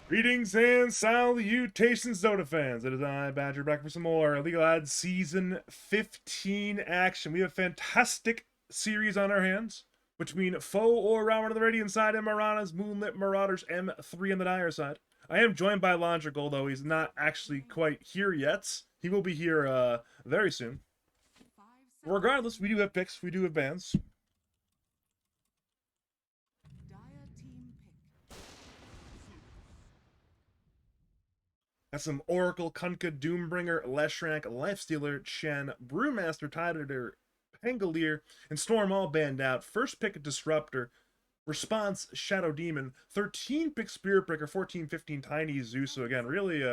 Greetings and salutations, Dota fans. It is I, Badger, back for some more Legal Ads Season 15 action. We have a fantastic series on our hands between Foe or Ramen on the Radiant side and Marana's Moonlit Marauders M3 on the Dire side. I am joined by Longical, though he's not actually quite here yet. He will be here very soon. Regardless, we do have picks, we do have bans. Got some Oracle, Kunkka, Doombringer, Leshrank, Lifestealer, Shen, Brewmaster, Tidator, Pangolier, and Storm all banned out. First pick, Disruptor. Response, Shadow Demon. 13 pick, Spiritbreaker. 14, 15, Tiny Zeus. So again, really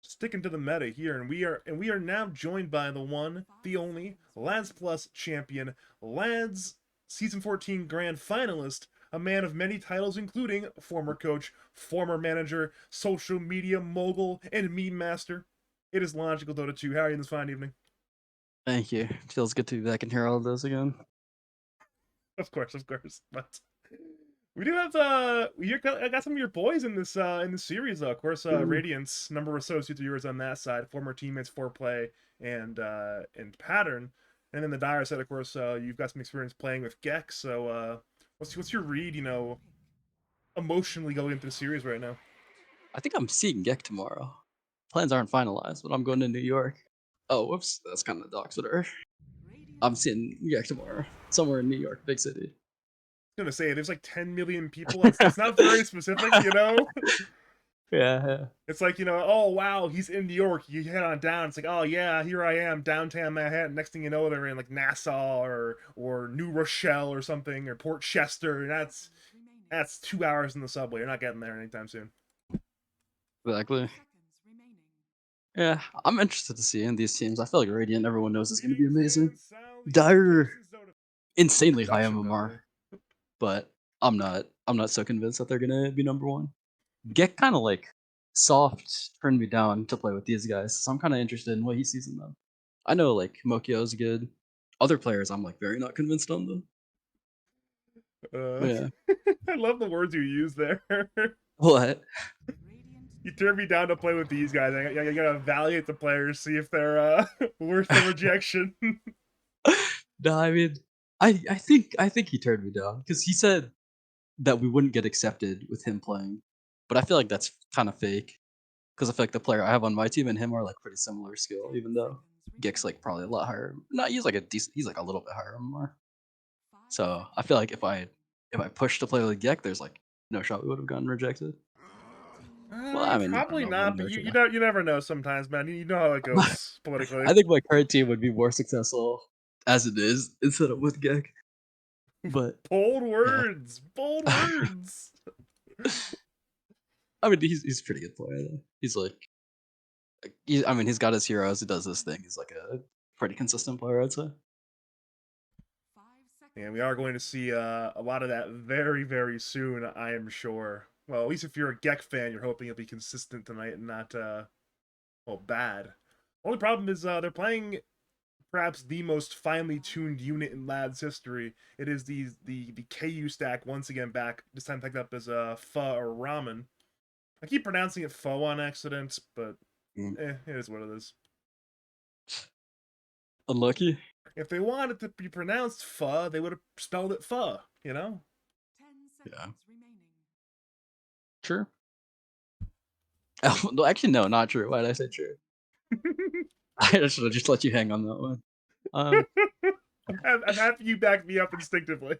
sticking to the meta here. And we are now joined by the one, the only, Lads Plus champion, Lads Season 14 Grand Finalist, a man of many titles, including former coach, former manager, social media mogul, and meme master. It is Logical Dota 2. How are you in this fine evening? Thank you. Feels good to be back and hear all of those again. Of course. But we do have I got some of your boys in this series though. Of course, Radiance, number of associates of yours on that side, former teammates, Foreplay, and Pattern. And then the Dire side, of course, you've got some experience playing with Gex. So what's your read, emotionally going into the series right now? I think I'm seeing Gek tomorrow. Plans aren't finalized, but I'm going to New York. Oh, whoops. That's kind of dogs with her. I'm seeing Gek tomorrow. Somewhere in New York, big city. Gonna say there's like 10 million people. It's not very specific. Yeah. It's like, oh wow, he's in New York. You head on down. It's like, oh yeah, here I am, downtown Manhattan. Next thing you know, they're in like Nassau or New Rochelle or something or Port Chester. And that's 2 hours in the subway. You're not getting there anytime soon. Exactly. Yeah, I'm interested to see in these teams. I feel like Radiant, everyone knows is going to be amazing. Dire, insanely high Production MMR, value. but I'm not so convinced that they're going to be number one. Get kind of like soft turned me down to play with these guys, so I'm kind of interested in what he sees in them. I know like Mokio's good. Other players, I'm like very not convinced on them. Uh, Yeah. I love the words you use there. What? You turned me down to play with these guys. I gotta evaluate the players, see if they're worth the rejection. No, I mean, I think he turned me down because he said that we wouldn't get accepted with him playing, but I feel like that's kind of fake because I feel like the player I have on my team and him are like pretty similar skill, even though Gek's like probably a lot higher. No, he's like a decent. He's like a little bit higher MMR. So I feel like if I push to play with Gek, there's like no shot we would have gotten rejected. Well, I mean, you never Probably know. One not, but American. you never know sometimes, man. You know how it goes politically. I think my current team would be more successful as it is instead of with Gek. But Bold yeah, words, bold words. I mean, he's a pretty good player though. He's like, I mean, he's got his heroes. He does this thing. He's like a pretty consistent player, I'd say. And we are going to see a lot of that very, very soon, I am sure. Well, at least if you're a Gek fan, you're hoping he'll be consistent tonight and not, bad. Only problem is they're playing perhaps the most finely tuned unit in Lad's history. It is the KU stack once again back. This time picked up as Pho or Ramen. I keep pronouncing it Pho on accident, but Mm. it is what it is. Unlucky. If they wanted to be pronounced Pho, they would have spelled it Pho. Yeah, true. Oh, no, actually, no, not true. Why did I say true? I should have just let you hang on that one. Um, I'm happy you backed me up instinctively.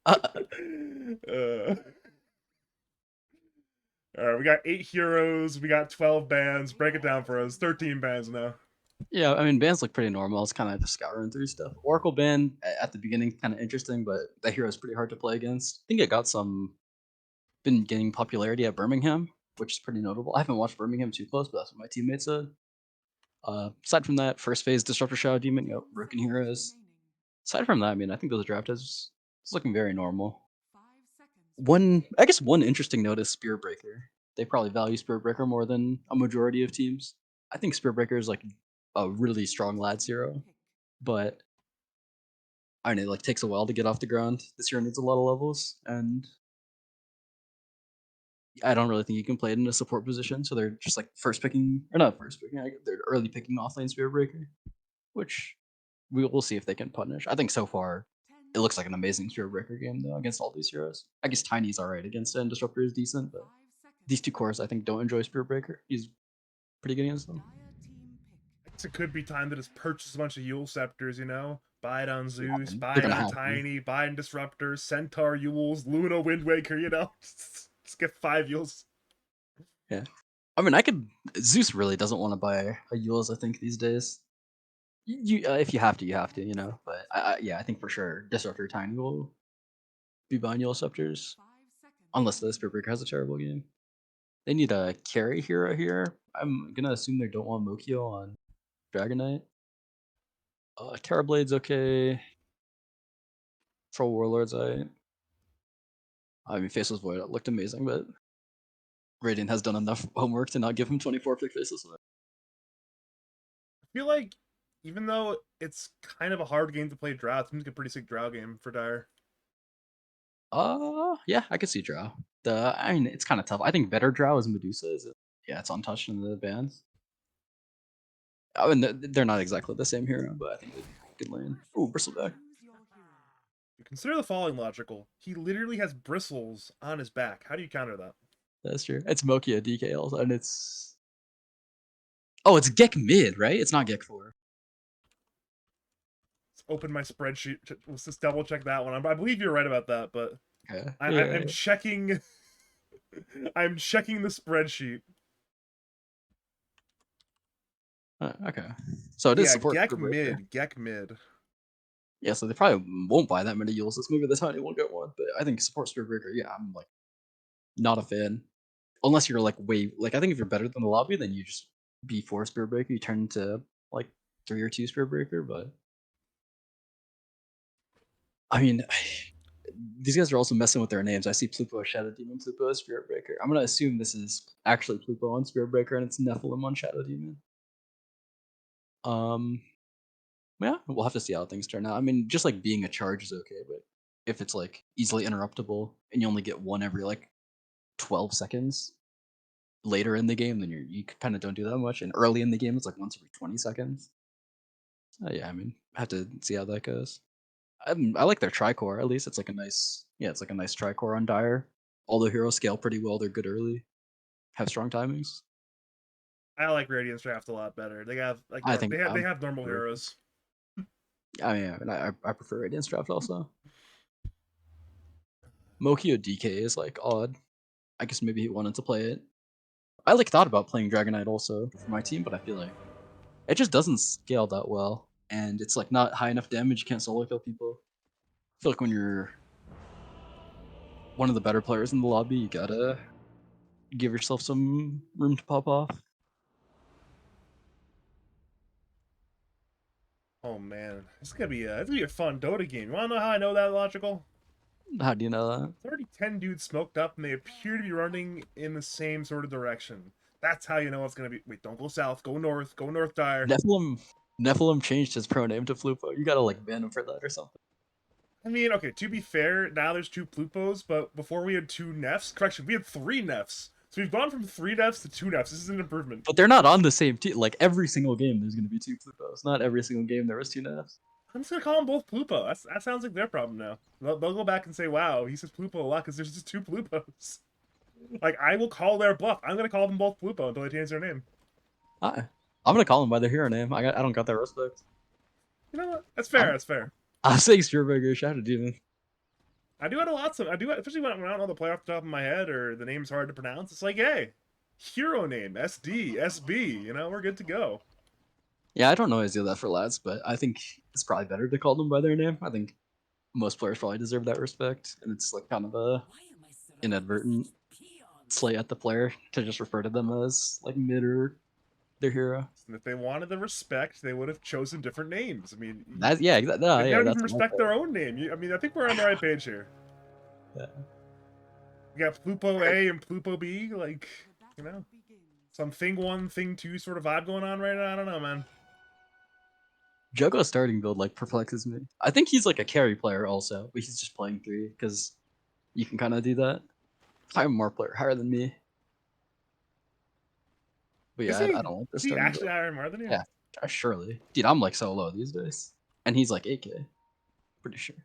uh, uh, all right, we got 8 heroes, we got 12 bands. Break it down for us. 13 bands now. yeah, I mean, bands look pretty normal. It's kind of just scouring through stuff. Oracle band at the beginning, kind of interesting, but that hero is pretty hard to play against. I think it got been gaining popularity at Birmingham, which is pretty notable. I haven't watched Birmingham too close, but that's what my teammates said. Aside from that, first phase Disruptor Shadow Demon, broken heroes. Aside from that, I mean, I think those draft is looking very normal. I guess one interesting note is Spear Breaker. They probably value Spear Breaker more than a majority of teams. I think Spear Breaker is like a really strong lads hero, but I mean, it like takes a while to get off the ground. This hero needs a lot of levels, and I don't really think you can play it in a support position, so they're just like first picking or not first picking. They're early picking offlane Spirit Breaker, which we'll see if they can punish. I think so far it looks like an amazing Spirit Breaker game though against all these heroes. I guess Tiny's alright against it, and Disruptor is decent, but these two cores I think don't enjoy Spirit Breaker. He's pretty good against them. I guess it could be time to just purchase a bunch of Yule Scepters, you know? Buy it on Yeah, Zeus, and buy they're it gonna on have to. Tiny, buy it on Disruptors, Centaur Yules, Luna Wind Waker, you know? Just get 5 Yules. Yeah. I mean, I could. Zeus really doesn't want to buy a Yules, I think, these days. You if you have to, you have to, you know. But yeah, I think for sure Disruptor Tiny will be buying Yule Scepters unless the Spirit Breaker has a terrible game. They need a carry hero here. I'm gonna assume they don't want Mokio on Dragon Knight. Terrablade's okay. Troll Warlord's I mean, Faceless Void looked amazing, but Radiant has done enough homework to not give him 24 pick Faceless Void. I feel like even though it's kind of a hard game to play Drow, it seems like a pretty sick Drow game for Dire. Yeah, I could see Drow. I mean, it's kind of tough. I think better Drow is Medusa. Is it? Yeah, it's untouched in the bands. I mean, they're not exactly the same hero, but I think they could lane. Ooh, Bristleback. Consider the following logical. He literally has bristles on his back. How do you counter that? That's true. It's Mokia DKLs, and it's it's Gek mid, right? It's not Gek 4. Let's open my spreadsheet. Let's just double check that one. I believe you're right about that, but Okay. I'm checking. I'm checking the spreadsheet. Okay. So it is Yeah, support Gek for Breaker. mid. Gek mid. Yeah, so they probably won't buy that many Yules. Maybe the Tiny will get one, but I think support Spirit Breaker, yeah, I'm like not a fan. Unless you're like way like I think if you're better than the lobby, then you just B4 Spirit Breaker, you turn into like 3 or 2 Spirit Breaker, but I mean these guys are also messing with their names. I see Plupo, Shadow Demon, Plupo, Spirit Breaker. I'm gonna assume this is actually Plupo on Spirit Breaker and it's Nephilim on Shadow Demon. Um yeah, we'll have to see how things turn out. I mean, just like being a charge is okay, but if it's like easily interruptible and you only get one every like 12 seconds later in the game, then you kind of don't do that much. And early in the game, it's like once every 20 seconds. Yeah, I mean, I have to see how that goes. I like their tricore. At least it's like a nice, yeah, it's like a nice tricore on Dire. All the heroes scale pretty well. They're good early, have strong timings. I like Radiant's draft a lot better. They have like I think they have normal heroes. I mean, I prefer Radiance draft also. Mokio DK is like odd. I guess maybe he wanted to play it. I like thought about playing Dragon Knight also for my team, but I feel like it just doesn't scale that well, and it's like not high enough damage. You can't solo kill people. I feel like when you're one of the better players in the lobby, you gotta give yourself some room to pop off. Oh man, it's gonna be a fun Dota game. You wanna know how I know that logical? How do you know that? It's already 10 dudes smoked up, and they appear to be running in the same sort of direction. That's how you know it's gonna be. Wait, don't go south. Go north. Go north, Dire. Nephilim changed his pro name to Flupo. You gotta like ban him for that or something. I mean, okay, to be fair, now there's 2 Plupos, but before we had 2 Nefs. Correction, we had 3 Nefs. So we've gone from 3 Nefs to 2 Nefs. This is an improvement. But they're not on the same team. Like every single game, there's gonna be 2 Flupos. Not every single game there was 2 Nefs. I'm just gonna call them both Plupo. That sounds like their problem now. They'll go back and say, wow, he says Plupo a lot because there's just 2 Plupos. Like, I will call their bluff. I'm gonna call them both Plupo until they change their name. I'm gonna call them by their hero name. I don't got that respect. You know what? That's fair. I'm, That's fair. I'm saying Spearburger, Shadow Demon. I do have lots of. I do, especially when I don't know the player off the top of my head or the name's hard to pronounce. It's like, hey, hero name SD SB. You know, we're good to go. Yeah, I don't always do that for lads, but I think it's probably better to call them by their name. I think most players probably deserve that respect, and it's like kind of a inadvertent slay at the player to just refer to them as like mid or their hero. And if they wanted the respect, they would have chosen different names. I mean, That yeah, no, they yeah, don't even that's my respect fault. their own name. I mean, I think we're on the right page here. Yeah. You got Plupo A and Plupo B, like, you know, some thing 1, thing 2 sort of vibe going on right now. I don't know, man. Jogo's starting build like perplexes me. I think he's like a carry player also, but he's just playing 3 because you can kind of do that. High more player, higher than me. But Is yeah, I he? don't like Is this he turn. actually higher more than you? Yeah, surely. Dude, I'm like so low these days. And he's like 8K, pretty sure.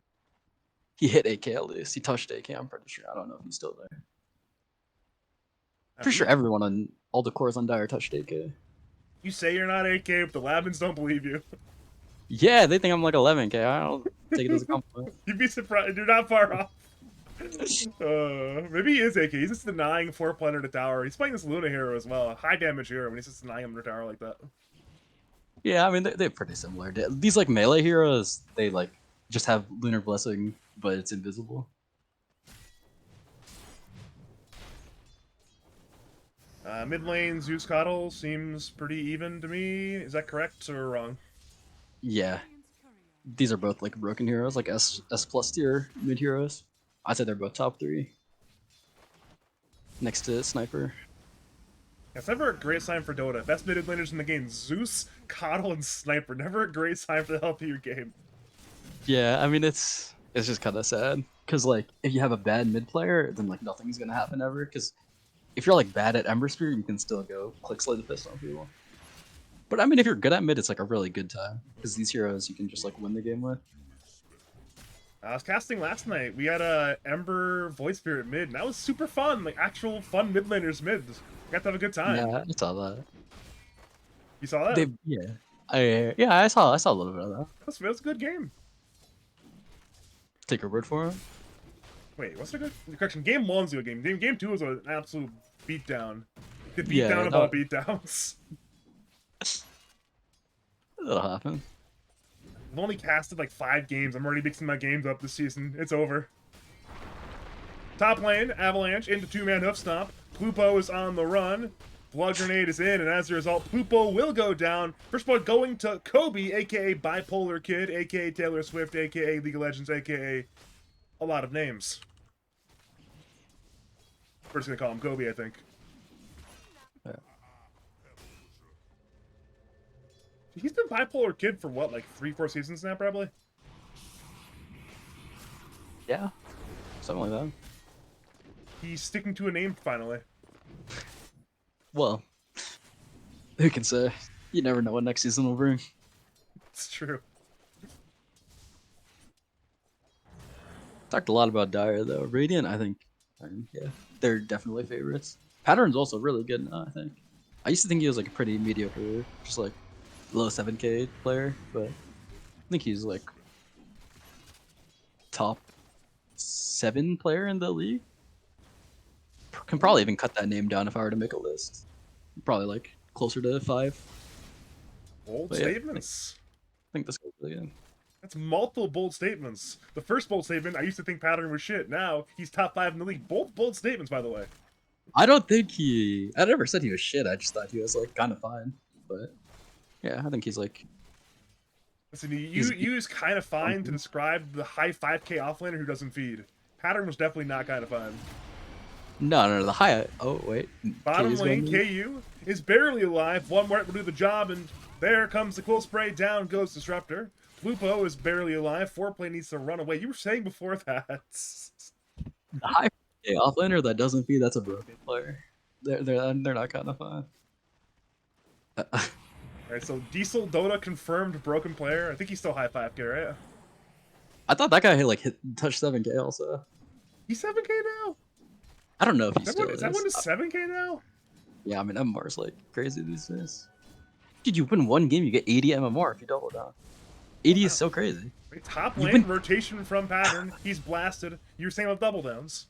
He hit 8K at least. He touched 8K, I'm pretty sure. I don't know if he's still there. I Pretty mean, sure everyone on all the cores on Dire touched 8K. you say you're not 8K, but the Labins don't believe you. Yeah, they think I'm like 11K. I don't take it as a compliment. You'd be surprised. You're not far off. Maybe he is 8K. He's just denying 4 under the tower. He's playing this Luna hero as well. A high damage hero when he's just denying him under tower like that. Yeah, I mean, they're pretty similar. These like melee heroes, they like just have Lunar Blessing, but it's invisible. Mid lane, Zeus Coddle seems pretty even to me. Is that correct or wrong? Yeah, these are both like broken heroes, like S plus tier mid heroes. I'd say they're both top 3. Next to Sniper. That's never a great sign for Dota. Best mid laners in the game: Zeus, Coddle, and Sniper. Never a great sign for the health of your game. Yeah, I mean it's just kind of sad because like if you have a bad mid player, then like nothing's gonna happen ever. Because if you're like bad at Ember Spear, you can still go click slay the fist on people. But I mean, if you're good at mid, it's like a really good time because these heroes you can just like win the game with. I was casting last night. We had a Ember Void Spirit mid, and that was super fun. Like actual fun mid laners mid. Got to have a good time. Yeah, I saw that. You saw that? They I saw a little bit of that. That's a good game. Take your word for it. Wait, what's the good correction? Game one's a good game. Game two was an absolute beatdown. The beatdown Yeah, of all beatdowns. That'll happen. I've only casted like 5 games. I'm already mixing my games up this season. It's over. Top lane, Avalanche into 2-man hoof stomp. Plupo is on the run. Blood Grenade is in, and as a result, Plupo will go down. First blood going to Kobe, aka Bipolar Kid, aka Taylor Swift, aka League of Legends, aka a lot of names. We're just gonna call him Kobe, I think. Yeah. He's been Bipolar Kid for what, like 3-4 seasons now, probably? Yeah, something like that. He's sticking to a name finally. Well, who can say? You never know what next season will bring. It's true. Talked a lot about Dire though. Radiant, yeah, they're definitely favorites. Pattern's also really good now, I think. I used to think he was like a pretty mediocre, just like low 7K player, but I think he's like top 7 player in the league. Can probably even cut that name down if I were to make a list. Probably like closer to 5. Bold But yeah, statements. I think this goes really good. That's multiple bold statements. The first bold statement, I used to think Pattern was shit. Now, he's top 5 in the league. Both bold statements, by the way. I don't think I never said he was shit. I just thought he was like kind of fine. But yeah, I think he's like. Listen, you use kind of fine to describe the high 5K offlaner who doesn't feed. Pattern was definitely not kind of fine. No, the high. Oh wait. Bottom KU's lane, going KU is barely alive. One more will do the job, and there comes the cool spray. Down goes Disruptor. Lupo is barely alive. Foreplay needs to run away. You were saying before that. The high offlaner that doesn't feed. That's a broken player. They're not kind of fun. Alright, so Diesel Dota confirmed broken player. I think he's still high 5K, right? I thought that guy hit touch 7K also. He's 7K now? I don't know if he Is still that one is 7K now? Yeah, I mean MMR's like crazy these days. Dude, you win one game, you get 80 MMR if you double down. 80 is so crazy. Wait, top lane, rotation from Pattern. He's blasted. You were saying about double downs.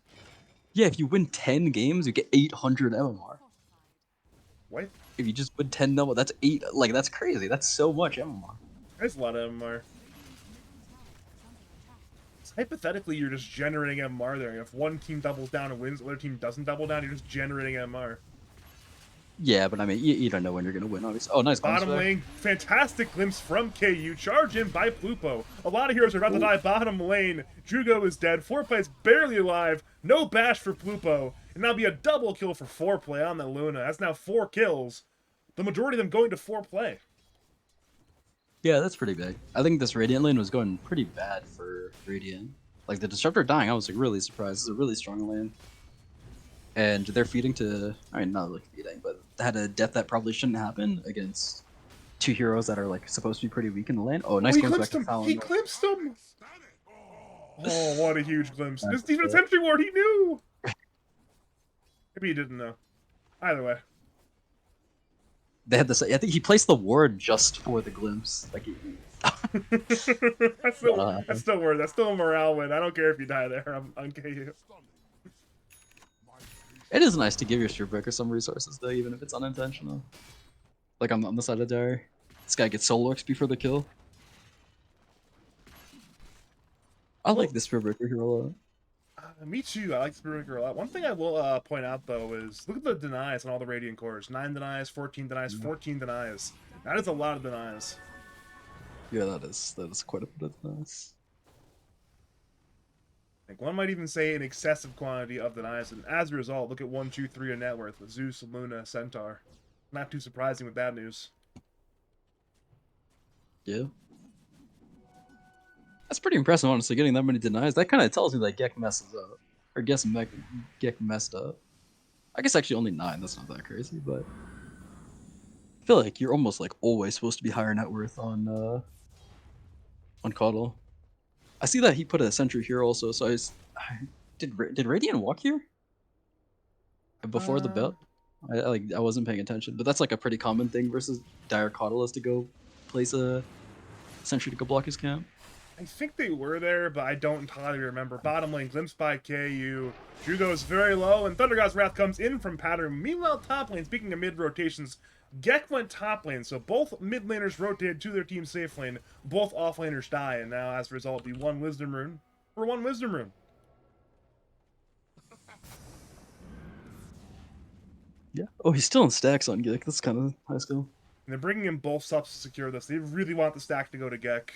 Yeah, if you win 10 games, you get 800 MMR. What? If you just win 10 double, that's 8. Like, that's crazy. That's so much MMR. There's a lot of MMR. So hypothetically, you're just generating MMR there. If one team doubles down and wins, the other team doesn't double down, you're just generating MMR. Yeah, but I mean, you don't know when you're going to win, obviously. Oh, nice. Bottom lane, fantastic glimpse from KU. Charge in by Plupo. A lot of heroes are about to die bottom lane. Drugo is dead. Foreplay is barely alive. No bash for Plupo. And that'll be a double kill for Foreplay on the Luna. That's now 4 kills. The majority of them going to Foreplay. Yeah, that's pretty big. I think this Radiant lane was going pretty bad for Radiant. Like, the Disruptor dying, I was like really surprised. This is a really strong lane. and they're feeding to, I mean, not like feeding, but had a death that probably shouldn't happen against two heroes that are like supposed to be pretty weak in the lane. Oh, Oh, nice he glimpse back glimpsed to him! He Fallon. glimpsed him! Oh, what a huge glimpse. Back This with even a that. Sentry Ward, he knew! Maybe he didn't know. Either way. They had this. I think he placed the ward just for the glimpse. Like, That's still worth. That's still a morale win. I don't care if you die there. I'm KU. it is nice to give your Spearbreaker some resources though, even if it's unintentional. Like on the side of Dire, this guy gets solo XP for the kill. I Well, like this Spearbreaker hero a lot. Me too. I like Spirit Breaker a lot. One thing I will point out though is look at the denies on all the Radiant cores. 9 denies, 14 denies, 14 denies. That is a lot of denies. Yeah, that is quite a bit of nice. Like one might even say an excessive quantity of denies, and as a result, look at 1, 2, 3 in net worth with Zeus, Luna, Centaur. Not too surprising with that news. Yeah. That's pretty impressive, honestly, getting that many denies. That kind of tells me that Gek messes up. Or Gek messed up. I guess actually only 9, that's not that crazy, but I feel like you're almost like always supposed to be higher net worth on Coddle. I see that he put a sentry here also, so did Radiant walk here? Before the bet? I wasn't paying attention, but that's like a pretty common thing versus Dire Coddle is to go place a sentry to go block his camp. I think they were there, but I don't entirely remember. Bottom lane, glimpsed by KU. Drew goes very low, and Thunder God's Wrath comes in from pattern. Meanwhile, top lane, speaking of mid rotations, Gek went top lane, so both mid laners rotated to their team safe lane. Both off laners die, and now as a result, be one Wisdom Rune for one Wisdom Rune. Yeah. Oh, he's still in stacks on Gek. That's kind of high skill. And they're bringing in both subs to secure this. They really want the stack to go to Gek.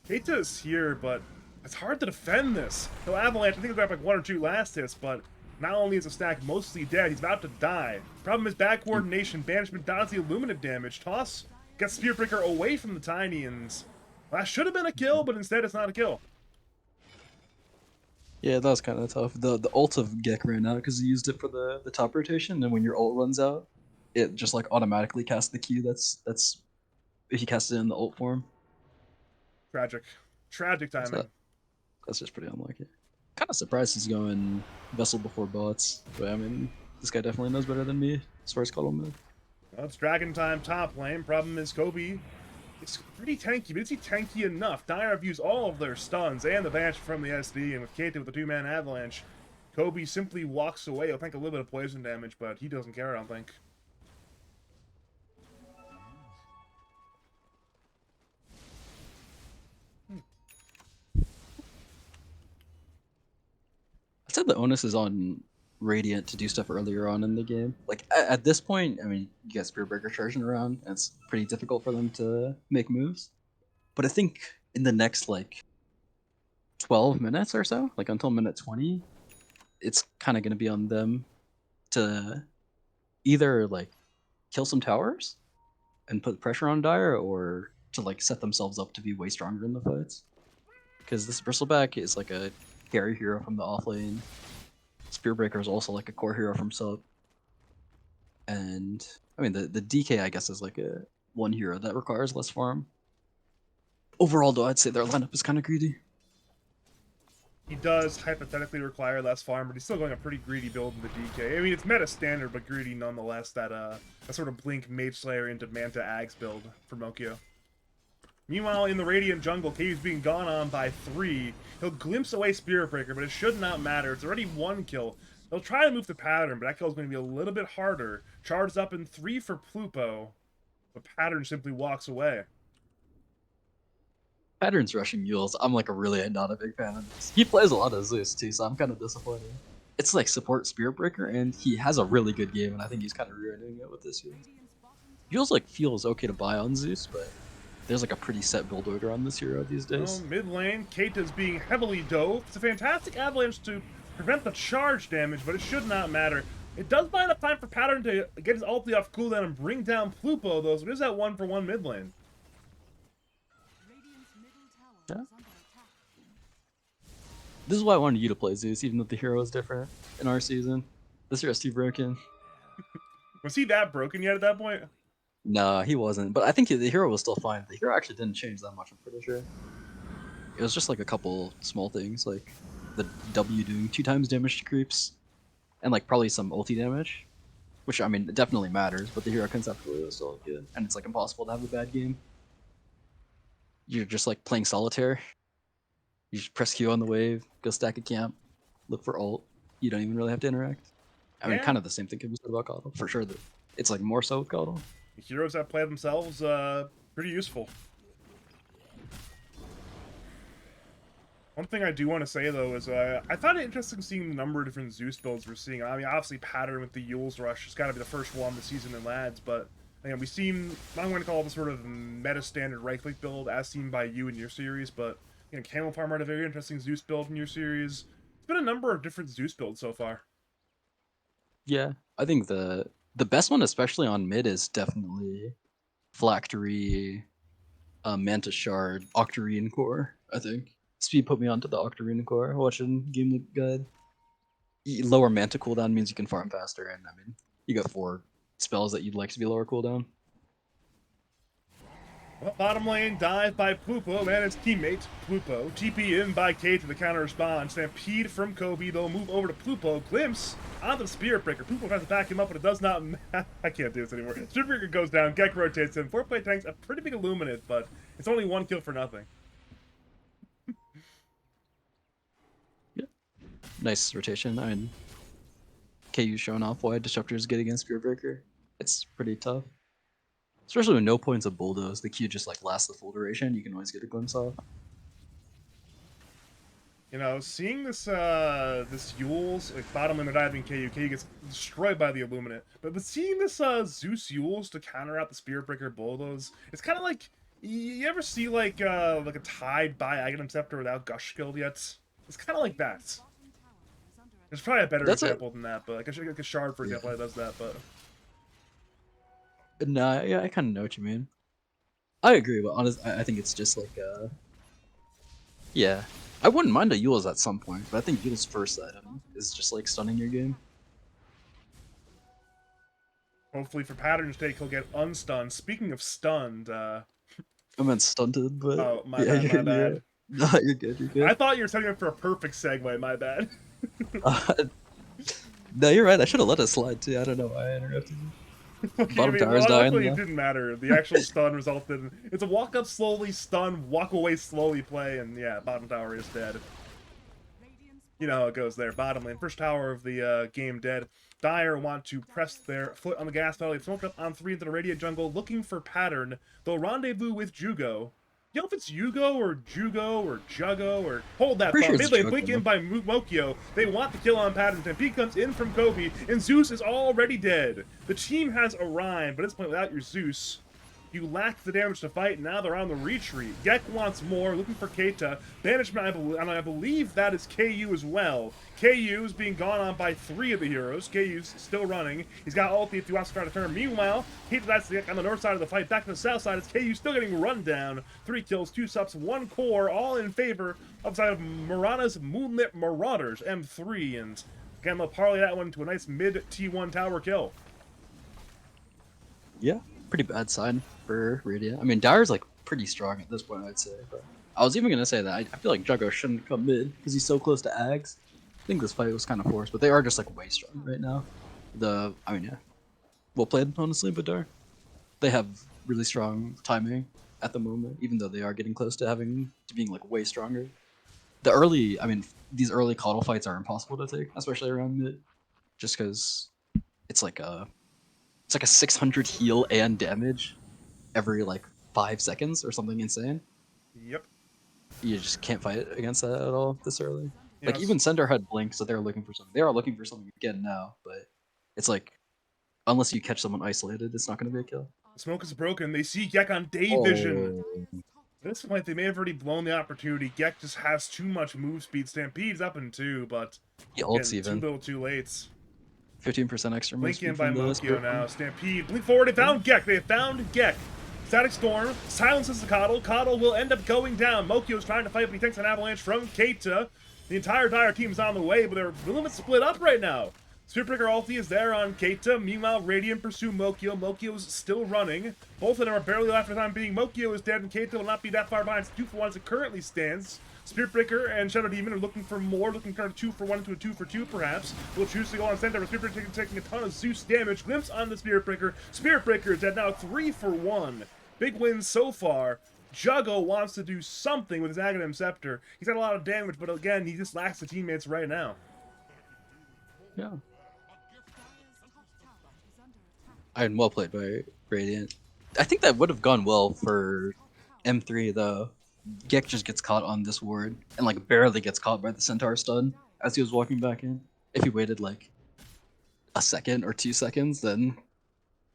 Keita is here, but it's hard to defend this. He'll Avalanche, I think he'll grab like 1 or 2 last hits, but not only is the stack mostly dead, he's about to die. Problem is bad coordination, banishment dodges the illuminate damage. Toss gets Spearbreaker away from the Tiny, and that should have been a kill, but instead it's not a kill. Yeah, that was kind of tough. The ult of Gek ran out because he used it for the top rotation, and when your ult runs out, it just like automatically casts the Q. That's if you cast it in the ult form. Tragic. Tragic timing. That's just pretty unlucky. Kind of surprised he's going Vessel before bots, but I mean, this guy definitely knows better than me as far as Cuddle mid. Well, it's Dragon time top lane. Problem is Kobe. It's pretty tanky, but is he tanky enough? Dire have used all of their stuns and the Vanish from the SD, and with Keita with the 2-man Avalanche, Kobe simply walks away. He'll take a little bit of poison damage, but he doesn't care, I don't think. I said the onus is on Radiant to do stuff earlier on in the game. Like at this point, I mean, you got Spearbreaker charging around, and it's pretty difficult for them to make moves. But I think in the next like 12 minutes or so, like until minute 20, it's kind of going to be on them to either like kill some towers and put pressure on Dire, or to like set themselves up to be way stronger in the fights. Because this Bristleback is like a carry hero from the offlane. Spearbreaker is also like a core hero from sub. And I mean the DK I guess is like a one hero that requires less farm. Overall though, I'd say their lineup is kind of greedy. He does hypothetically require less farm, but he's still going a pretty greedy build in the DK. I mean, it's meta standard, but greedy nonetheless. That sort of blink Mage Slayer into Manta Ags build for Mokyo. Meanwhile, in the Radiant jungle, KU's being gone on by 3. He'll glimpse away Spiritbreaker, but it should not matter. It's already 1 kill. They'll try to move the pattern, but that kill is going to be a little bit harder. Charged up in 3 for Plupo. The pattern simply walks away. Pattern's rushing mules. I'm like not a big fan of this. He plays a lot of Zeus too, so I'm kind of disappointed. It's like support Spiritbreaker, and he has a really good game, and I think he's kind of ruining it with this hero. Feels okay to buy on Zeus, but there's like a pretty set build order on this hero these days. Well, mid lane, Keita's being heavily dove. It's a fantastic avalanche to prevent the charge damage, but it should not matter. It does buy enough time for Pattern to get his ulti off cooldown and bring down Plupo, though, so it is that 1-for-1 mid lane. Yeah. This is why I wanted you to play Zeus, even though the hero is different in our season. This hero's too broken. Was he that broken yet at that point? Nah, he wasn't. But I think the hero was still fine. The hero actually didn't change that much, I'm pretty sure. It was just like a couple small things, like the W doing 2 times damage to creeps, and like probably some ulti damage. Which, I mean, it definitely matters, but the hero conceptually was still good. And it's like impossible to have a bad game. You're just like playing solitaire. You just press Q on the wave, go stack a camp, look for ult. You don't even really have to interact. I mean, Yeah. kind of the same thing can be said about Coddle. For sure, it's like more so with Coddle. The heroes that play themselves, pretty useful. One thing I do want to say, though, is I found it interesting seeing the number of different Zeus builds we're seeing. I mean, obviously, Pattern with the Yule's Rush has got to be the first one this season in Lads, but again, we've seen, I'm going to call it the sort of meta-standard right-click build as seen by you in your series, but Camel Farmer had a very interesting Zeus build in your series. It's been a number of different Zeus builds so far. Yeah, I think the best one, especially on mid, is definitely Phylactery, Manta Shard, Octarine Core, I think. Speed put me onto the Octarine Core watching Game Loop Guide. Lower Manta cooldown means you can farm faster, and I mean, you got 4 spells that you'd like to be lower cooldown. Well, bottom lane, dive by Plupo and his teammate, Plupo. TP in by K to the counter respawn. Stampede from Kobe. They'll move over to Plupo. Glimpse onto the Spirit Breaker. Plupo tries to back him up, but it does not matter. I can't do this anymore. Spirit Breaker goes down. Gek rotates him. 4-play tanks a pretty big Illuminate, but it's only 1 kill for nothing. Yeah. Nice rotation. I mean, KU showing off why Disruptors get against Spirit Breaker. It's pretty tough. Especially with no points of bulldoze, the Q just like lasts the full duration. You can always get a glimpse off. Seeing this this Yules, like bottom lane diving KU gets destroyed by the Illuminate. But seeing this Zeus Yules to counter out the Spirit Breaker bulldoze, it's kind of like, you ever see like a Tide by Aghanim Scepter without Gush Guild yet? It's kind of like that. There's probably a better example than that, but like a Shard, for example, that does that, but... Nah, yeah, I kind of know what you mean. I agree, but honestly, I think it's just like, yeah. I wouldn't mind a Yule's at some point, but I think Yule's first item is just like stunning your game. Hopefully for Pattern's sake, he'll get unstunned. Speaking of stunned, I meant stunted, but... Oh, my yeah, bad, my bad. Yeah. No, you're good, you're good. I thought you were setting up for a perfect segue, my bad. No, you're right, I should have let it slide too, I don't know why I interrupted you. Bottom tower's dying. Luckily, it didn't matter. The actual stun resulted in... It's a walk up slowly, stun, walk away slowly play, and yeah, bottom tower is dead. You know how it goes there. Bottom lane, first tower of the game dead. Dire want to press their foot on the gas pedal. They've smoked up on 3 into the Radiant jungle, looking for Pattern. They'll rendezvous with Jugo. You know if it's Yugo or Jugo or Jugo or... Hold that thought. Maybe they blink in by Mokyo. They want the kill on Pattern. Stampede comes in from Kobe, and Zeus is already dead. The team has arrived, but at this point, without your Zeus, you lack the damage to fight, and now they're on the retreat. Gek wants more, looking for Keita. Banishment, I believe that is KU as well. KU is being gone on by 3 of the heroes. KU's still running. He's got ulti if he wants to try to turn. Meanwhile, Keita that's the Gek on the north side of the fight. Back to the south side, it's KU still getting run down. 3 kills, 2 subs, 1 core, all in favor of side of Murana's Moonlit Marauders, M3. And again, they'll parlay that one to a nice mid T1 tower kill. Yeah, pretty bad sign for Radiant. I mean, Dire's like pretty strong at this point, I'd say. But I was even gonna say that I feel like Juggo shouldn't come mid because he's so close to Ags. I think this fight was kind of forced, but they are just like way strong right now. I mean, yeah, well played honestly, but Dire. They have really strong timing at the moment, even though they are getting close to being like way stronger. These early Coddle fights are impossible to take, especially around mid, just because it's like a 600 heal and damage every like 5 seconds or something insane. Yep. You just can't fight against that at all this early. Yeah, like even Cinder had Blink, so they're looking for something. They are looking for something again now, but it's like unless you catch someone isolated, it's not going to be a kill. The smoke is broken. They see Gek on day vision. At this point, they may have already blown the opportunity. Gek just has too much move speed. Stampede's up in 2, but He ults even. too little, too late. 15% extra move Blink speed in by from the Mokyo now. Stampede, blink forward. They found Gek. They have found Gek. Static Storm silences the Coddle. Coddle will end up going down. Mokyo's trying to fight, but he takes an avalanche from Keita. The entire Dire team is on the way, but they're a little bit split up right now. Spearbreaker ulti is there on Keita. Meanwhile, Radiant pursue Mokyo. Mokyo's still running. Both of them are barely left for time being. Mokyo is dead, and Keita will not be that far behind. It's 2 for 1 as it currently stands. Spearbreaker and Shadow Demon are looking for more, looking to turn a 2 for 1 into a 2 for 2, perhaps. Will choose to go on center, but Spearbreaker taking a ton of Zeus damage. Glimpse on the Spearbreaker. Spearbreaker is dead now, 3 for 1. Big wins so far. Juggo wants to do something with his Aghanim Scepter. He's had a lot of damage, but again, he just lacks the teammates right now. Yeah. And well played by Radiant. I think that would have gone well for M3 though. Gek just gets caught on this ward and like barely gets caught by the Centaur stun as he was walking back in. If he waited like a second or 2 seconds, then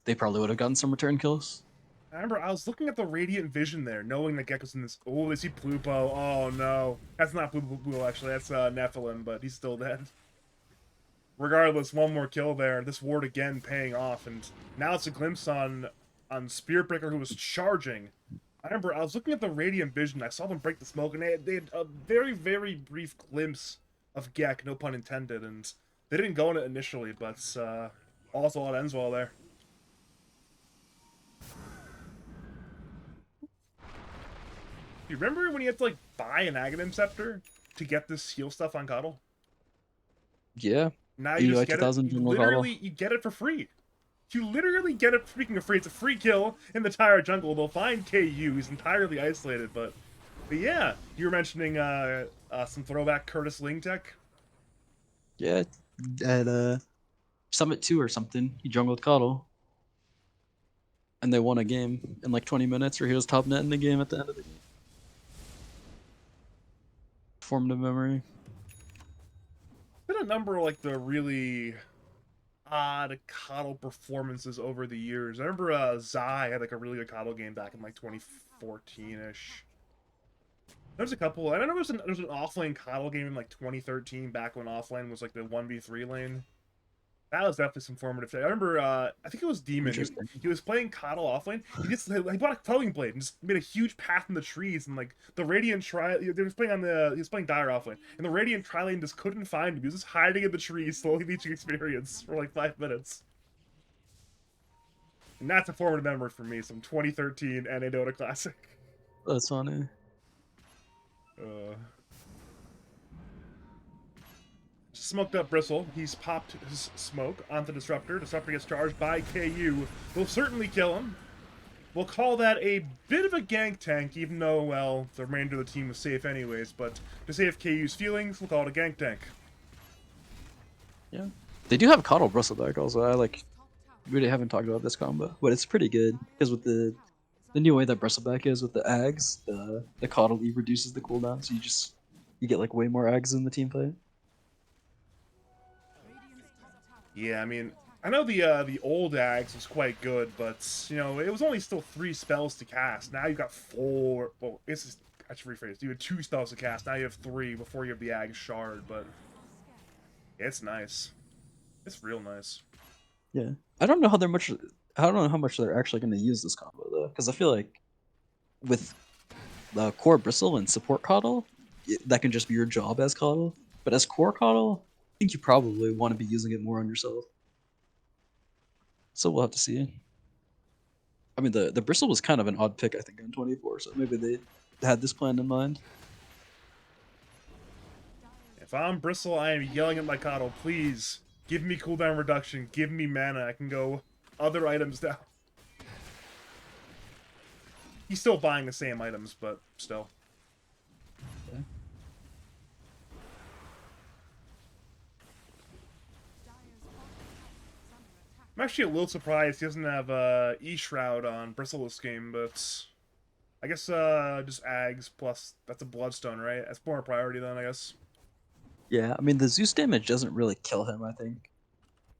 they probably would have gotten some return kills. I remember I was looking at the Radiant Vision there, knowing that Gekko's in this. Oh, they see Plupo. Oh no. That's not Plupo actually, that's Nephilim, but he's still dead. Regardless, one more kill there. This ward again paying off, and now it's a glimpse on Spearbreaker, who was charging. I remember I was looking at the Radiant Vision. I saw them break the smoke, and they had a very, very brief glimpse of Gek, no pun intended, and they didn't go in it initially, but also all ends well there. You remember when you had to like buy an Aghanim Scepter to get this heal stuff on Coddle? Yeah. Now you just get it. Literally, you get it for free. You literally get it. Speaking of free, it's a free kill in the entire jungle. They'll find KU. He's entirely isolated, but yeah, you were mentioning some throwback Curtis Ling tech. Yeah, at Summit 2 or something, he jungled Coddle. And they won a game in like 20 minutes, or he was top net in the game at the end of the game. Formative memory. Been a number of like the really odd Coddle performances over the years. I remember Zai had like a really good Coddle game back in like 2014-ish. There's a couple. I don't know, there's an offlane Coddle game in like 2013, back when offlane was like the 1v3 lane. That was definitely some formative. I remember, I think it was Demon. He was playing Coddle offlane. He bought a throwing blade and just made a huge path in the trees. And like the Radiant he was playing Dire offlane, and the Radiant tri lane just couldn't find him. He was just hiding in the trees, slowly leeching experience for like 5 minutes. And that's a formative memory for me. Some 2013 NA Dota Classic. That's funny. Smoked up Bristle. He's popped his smoke onto Disruptor. Disruptor gets charged by KU. We'll certainly kill him. We'll call that a bit of a gank tank, even though, well, the remainder of the team was safe anyways. But to save KU's feelings, we'll call it a gank tank. Yeah. They do have Coddle Bristleback also. I like... We really haven't talked about this combo, but it's pretty good. Because with the new way that Bristleback is with the Ags, the Coddle E reduces the cooldown, so you get like way more Ags in the team fight. Yeah, I mean, I know the old Ags was quite good, but, you know, it was only still 3 spells to cast. Now you've got 4... Well, I should rephrase. You had 2 spells to cast. Now you have 3 before you have the Ag Shard, but... It's nice. It's real nice. Yeah. I don't know how much they're actually going to use this combo, though. Because I feel like with the core Bristle and support Coddle, that can just be your job as Coddle. But as core Coddle... I think you probably want to be using it more on yourself. So we'll have to see. I mean, the Bristle was kind of an odd pick, I think, on 24, so maybe they had this plan in mind. If I'm Bristle, I am yelling at my Coddle, please, give me cooldown reduction, give me mana, I can go other items down. He's still buying the same items, but still. Okay. I'm actually a little surprised he doesn't have E-Shroud on Bristle this game, but I guess just Ags plus that's a Bloodstone, right? That's more a priority then, I guess. Yeah, I mean, the Zeus damage doesn't really kill him, I think.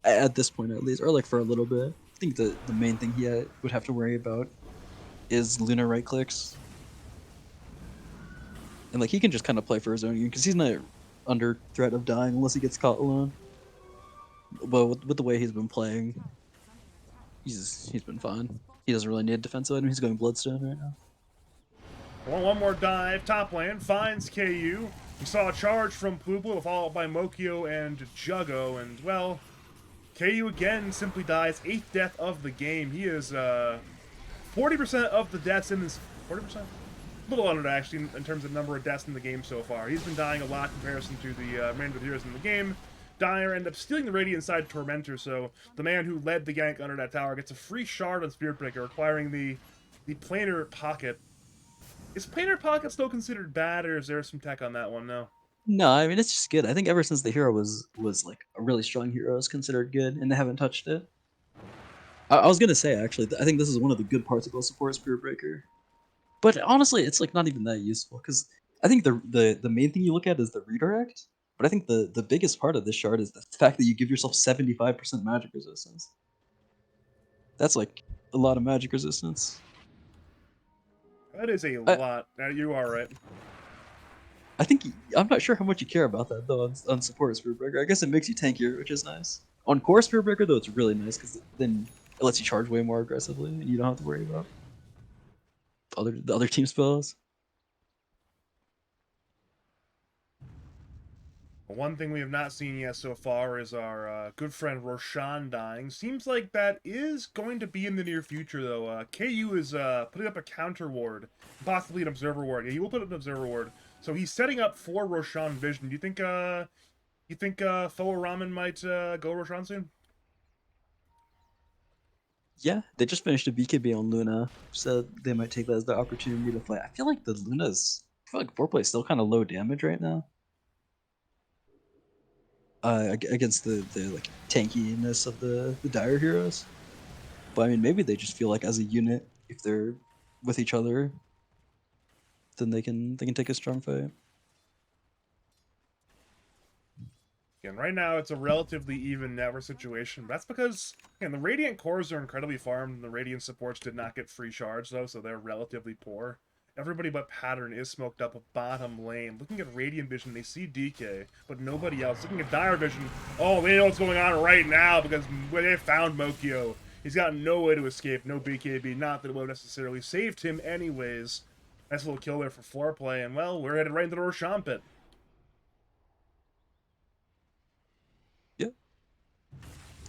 At this point, at least. Or, like, for a little bit. I think the main thing he would have to worry about is Luna right-clicks. And, like, he can just kind of play for his own game, because he's not under threat of dying unless he gets caught alone. But with the way he's been playing, he's been fine. He doesn't really need a defensive item. He's going Bloodstone right now. One more dive. Top lane finds KU. We saw a charge from Plupo, followed by Mokyo and Juggo, and, well, KU again simply dies, 8th death of the game. He is 40% of the deaths in this. 40%? A little under actually in terms of number of deaths in the game so far. He's been dying a lot in comparison to the remainder of the heroes in the game. Dyer ended up stealing the Radiant side Tormentor, so the man who led the gank under that tower gets a free shard on Spirit Breaker, acquiring the planar pocket. Is planar pocket still considered bad, or is there some tech on that one now? No, I mean it's just good. I think ever since the hero was like a really strong hero, it's considered good, and they haven't touched it. I was gonna say actually, I think this is one of the good parts about support Spirit Breaker. But honestly, it's like not even that useful because I think the main thing you look at is the redirect. But I think the biggest part of this shard is the fact that you give yourself 75% magic resistance. That's like a lot of magic resistance. That is a I, lot. You are right. I think I'm not sure how much you care about that though on support Spirit Breaker. I guess it makes you tankier, which is nice. On core Spirit Breaker though, it's really nice because then it lets you charge way more aggressively, and you don't have to worry about the other team spells. One thing we have not seen yet so far is our good friend Roshan dying. Seems like that is going to be in the near future, though. KU is putting up a counter ward, possibly an observer ward. Yeah, he will put up an observer ward. So he's setting up for Roshan Vision. Do you think fellow Ramen might go Roshan soon? Yeah, they just finished a BKB on Luna, so they might take that as the opportunity to fight. I feel like I feel like foreplay is still kind of low damage right now. Against the like tankiness of the dire heroes. But I mean, maybe they just feel like as a unit, if they're with each other, then they can take a strong fight. Again, right now it's a relatively even network situation. But that's because, again, the Radiant cores are incredibly farmed, and the Radiant supports did not get free shards, though, so they're relatively poor. Everybody but Pattern is smoked up a bottom lane. Looking at Radiant Vision, they see DK, but nobody else. Looking at Dire Vision, oh, they know what's going on right now because they found Mokio. He's got no way to escape, no BKB. Not that it would have necessarily saved him anyways. Nice little kill there for floor play, and well, we're headed right into the Roshan pit. Yeah,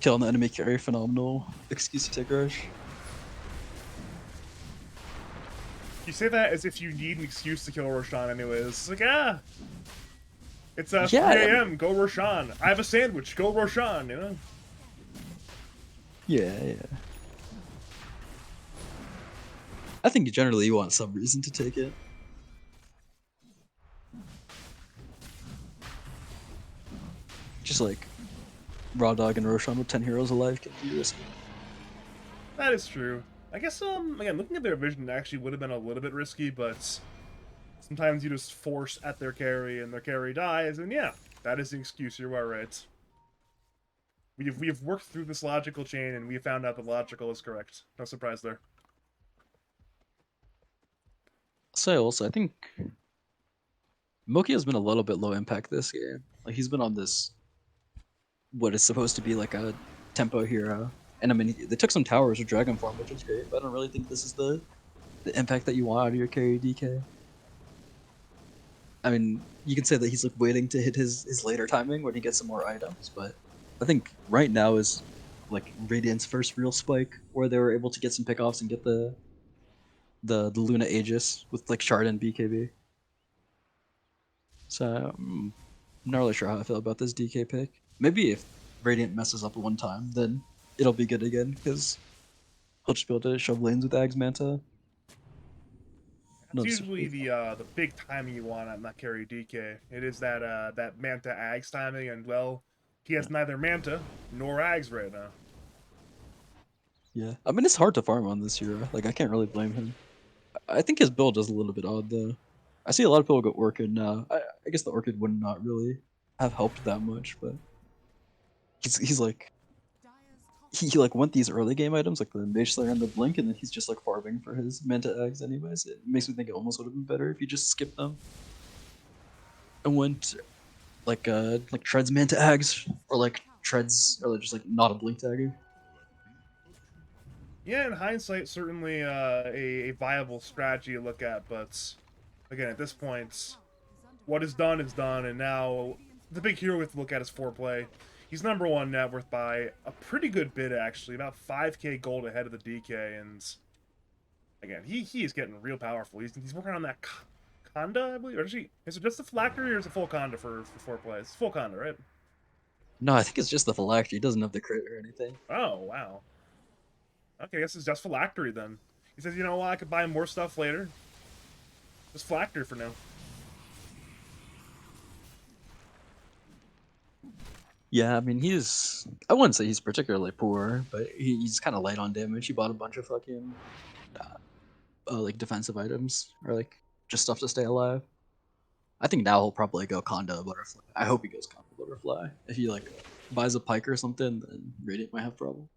killing the enemy carry, phenomenal. Excuse to take rush. You say that as if you need an excuse to kill Roshan anyways. It's like, it's 3 Yeah, a.m. Go Roshan. I have a sandwich. Go Roshan, you know? yeah. I think generally you want some reason to take it. Just like Raw Dog and Roshan with 10 heroes alive can be risky. That is true. I guess, again, looking at their vision actually would have been a little bit risky, but sometimes you just force at their carry and their carry dies, and yeah, that is the excuse. You are right. We have worked through this logical chain, and we have found out the logical is correct. No surprise there. So also, I think Moki has been a little bit low impact this game. Like he's been on this what is supposed to be like a tempo hero, and I mean they took some towers with Dragon Form, which was great. But I don't really think this is the impact that you want out of your carry DK. I mean, you can say that he's like waiting to hit his later timing when he gets some more items, but I think right now is like Radiant's first real spike where they were able to get some pickoffs and get the Luna Aegis with like Shard and BKB. So I'm not really sure how I feel about this DK pick. Maybe if Radiant messes up one time, then it'll be good again because he'll just be able to shove lanes with Ags Manta. That's Noticeably. usually the big timing you want on that carry DK. It is that Manta Ags timing, and well, he has Yeah. neither Manta nor Ags right now. Yeah. I mean, it's hard to farm on this hero. Like, I can't really blame him. I think his build is a little bit odd, though. I see a lot of people go Orchid now. I guess the Orchid would not really have helped that much, but he's like he like went these early game items like the Mage Slayer and the Blink, and then he's just like farming for his Manta eggs anyways. It makes me think it almost would have been better if you just skipped them and went like Treads Manta eggs or like Treads or just like not a Blink dagger. Yeah, in hindsight, certainly a viable strategy to look at, but again, at this point, what is done is done, and now the big hero we have to look at is foreplay. He's number one net worth by a pretty good bit, actually, about 5k gold ahead of the DK. And again, he is getting real powerful. He's working on that Conda, I believe. Or is it just the phylactery or is it full Conda for 4 plays? It's full Conda, right? No, I think it's just the phylactery. He doesn't have the crit or anything. Oh, wow. Okay, I guess it's just phylactery then. He says, you know what, I could buy more stuff later. Just phylactery for now. Yeah, I mean, I wouldn't say he's particularly poor, but he's kind of light on damage. He bought a bunch of fucking, like, defensive items, or, like, just stuff to stay alive. I think now he'll probably go Conda Butterfly. I hope he goes Conda Butterfly. If he, like, buys a Pike or something, then Radiant might have trouble.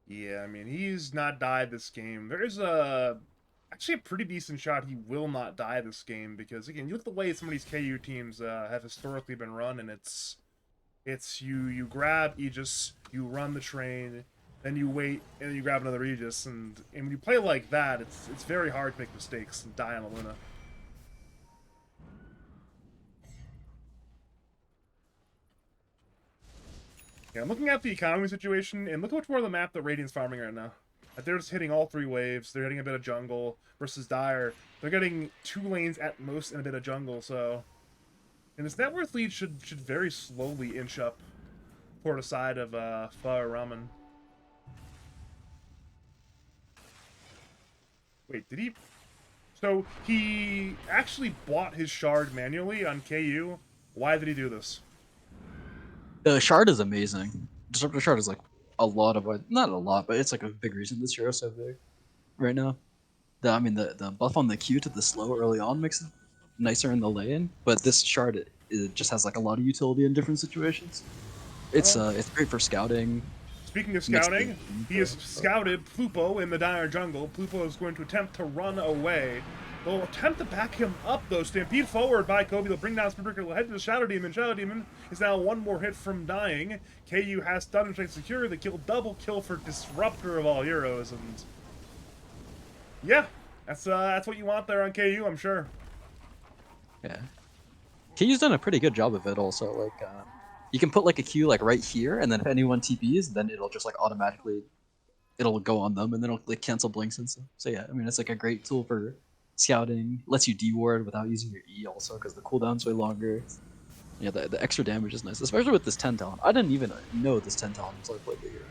Yeah, I mean, he's not died this game. There's actually a pretty decent shot he will not die this game because again, you look at the way some of these KU teams have historically been run, and it's you grab Aegis, you run the train, then you wait, and then you grab another Aegis, and when you play like that, it's very hard to make mistakes and die on a Luna. Yeah, I'm looking at the economy situation, and look how much more of the map that Radiant's farming right now. Like, they're just hitting all 3 waves. They're hitting a bit of jungle versus Dire. They're getting 2 lanes at most and a bit of jungle. So, and this net worth lead should very slowly inch up toward the side of Pho Ramen. Wait, did he? So he actually bought his shard manually on KU. Why did he do this? The Shard is amazing. Disruptor Shard is like a lot of what, not a lot, but it's like a big reason this hero is so big right now. The buff on the Q to the slow early on makes it nicer in the lane, but this Shard it just has like a lot of utility in different situations. Well, It's great for scouting. speaking of Makes the scouting, he has scouted Plupo in the Dire jungle. Plupo is going to attempt to run away. They'll attempt to back him up, though. Stampede forward by Kobe. They'll bring down Spinbreaker. They'll head to the Shadow Demon. Shadow Demon is now one more hit from dying. KU has stun and strength secure. The kill, double kill for Disruptor of all heroes. And yeah, that's what you want there on KU, I'm sure. Yeah, Key's done a pretty good job of it. Also, like you can put like a Q like right here, and then if anyone TPs, then it'll just like automatically it'll go on them, and then it'll like cancel blinks and stuff. So yeah, I mean it's like a great tool for scouting. Lets you deward without using your E also because the cooldown's way longer. Yeah, the extra damage is nice, especially with this 10 talent. I didn't even know this 10 talent until I played the hero.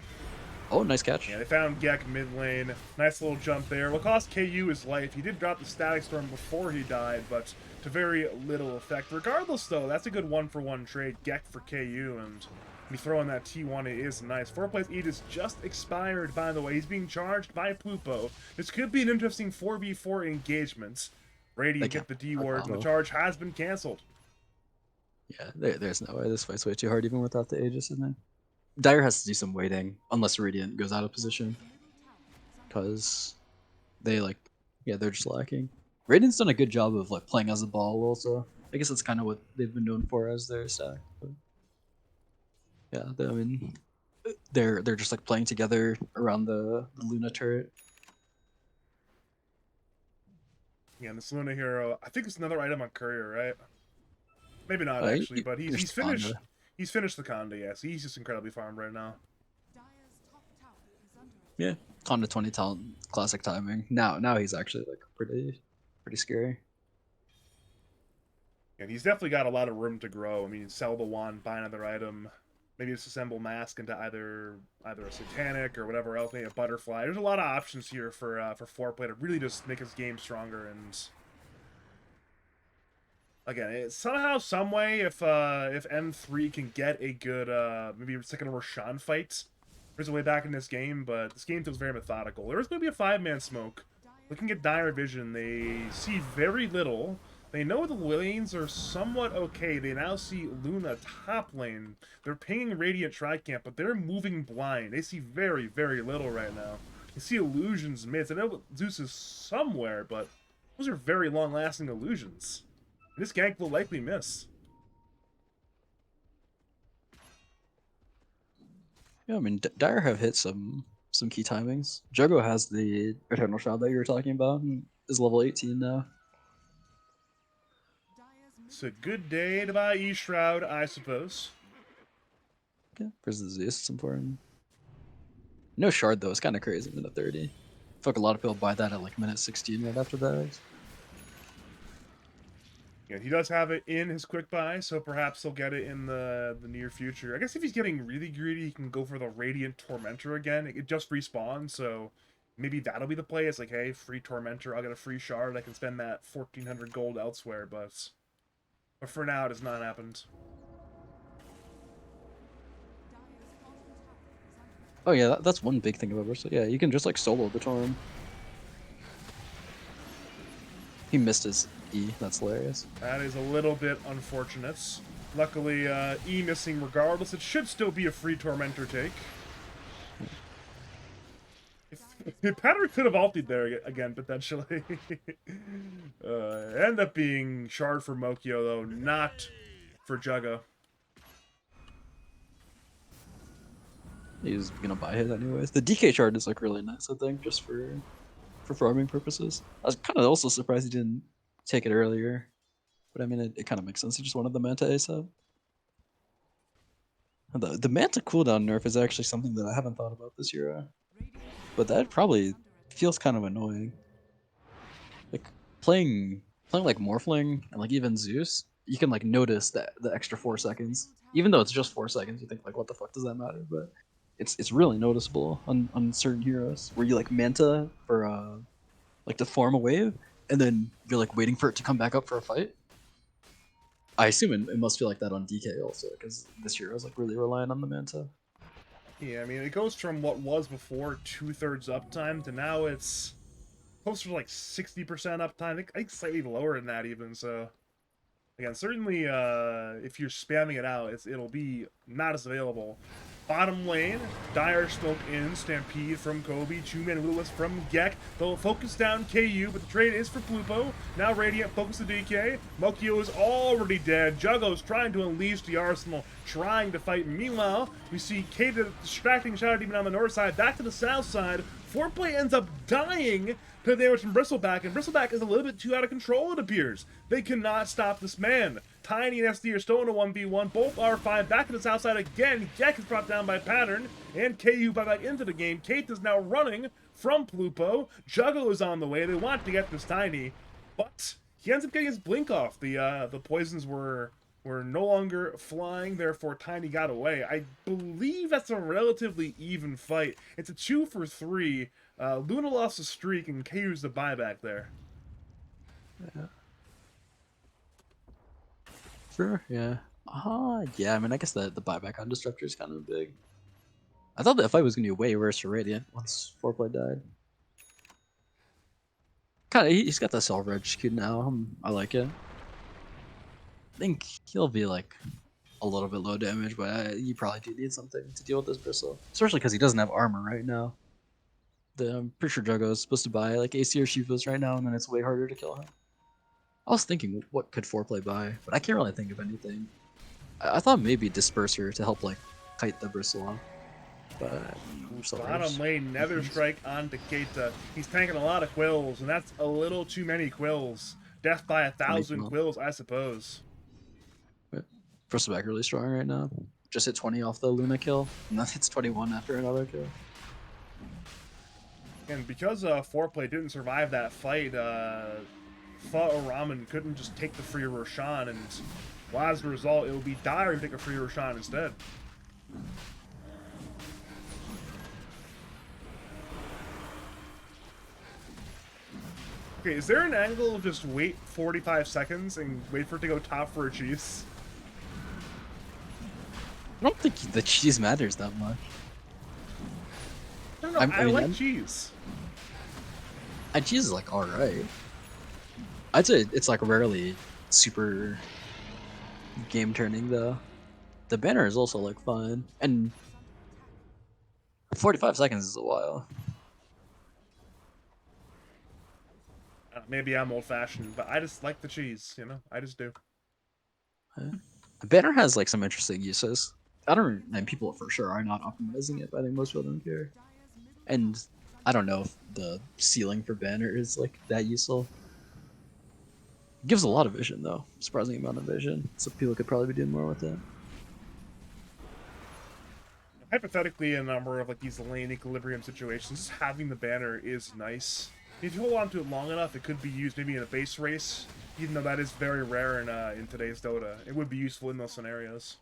Oh, nice catch. Yeah, they found Gek mid lane. Nice little jump there. What cost KU his life? He did drop the Static Storm before he died, but to very little effect. Regardless, though, that's a good one-for-one trade. Gek for KU, and me throwing that T1 is nice. 4-place Aegis just expired, by the way. He's being charged by Plupo. This could be an interesting 4v4 engagement. Radiant get the D ward, and the charge has been canceled. Yeah, there's no way. This fight's way too hard even without the Aegis in there. Dire has to do some waiting, unless Radiant goes out of position. Because they like, yeah, they're just lacking. Radiant's done a good job of like playing as a ball also. I guess that's kind of what they've been known for as their stack. But yeah, I mean, they're just like playing together around the Luna turret. Yeah, and this Luna hero, I think it's another item on Courier, right? Maybe not actually, but he's finished. He's finished the Conda, yeah. So he's just incredibly farmed right now. Yeah, Conda 20 talent, classic timing. Now he's actually like pretty scary. And he's definitely got a lot of room to grow. I mean, sell the wand, buy another item, maybe disassemble mask into either a satanic or whatever else, maybe a butterfly. There's a lot of options here for 4-play to really just make his game stronger. And again, somehow, some way, if M3 can get a good maybe a second Roshan fight, there's a way back in this game. But this game feels very methodical. There is going to be a 5-man smoke. Looking at Dire Vision, they see very little. They know the lanes are somewhat okay. They now see Luna top lane. They're pinging Radiant Tricamp, but they're moving blind. They see very, very little right now. They see illusions mids. I know Zeus is somewhere, but those are very long-lasting illusions. This gank will likely miss. Yeah, I mean, Dire have hit some key timings. Jogo has the Eternal Shroud that you were talking about and is level 18 now. It's a good day to buy E-Shroud, I suppose. Okay, versus Zeus, it's important. No shard though, it's kind of crazy. Minute 30. I feel like a lot of people buy that at like minute 16 right after that. Yeah, he does have it in his quick buy, so perhaps he'll get it in the near future. I guess if he's getting really greedy, he can go for the Radiant Tormentor again. It just respawns, so maybe that'll be the play. It's like, hey, free Tormentor, I'll get a free shard. I can spend that 1,400 gold elsewhere, but for now, it has not happened. Oh yeah, that's one big thing about Bristol. Yeah, you can just like solo the Torm. He missed his E. That's hilarious. That is a little bit unfortunate. Luckily, E missing regardless. It should still be a free Tormentor take. If Patrick could have ulted there again, potentially. End up being Shard for Mokyo, though, not for Jugga. He's gonna buy it anyways. The DK shard is like really nice, I think, just for farming purposes. I was kind of also surprised he didn't take it earlier, but I mean, it kind of makes sense. He just wanted the Manta ASAP. The Manta cooldown nerf is actually something that I haven't thought about this year, but that probably feels kind of annoying. Like playing like Morphling and like even Zeus, you can like notice that the extra 4 seconds, even though it's just 4 seconds. You think like, what the fuck does that matter? But it's really noticeable on certain heroes where you like Manta for like to form a wave, and then you're like waiting for it to come back up for a fight. I assume it must feel like that on DK also, because this hero is like really relying on the Manta. Yeah, I mean, it goes from what was before 2/3 uptime to now it's closer to like 60% uptime. I think slightly lower than that even, so... Again, certainly if you're spamming it out, it'll be not as available. Bottom lane, Dire Smoke in, Stampede from Kobe, 2-man Willis from Gek. They'll focus down KU, but the trade is for Plupo. Now Radiant focus the DK. Mokyo is already dead. Juggo's trying to unleash the arsenal, trying to fight. Meanwhile, we see Kata distracting Shadow Demon on the north side, back to the south side. Foreplay ends up dying to the damage from Bristleback, and Bristleback is a little bit too out of control, it appears. They cannot stop this man. Tiny and SD are still in a 1v1. Both are fine. Back to the south side again. Gek is brought down by Pattern, and KU back into the game. Kate is now running from Plupo. Juggo is on the way. They want to get this Tiny, but he ends up getting his blink off. The poisons were no longer flying, therefore Tiny got away. I believe that's a relatively even fight. It's a 2 for 3. Luna lost a streak, and KU's the buyback there. Yeah. Sure, yeah. Yeah, I mean, I guess the buyback on Disruptor is kind of big. I thought that fight was going to be way worse for Radiant once Foreplay died. Kind of, he's got the Silver execute now. I like it. I think he'll be like a little bit low damage, but you probably do need something to deal with this Bristle. Especially because he doesn't have armor right now. I'm pretty sure Juggo is supposed to buy like AC or Shivas right now, and then it's way harder to kill him. I was thinking, what could Foreplay buy? But I can't really think of anything. I thought maybe Disperser to help like kite the Bristle off. But Bottom lane, Nether Strike onto Keita. He's tanking a lot of quills, and that's a little too many quills. Death by 1,000 quills, I suppose. Bristleback really strong right now. Just hit 20 off the Luna kill, and then hits 21 after another kill. And because Foreplay didn't survive that fight, Ramen couldn't just take the free Roshan, and well, as a result, it will be Dire and take a free Roshan instead. Okay, is there an angle of just wait 45 seconds and wait for it to go top for a cheese? I don't think the cheese matters that much. I don't know, I mean, like cheese. And cheese is like alright. I'd say it's like rarely super game turning though. The banner is also like fun, and 45 seconds is a while. Maybe I'm old fashioned, but I just like the cheese, you know? I just do. Yeah. The banner has like some interesting uses. I don't, and people for sure are not optimizing it, but I think most people don't care. And I don't know if the ceiling for banner is like that useful. Gives a lot of vision though. Surprising amount of vision. So people could probably be doing more with it. Hypothetically, in a number of like these lane equilibrium situations, just having the banner is nice. If you hold on to it long enough, it could be used maybe in a base race, even though that is very rare in today's Dota. It would be useful in those scenarios.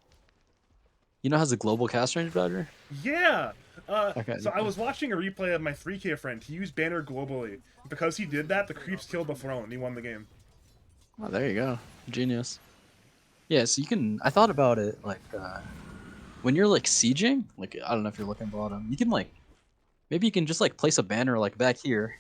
You know, has a global cast range badger. Yeah. Okay. So I was watching a replay of my 3K friend. He used banner globally. Because he did that, the creeps killed the throne. He won the game. Oh, there you go. Genius. Yeah, so you can. I thought about it like when you're like sieging. Like I don't know if you're looking bottom. You can like maybe you can just like place a banner like back here,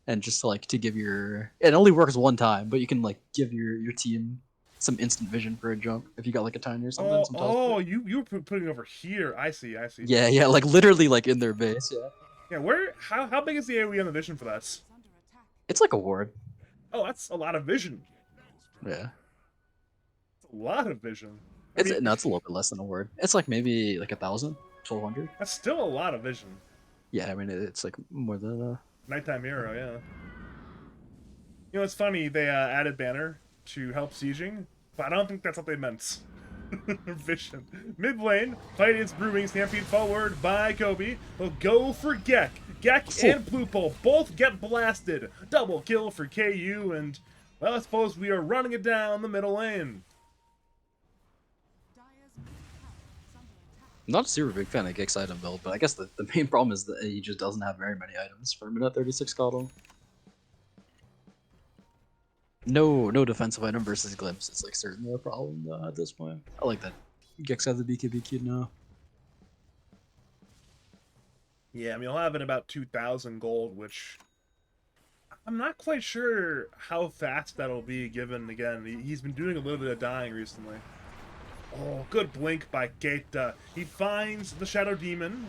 and just like to give your. It only works one time, but you can like give your team some instant vision for a jump if you got like a tiny or something. Some Oh, telesport. you were putting it over here. I see, I see. Yeah, yeah, like literally like in their base. Yeah, Yeah, where? How big is the AoE on the vision for that? it's like a ward. Oh, that's a lot of vision. Yeah, That's a lot of vision. I it's mean, no, it's a little bit less than a ward. It's like maybe like 1,000, 1,200. that's still a lot of vision. Yeah, I mean it's like more than Nighttime hero, yeah. You know, it's funny, they added banner to help sieging, but I don't think that's what they meant. Vision. Mid lane, fight is brewing, stampede forward by Kobe. They'll go for Gek. Gek and Plupo both get blasted. Double kill for KU, and, well, I suppose we are running it down the middle lane. I'm not a super big fan of Geek's item build, but I guess the main problem is that he just doesn't have very many items for a minute 36 Coddle. No defensive item versus Glimpse. It's like certainly a problem though, at this point. I like that Gex has the BKB key now. Yeah, I mean, he'll have in about 2,000 gold, which I'm not quite sure how fast that'll be, given, again, he's been doing a little bit of dying recently. Oh, good blink by Keita. He finds the Shadow Demon,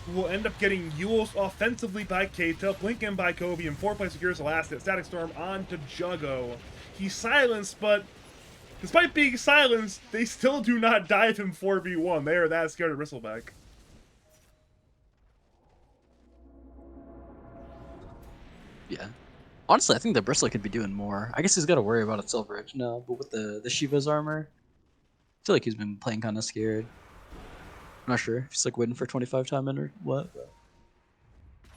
who will end up getting Yules offensively by Keita, blink in by Kobe, and 4-play secures the last hit. Static Storm onto Juggo. He's silenced, but despite being silenced, they still do not dive him 4v1. They are that scared of Bristleback. Yeah. Honestly, I think the Bristler could be doing more. I guess he's got to worry about a Silver Edge now, but with the Shiva's armor, I feel like he's been playing kind of scared. I'm not sure if he's like waiting for 25 time in or what. But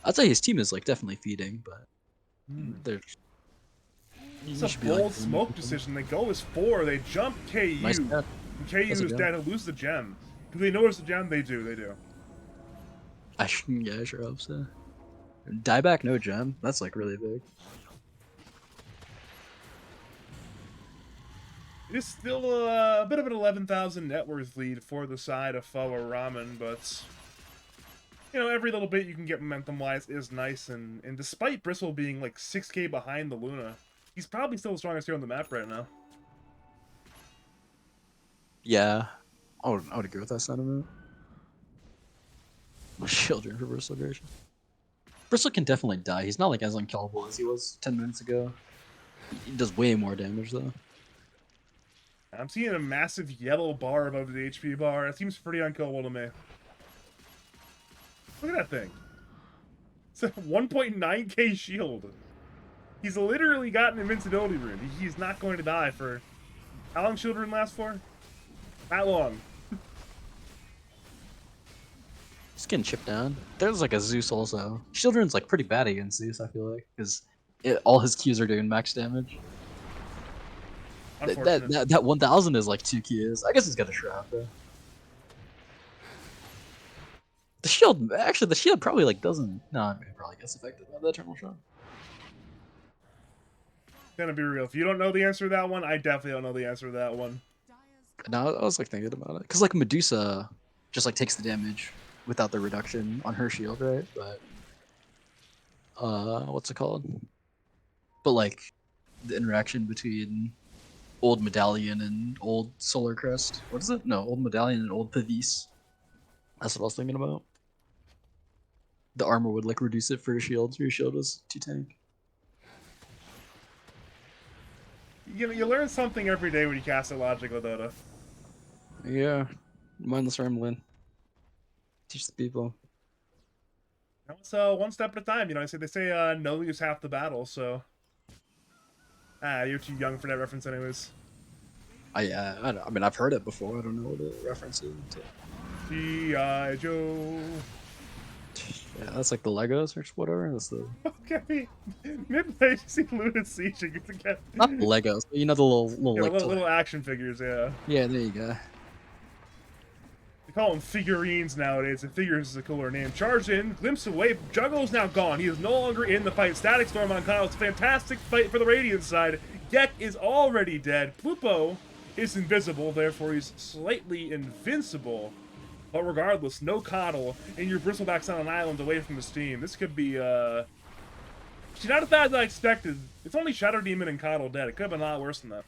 I'd say his team is like definitely feeding, but they're. It's a bold smoke decision. They go as 4. They jump KU. Nice And KU is dead. He'll lose the gem. Do they notice the gem? They do. They do. Yeah, I sure hope so. Dieback, no gem. That's like really big. It is still a bit of an 11,000 net worth lead for the side of Foa Ramen, but you know, every little bit you can get momentum-wise is nice, and despite Bristle being like 6k behind the Luna, he's probably still the strongest hero on the map right now. Yeah, I would agree with that sentiment. Children for Bristle Gration. Bristle can definitely die. He's not like as unkillable as he was 10 minutes ago. He does way more damage though. I'm seeing a massive yellow bar above the HP bar. That seems pretty unkillable to me. Look at that thing. It's a 1.9k shield. He's literally got an invincibility rune. He's not going to die for... How long shield rune lasts for? That long. Just getting chipped down. There's like a Zeus also. Children's like pretty bad against Zeus, I feel like, because all his Qs are doing max damage. That 1,000 is like 2 Qs. I guess he's got a shroud though. The shield probably like doesn't. No, I mean, it probably gets affected by the eternal shot. Gonna be real. If you don't know the answer to that one, I definitely don't know the answer to that one. No, I was like thinking about it because like Medusa just like takes the damage without the reduction on her shield, right? But what's it called? But like the interaction between old Medallion and old Solar Crest. What is it? No, old Medallion and old Pavis. That's what I was thinking about. The armor would like reduce it for your shield. Your shield was 2 tank. You learn something every day when you cast a logical Dota. Yeah, mindless rambling. Teach the people. So one step at a time. You know, they say knowing is half the battle. So Ah, you're too young for that reference, anyways. I mean, I've heard it before. I don't know what it references to. G.I. Joe. Yeah, that's like the Legos or whatever. That's the Okay. Midway, you see Luna sieging not the again. Legos, but you know the little Yeah, like little, toy. little action figures, yeah. Yeah, there you go. They call them figurines nowadays, and figures is a cooler name. Charged in, glimpse away, Juggle's now gone. He is no longer in the fight. Static Storm on Kyle. It's a fantastic fight for the Radiant side. Gek is already dead. Plupo is invisible, therefore he's slightly invincible. But regardless, no coddle, and your Bristleback's on an island away from the steam. This could be, she's not as bad as I expected. It's only Shadow Demon and Coddle dead. It could have been a lot worse than that.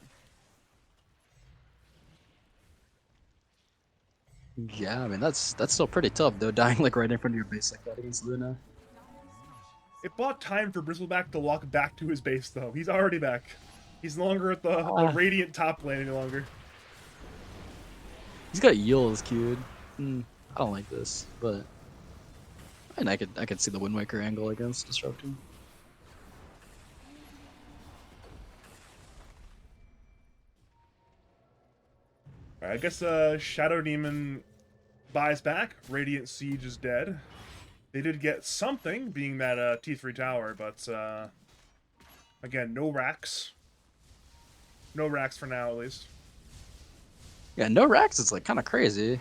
Yeah, I mean that's still pretty tough though. Dying like right in front of your base like that against Luna. It bought time for Bristleback to walk back to his base, though. He's already back. He's no longer at the Ah, Radiant top lane any longer. he's got Eels queued. I don't like this, but I mean, I could see the Wind Waker angle against Disrupting. Alright, I guess Shadow Demon buys back. Radiant Siege is dead. They did get something, being that T3 tower, but again, no racks. No racks for now, at least. Yeah, no racks. It's like kind of crazy.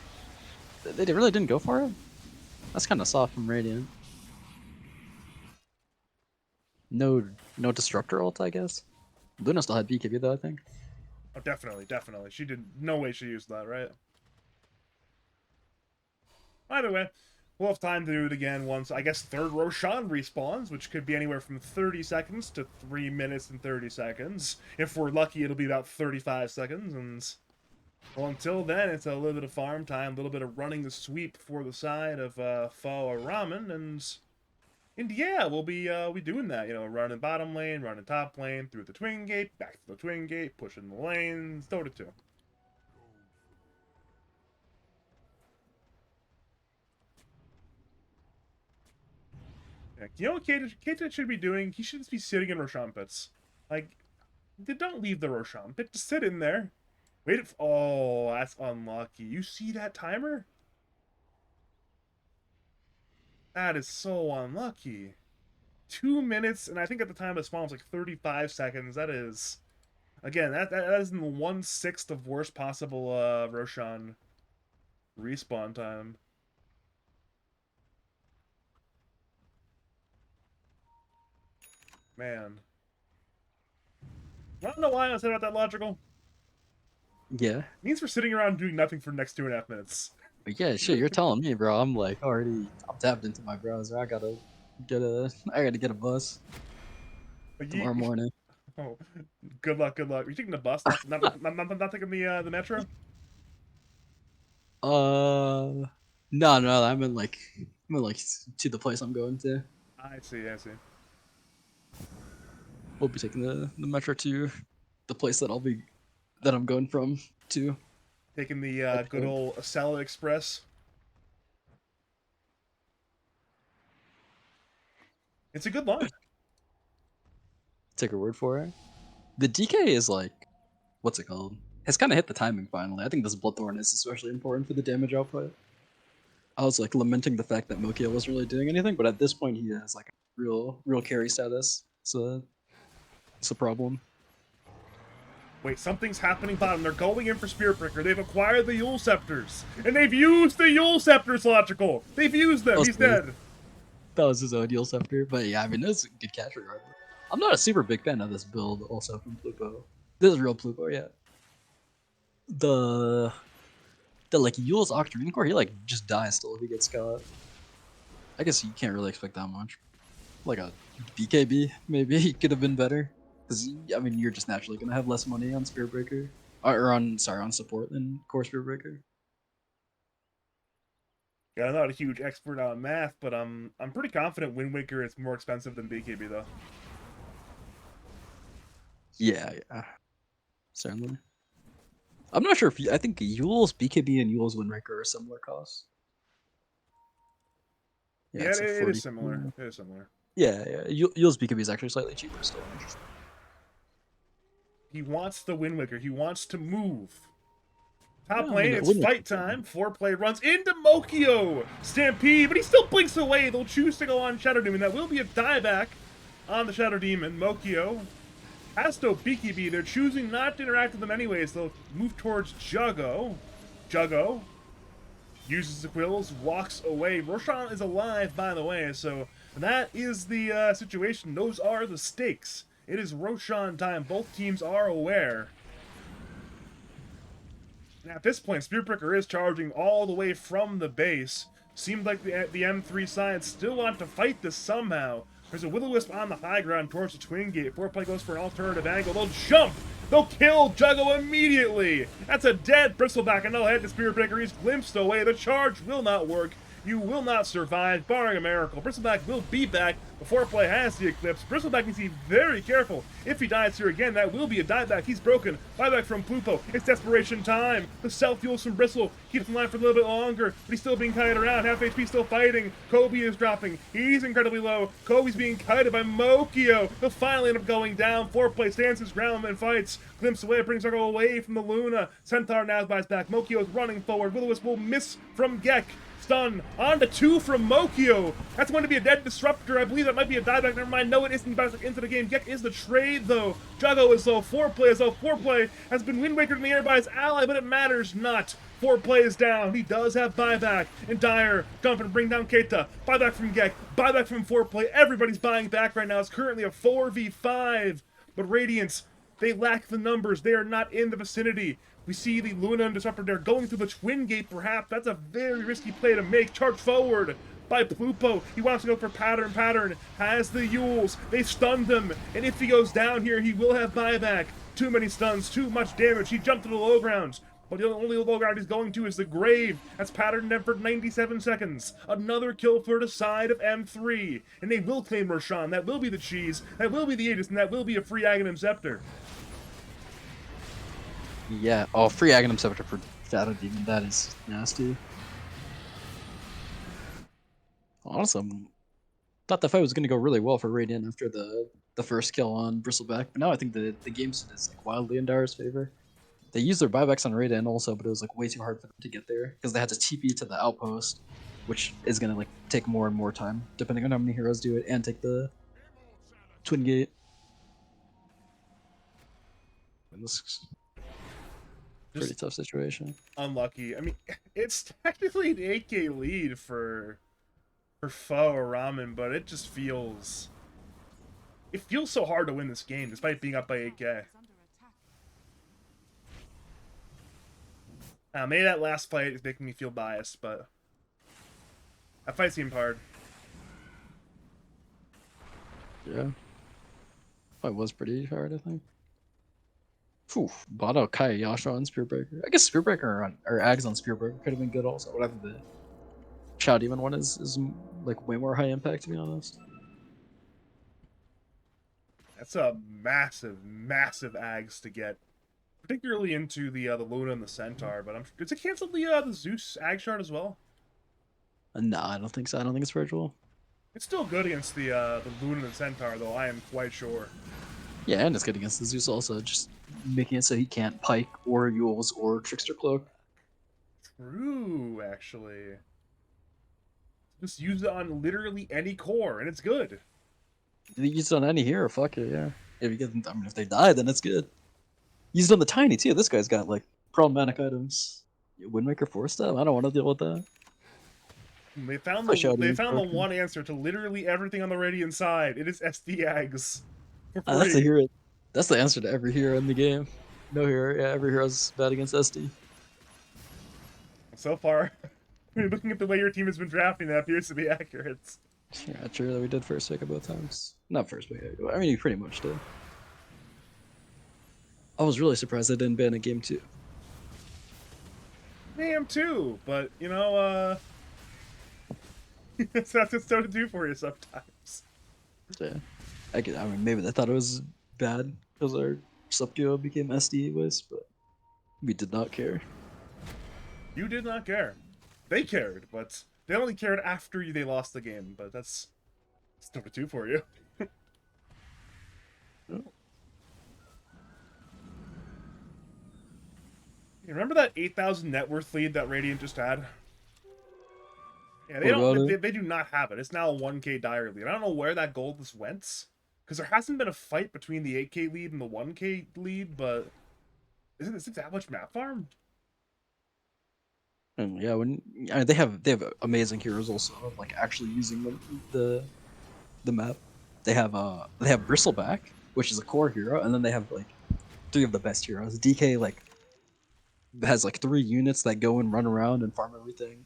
They really didn't go for it. That's kind of soft from Radiant. No, no Disruptor ult, I guess. Luna still had BKB though, I think. Oh, definitely, definitely. She did no way she used that, right? Either way, we'll have time to do it again once, I guess, third Roshan respawns, which could be anywhere from 30 seconds to 3 minutes and 30 seconds. If we're lucky, it'll be about 35 seconds. And, well, until then, it's a little bit of farm time, a little bit of running the sweep for the side of Fall or Ramen. And yeah, we'll be doing that. You know, running bottom lane, running top lane, through the twin gate, back to the twin gate, pushing the lanes, Dota 2. Yeah, you know what Keita should be doing? He should just be sitting in Roshan pits. Like, don't leave the Roshan pit. Just sit in there. Wait. Oh, that's unlucky. You see that timer? That is so unlucky. 2 minutes, and I think at the time of spawn was like 35 seconds. That is, again, that is in the 1/6 of worst possible Roshan respawn time. Man. I don't know why I said about that logical. Yeah, It means we're sitting around doing nothing for the next 2.5 minutes. but yeah, shit. You're telling me, bro. I'm like already. I'm tapped into my browser. I gotta get a bus But tomorrow you, morning. oh, good luck, good luck. Are you taking the bus? Not taking the metro? No. I'm in like to the place I'm going to. I see, I see. We'll be taking the metro to the place that I'm going from to. Taking the I good think. old Acela Express. It's a good line. Take her word for it. The DK is like, what's it called? Has kind of hit the timing finally. I think this Bloodthorn is especially important for the damage output. I was like lamenting the fact that Mokia wasn't really doing anything, but at this point he has like a real carry status. So it's a problem. Wait, something's happening bottom. They're going in for Spirit Breaker. They've acquired the Yule Scepters. And they've used the Yule Scepters, Logical. They've used them. He's dead. That was his own deal scepter, but yeah, I mean it's a good catch regardless. I'm not a super big fan of this build also from Plupo. This is real Plupo, yeah. The like Yule's Octarine Core, he like just dies still if he gets caught. I guess you can't really expect that much. Like a BKB, maybe he could have been better. Because I mean you're just naturally gonna have less money on Spirit Breaker. Or on support than Core Spirit Breaker. Yeah, I'm not a huge expert on math, but I'm pretty confident Wind Waker is more expensive than BKB though. Yeah. Certainly. I'm not sure if I think Yule's BKB and Yule's Windbreaker are similar costs. Yeah, Yeah, it's like it is 40. similar. It is similar. Yeah. Yule's BKB is actually slightly cheaper still. He wants the Wind Waker. He wants to move. Top Yeah, I mean, lane, it it's wouldn't. fight time. Foreplay runs into Mokio. Stampede, but he still blinks away. They'll choose to go on Shadow Demon. That will be a dieback on the Shadow Demon. Mokio has no BKB. They're choosing not to interact with them anyways. They'll move towards Juggo. Juggo uses the quills, walks away. Roshan is alive, by the way, so that is the situation. Those are the stakes. It is Roshan time. Both teams are aware. And at this point, Spearbreaker is charging all the way from the base. Seemed like the M3 side still want to fight this somehow. There's a Will-O-Wisp on the high ground towards the Twin Gate. Foreplay goes for an alternative angle. They'll jump! They'll kill Juggo immediately! That's a dead Bristleback, and they'll head to Spearbreaker. He's glimpsed away. The charge will not work. You will not survive, barring a miracle. Bristleback will be back before play has the Eclipse. Bristleback needs to be very careful. If he dies here again, that will be a dieback. He's broken. Buyback from Plupo. It's desperation time. The self-fuels from Bristle keeps him alive for a little bit longer, but he's still being kited around. Half HP still fighting. Kobe is dropping. He's incredibly low. Kobe's being kited by Mokio. He'll finally end up going down. Foreplay stands his ground and fights. Glimpse away, brings Circle away from the Luna. Centaur now buys back. Mokio is running forward. Will-O-Wisp will miss from Gek. Stun on to 2 from Mokio. That's going to be a dead disruptor. I believe that might be a dieback. Never mind. No, it isn't. Back into the game. Gek is the trade, though. Juggo is low. Foreplay is low. Foreplay has been Wind Wakered in the air by his ally, but it matters not. Foreplay is down. He does have buyback. And Dire jumping to bring down Keita. Buyback from Gek. Buyback from Foreplay. Everybody's buying back right now. It's currently a 4v5. But Radiance, they lack the numbers. They are not in the vicinity. We see the Luna and Disruptor there going through the Twin Gate, perhaps. That's a very risky play to make. Charge forward by Plupo. He wants to go for Pattern. Pattern has the Yules. They stunned him. And if he goes down here, he will have buyback. Too many stuns, too much damage. He jumped to the low grounds. But the only low ground he's going to is the grave. That's Pattern dead for 97 seconds. Another kill for the side of M3. And they will claim Roshan. That will be the cheese. That will be the Aegis. And that will be a free Aghanim Scepter. Yeah. Oh, free Aghanim Scepter for Shadow Demon. That is nasty. Awesome. Thought the fight was going to go really well for Radiant after the first kill on Bristleback, but now I think the game is like wildly in Dire's favor. They used their buybacks on Radiant also, but it was like way too hard for them to get there because they had to TP to the outpost, which is going to like take more and more time depending on how many heroes do it, and take the Twin Gate. And this pretty tough situation. Unlucky. I mean, it's technically an 8k lead for Foe or Ramen, but it just feels... It feels so hard to win this game, despite being up by 8k. Maybe that last fight is making me feel biased, but... That fight seemed hard. Yeah. Fight was pretty hard, I think. Phew, Bado, Kai, Yasha on Spearbreaker. I guess Spearbreaker or Ags on Spearbreaker could have been good also. Whatever the Chow Demon one is like way more high impact, to be honest. That's a massive, massive Ags to get. Particularly into the Luna and the Centaur, but does it cancel the Zeus Ag shard as well? Nah, I don't think so. I don't think it's virtual. It's still good against the Luna and the Centaur, though, I am quite sure. Yeah, and it's good against the Zeus also, just making it so he can't Pike or Yules or Trickster Cloak. True, actually. Just use it on literally any core, and it's good. You use it on any hero, fuck it, yeah. If you get them, I mean, if they die, then it's good. Use it on the Tiny too. This guy's got like problematic items. Windmaker 4-step. I don't want to deal with that. They found the one answer to literally everything on the Radiant side. It is SD Ags. That's the hero. That's the answer to every hero in the game. No hero. Yeah, every hero's bad against SD. So far, looking at the way your team has been drafting, that appears to be accurate. Yeah, true. We did first pick both times. Not first pick. I mean, you pretty much did. I was really surprised I didn't ban a game 2. I am too, but you know, that's what it's to do for you sometimes. Yeah, I mean, maybe they thought it was bad because our sub duo became SD was, but we did not care. You did not care. They cared, but they only cared after they lost the game. But that's number 2 for you. You remember that 8,000 net worth lead that Radiant just had? Yeah, they What don't. about it? They do not have it. It's now a 1K dire lead. I don't know where that gold just went, because there hasn't been a fight between the 8K lead and the 1K lead. But isn't this that much map farm? And yeah, when I mean, they have amazing heroes also of like actually using the map. They have Bristleback, which is a core hero, and then they have like three of the best heroes. DK like has like 3 units that go and run around and farm everything.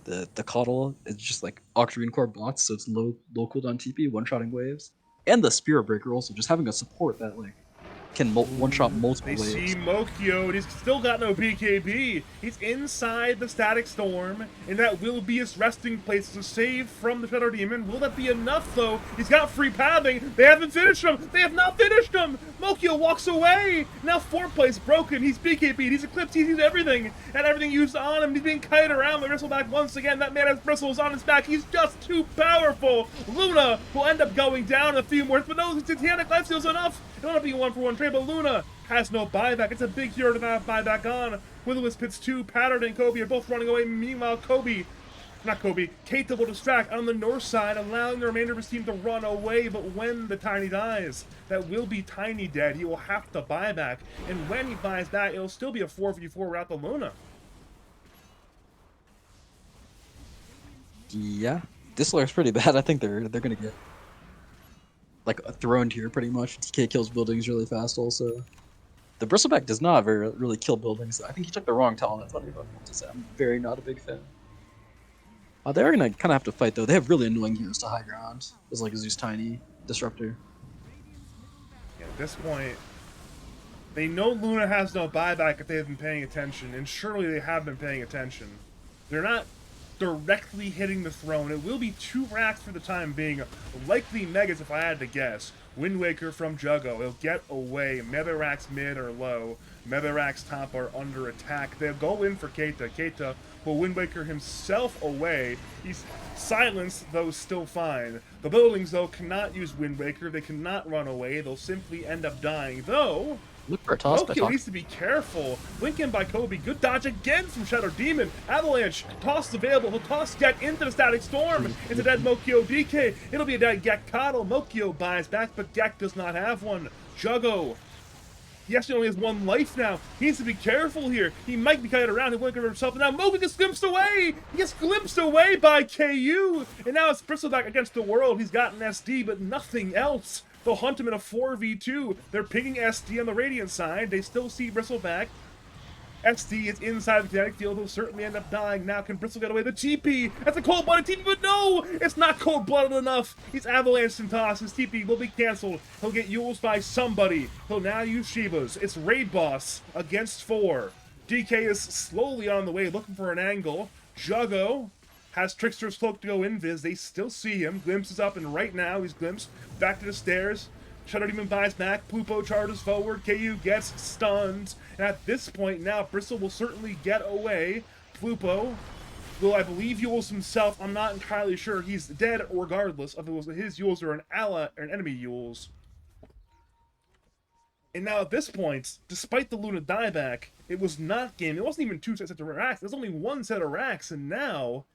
The Coddle is just like Octarine core bots, so it's low cooldown TP, one shotting waves. And the Spirit Breaker also, just having a support that like can one shot multiple They see waves. Mokyo, and he's still got no BKB. He's inside the Static Storm, and that will be his resting place to save from the Shadow Demon. Will that be enough, though? He's got free pathing. They haven't finished him. They have not finished him. Mokyo walks away. Now foreplay's broken. He's BKB'd. He's eclipsed. He's used everything, and everything used on him. He's being kited around the Bristleback once again. That man has bristles on his back. He's just too powerful. Luna will end up going down a few more, but no, the Titanic life steal's enough. It'll not be a 1-for-1 trade, but Luna has no buyback. It's a big hero to not have buyback on. Will-O-Wisp Pits 2, Pattern, and Kobe are both running away. Meanwhile, Keita will distract on the north side, allowing the remainder of his team to run away. But when the Tiny dies, that will be Tiny dead. He will have to buy back. And when he buys back, it'll still be a 4v4 without the Luna. Yeah, this looks pretty bad. I think they're gonna get like thrown here pretty much. DK kills buildings really fast also. The Bristleback does not really kill buildings. I think he took the wrong talent. That's what I'm about to say. I'm very not a big fan. They're gonna kind of have to fight though. They have really annoying heroes to high ground. There's like Zeus Tiny, Disruptor. Yeah, at this point, they know Luna has no buyback if they have been paying attention, and surely they have been paying attention. They're not directly hitting the throne. It will be 2 racks for the time being. Likely Megas if I had to guess. Wind Waker from Juggo. He'll get away. Meta racks mid or low. Meta racks top are under attack. They'll go in for Keita. Keita will Wind Waker himself away. He's silenced, though still fine. The buildings, though, cannot use Wind Waker. They cannot run away. They'll simply end up dying, though. Look for a toss by Tokyo needs to be careful. Lincoln by Kobe. Good dodge again from Shadow Demon. Avalanche. Toss available. He'll toss Gek into the Static Storm. It's a dead Mokyo DK. It'll be a dead Gek Coddle. Mokyo buys back, but Gek does not have one. Juggo. He actually only has 1 life now. He needs to be careful here. He might be kited around. He'll look at himself. And now Moki gets glimpsed away. He gets glimpsed away by KU. And now it's Bristleback against the world. He's got an SD, but nothing else. They'll hunt him in a 4v2. They're picking SD on the Radiant side. They still see Bristleback. SD is inside the kinetic field. He'll certainly end up dying. Now can Bristle get away? The TP! That's a cold-blooded TP, but no! It's not cold-blooded enough. He's avalanched and tossed. His TP will be canceled. He'll get used by somebody. He'll now use Shiva's. It's Raid Boss against 4. DK is slowly on the way, looking for an angle. Juggo has Trickster's Cloak to go invis. They still see him. Glimpse is up, and right now he's glimpsed back to the stairs. Shadow Demon buys back. Plupo charges forward. KU gets stunned. And at this point now, Bristle will certainly get away. Plupo will, I believe, Yules himself. I'm not entirely sure. He's dead regardless of if it was his Yules or an ally or an enemy Yules. And now at this point, despite the Luna dieback, it was not game. It wasn't even 2 sets of racks. There's only 1 set of racks, and now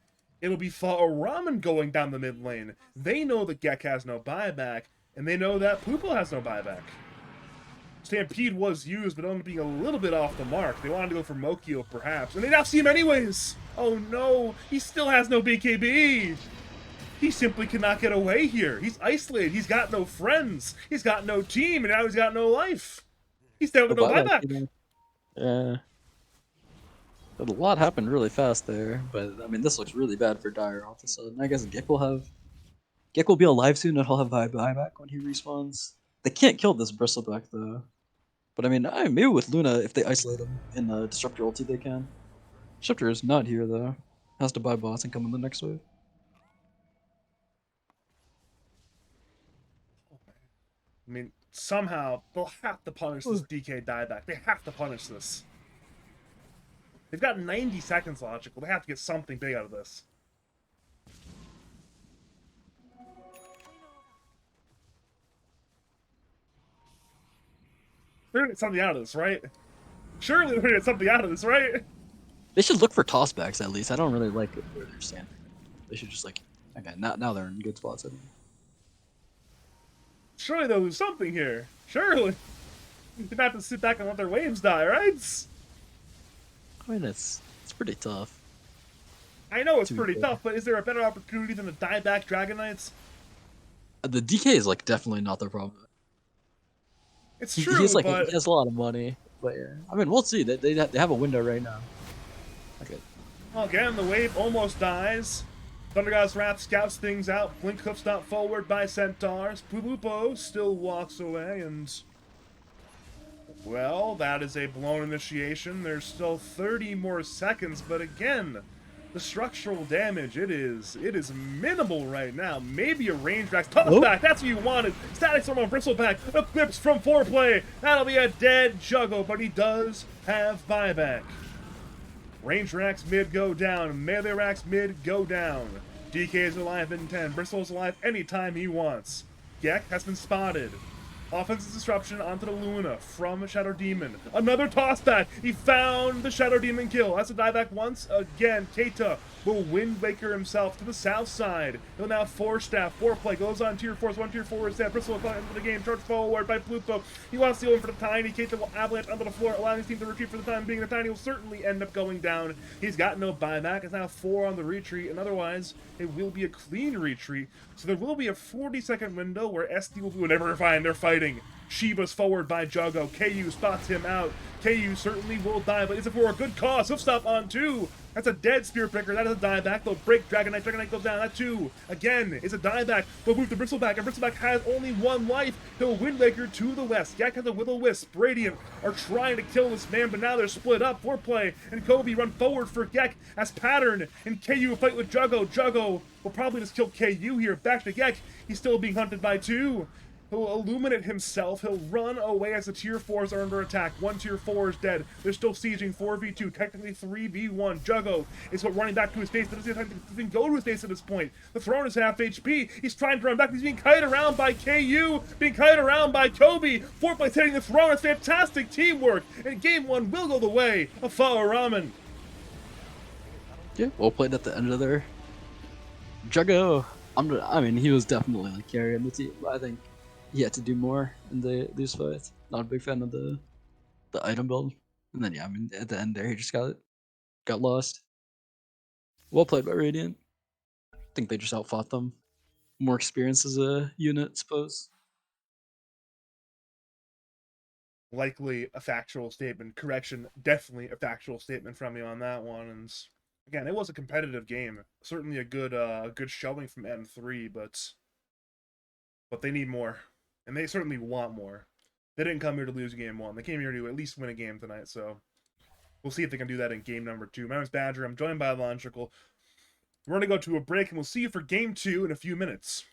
it'll be Ramen going down the mid lane. They know that Gek has no buyback, and they know that Poopo has no buyback. Stampede was used, but only being a little bit off the mark. They wanted to go for Mokyo, perhaps. And they now see him anyways! Oh no! He still has no BKB! He simply cannot get away here. He's isolated. He's got no friends. He's got no team, and now he's got no life. He's down with no buyback. Yeah. But a lot happened really fast there, but I mean, this looks really bad for Dire all of a sudden. I guess Gek will be alive soon, and he'll have buyback when he respawns. They can't kill this Bristleback though. But I mean, maybe with Luna, if they isolate him in the Disruptor ulti, they can. Disruptor is not here though. Has to buy bots and come in the next wave. I mean, somehow they'll have to punish this DK dieback. They have to punish this. They've got 90 seconds logical. They have to get something big out of this. They're gonna get something out of this, right? Surely they're gonna get something out of this, right? They should look for tossbacks at least. I don't really like it where they're standing. They should just like okay, now they're in good spots. I think. Surely they'll do something here. Surely. You're not have to sit back and let their waves die, right? I mean, it's pretty tough. I know it's To be pretty fair. tough, but is there a better opportunity than to die back Dragon Knights? The DK is like definitely not their problem. It's He's true, like he but has a lot of money, but yeah. I mean, we'll see. They have a window right now. Okay. again, the wave almost dies. Thundergod's Wrath scouts things out. Blink hoofs not forward by Centaurs. Pulupo still walks away, and well, that is a blown initiation. There's still 30 more seconds, but again, the structural damage, it is minimal right now. Maybe a range rax toss Oh, back. That's what you wanted. Static Storm on Bristleback. Eclipse from foreplay. That'll be a dead Juggo, but he does have buyback. Range racks mid go down. Melee racks mid go down. DK is alive in 10. Bristle is alive anytime he wants. Gek has been spotted. Offensive disruption onto the Luna from Shadow Demon. Another tossback. He found the Shadow Demon kill. Has to die back once again. Keita will Wind Waker himself to the south side. He'll now 4-staff. 4-play goes on tier 4. 1 tier 4 is dead. Bristle will into the game. Charge forward by Pluto. He wants to steal him for the Tiny. Keita will avalanche onto the floor, allowing his team to retreat for the time being. The Tiny will certainly end up going down. He's got no buyback. It's now 4 on the retreat, and otherwise it will be a clean retreat. So there will be a 40-second window where SD will do whatever fine. They're fighting. Shiba's forward by Juggo. KU spots him out. KU certainly will die, but is it for a good cause? He'll stop on 2. That's a dead Spear Picker. That is a dieback. They'll break Dragon Knight. Dragon Knight goes down. That 2. Again, is a dieback. They'll move to Bristleback, and Bristleback has only 1 life. He'll Wind Waker to the west. Yak has a Will-O-Wisp. Radiant are trying to kill this man, but now they're split up. 4-play, and Kobe run forward for Gek as Pattern, and KU fight with Juggo. Juggo will probably just kill KU here. Back to Gek. He's still being hunted by 2. He'll illuminate himself. He'll run away as the tier 4s are under attack. 1 tier 4 is dead. They're still sieging 4v2, technically 3v1. Juggo is running back to his base, but doesn't have time to even go to his base at this point. The throne is half HP. He's trying to run back. He's being kited around by KU, being kited around by Kobe. 4-play's hitting the throne. It's fantastic teamwork. And game 1 will go the way of Follow Ramen. yeah, well played at the end of there. Juggo, I mean, he was definitely like carrying the team. But I think he had to do more in these fights. Not a big fan of the item build. And then yeah, I mean, at the end there, he just got lost. Well played by Radiant. I think they just outfought them. More experience as a unit, I suppose. Likely a factual statement. Correction, definitely a factual statement from you on that one. And again, it was a competitive game. Certainly a good showing from M3, but they need more, and they certainly want more. They didn't come here to lose game 1. They came here to at least win a game tonight. So we'll see if they can do that in game number 2. My name's Badger. I'm joined by Logical. We're going to go to a break, and we'll see you for game 2 in a few minutes.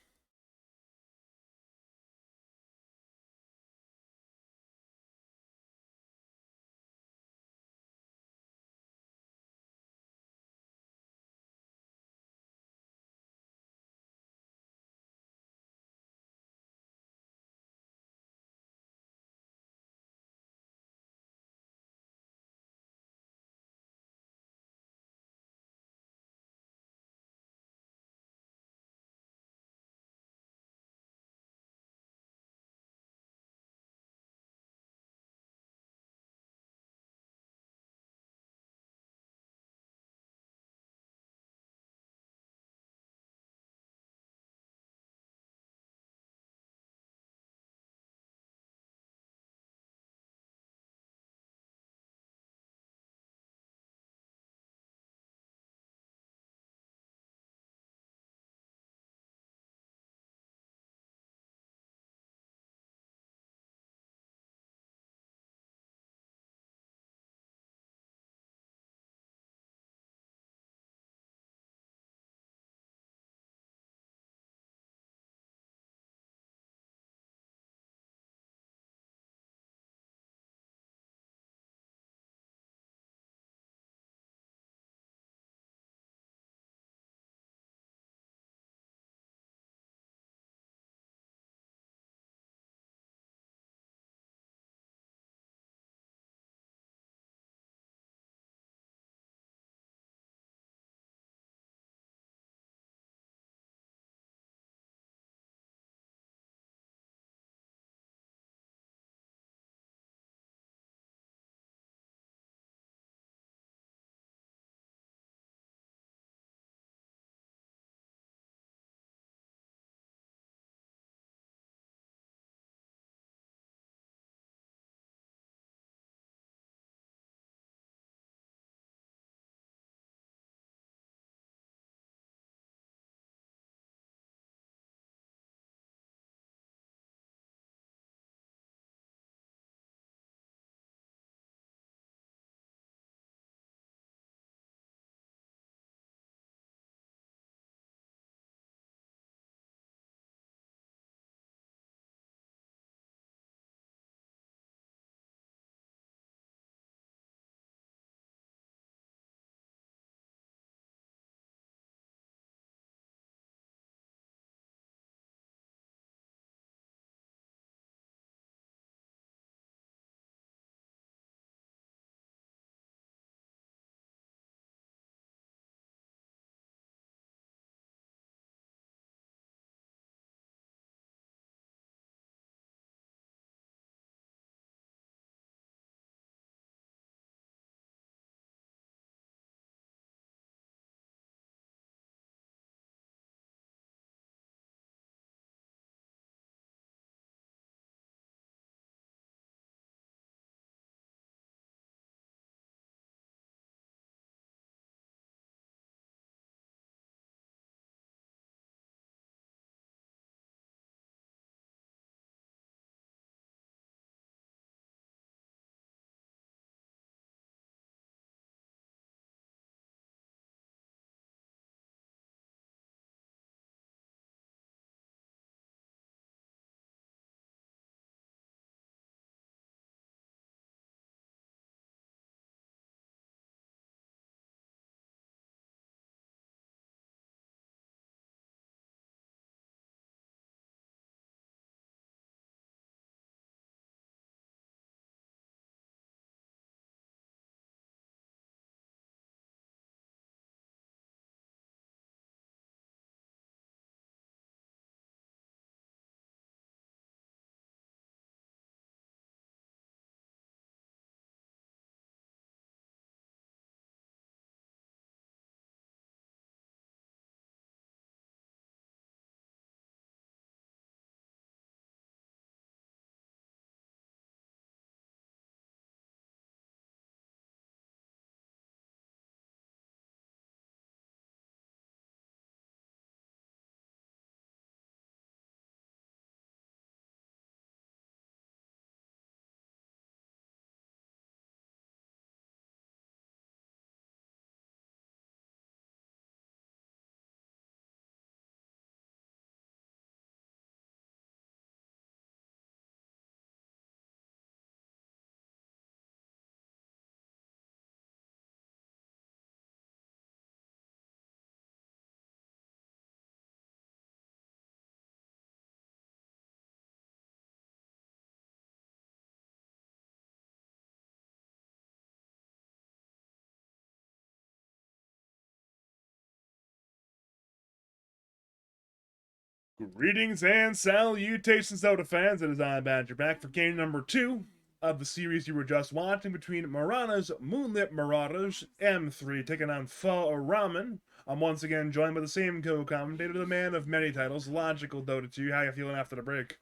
Greetings and salutations, Dota fans. It is I, Badger, back for game number 2 of the series you were just watching between Marana's Moonlit Marauders M3 taking on Ramen. I'm once again joined by the same co-commentator, the man of many titles, Logical Dota 2. How you feeling after the break?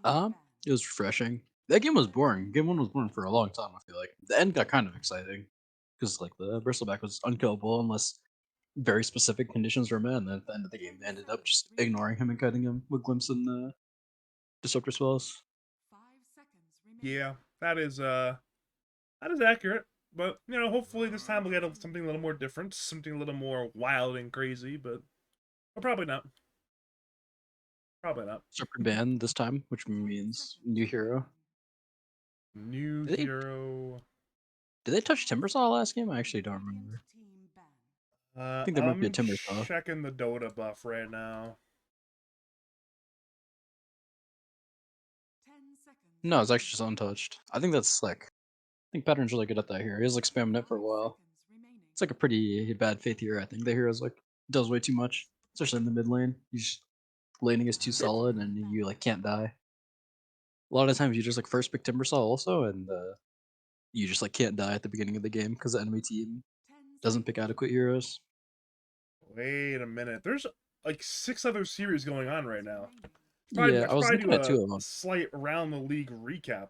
It was refreshing. That game was boring. Game one was boring for a long time. I feel like the end got kind of exciting because like the bristleback was unkillable unless very specific conditions were met. And then at the end of the game, they ended up just ignoring him and cutting him with glimpse and disruptor spells. Yeah, that is accurate. But hopefully this time we'll get something a little more different, something a little more wild and crazy. But probably not. Probably not. Disruptor ban this time, which means new hero. New Did they hero. did they touch Timbersaw last game? I actually don't remember. I think there might be a I'm Timbersaw. checking the Dota buff right now. No, it's actually just untouched. I think that's like I think Pattern's really good at that here. He was like spamming it for a while. It's like a pretty bad faith here. I think the hero's like does way too much, especially in the mid lane. He's laning is too solid, and you like can't die. A lot of times you just like first pick Timbersaw also, and you just like can't die at the beginning of the game because the enemy team doesn't pick adequate heroes. Wait a minute. There's like 6 other series going on right now. Yeah, I I should was probably looking do at a two of them. slight around the league recap.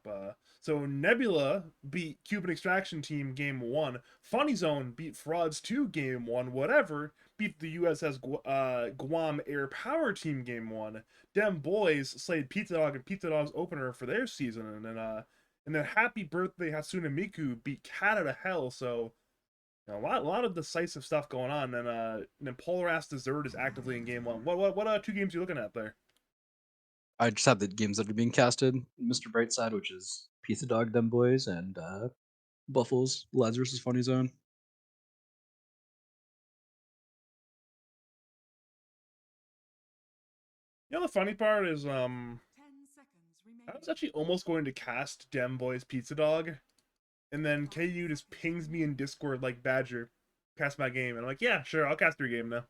So Nebula beat Cuban Extraction Team game 1. Funny Zone beat Frauds 2 game 1. Whatever beat the USS Guam Air Power Team game 1. Dem Boys slayed Pizza Dog and Pizza Dog's opener for their season, and then Happy Birthday Hatsune Miku beat Canada Hell. So a lot of decisive stuff going on, and then Polar Ass Dessert is actively in game 1. What 2 games you looking at there? I just have the games that are being casted. Mr. Brightside, which is Pizza Dog, Them Boys, and Buffles, Lads versus Funny Zone. The funny part is I was actually almost going to cast Dem Boy's Pizza Dog, and then KU just pings me in Discord like Badger, cast my game, and I'm like, yeah, sure, I'll cast your game now.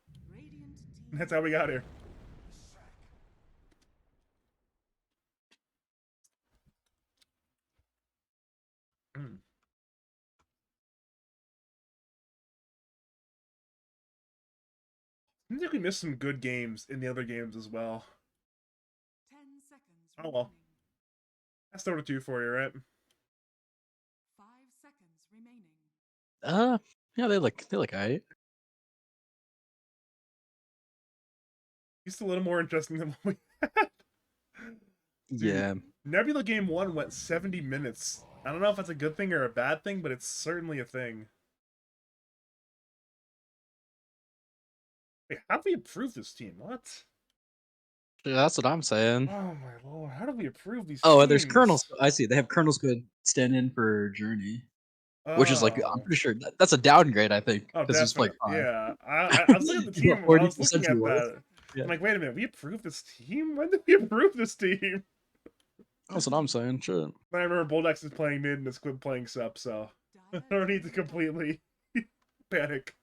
And that's how we got here. Seems like we missed some good games in the other games as well. Oh well, that's Dota 2 for you, right? Uh, yeah, they look alright. He's a little more interesting than what we had. Dude, Yeah, Nebula game 1 went 70 minutes. I don't know if that's a good thing or a bad thing, but it's certainly a thing. Wait, how do we approve this team? What? yeah, that's what I'm saying. Oh my lord, how do we approve these Oh, and there's Colonel. teams? I see. They have Colonel Squid stand in for Journey, which is like I'm Oh. pretty sure that's a downgrade. I think Oh, because he's definitely. played 5. Yeah. I was looking at the He's got team. I was 40 looking century at worth. that. Yeah, I'm like, wait a minute. We approved this team? When did we approve this team? that's what I'm saying. Shit. But I remember Boldex is playing mid and Squid playing sub, so I don't need to completely panic.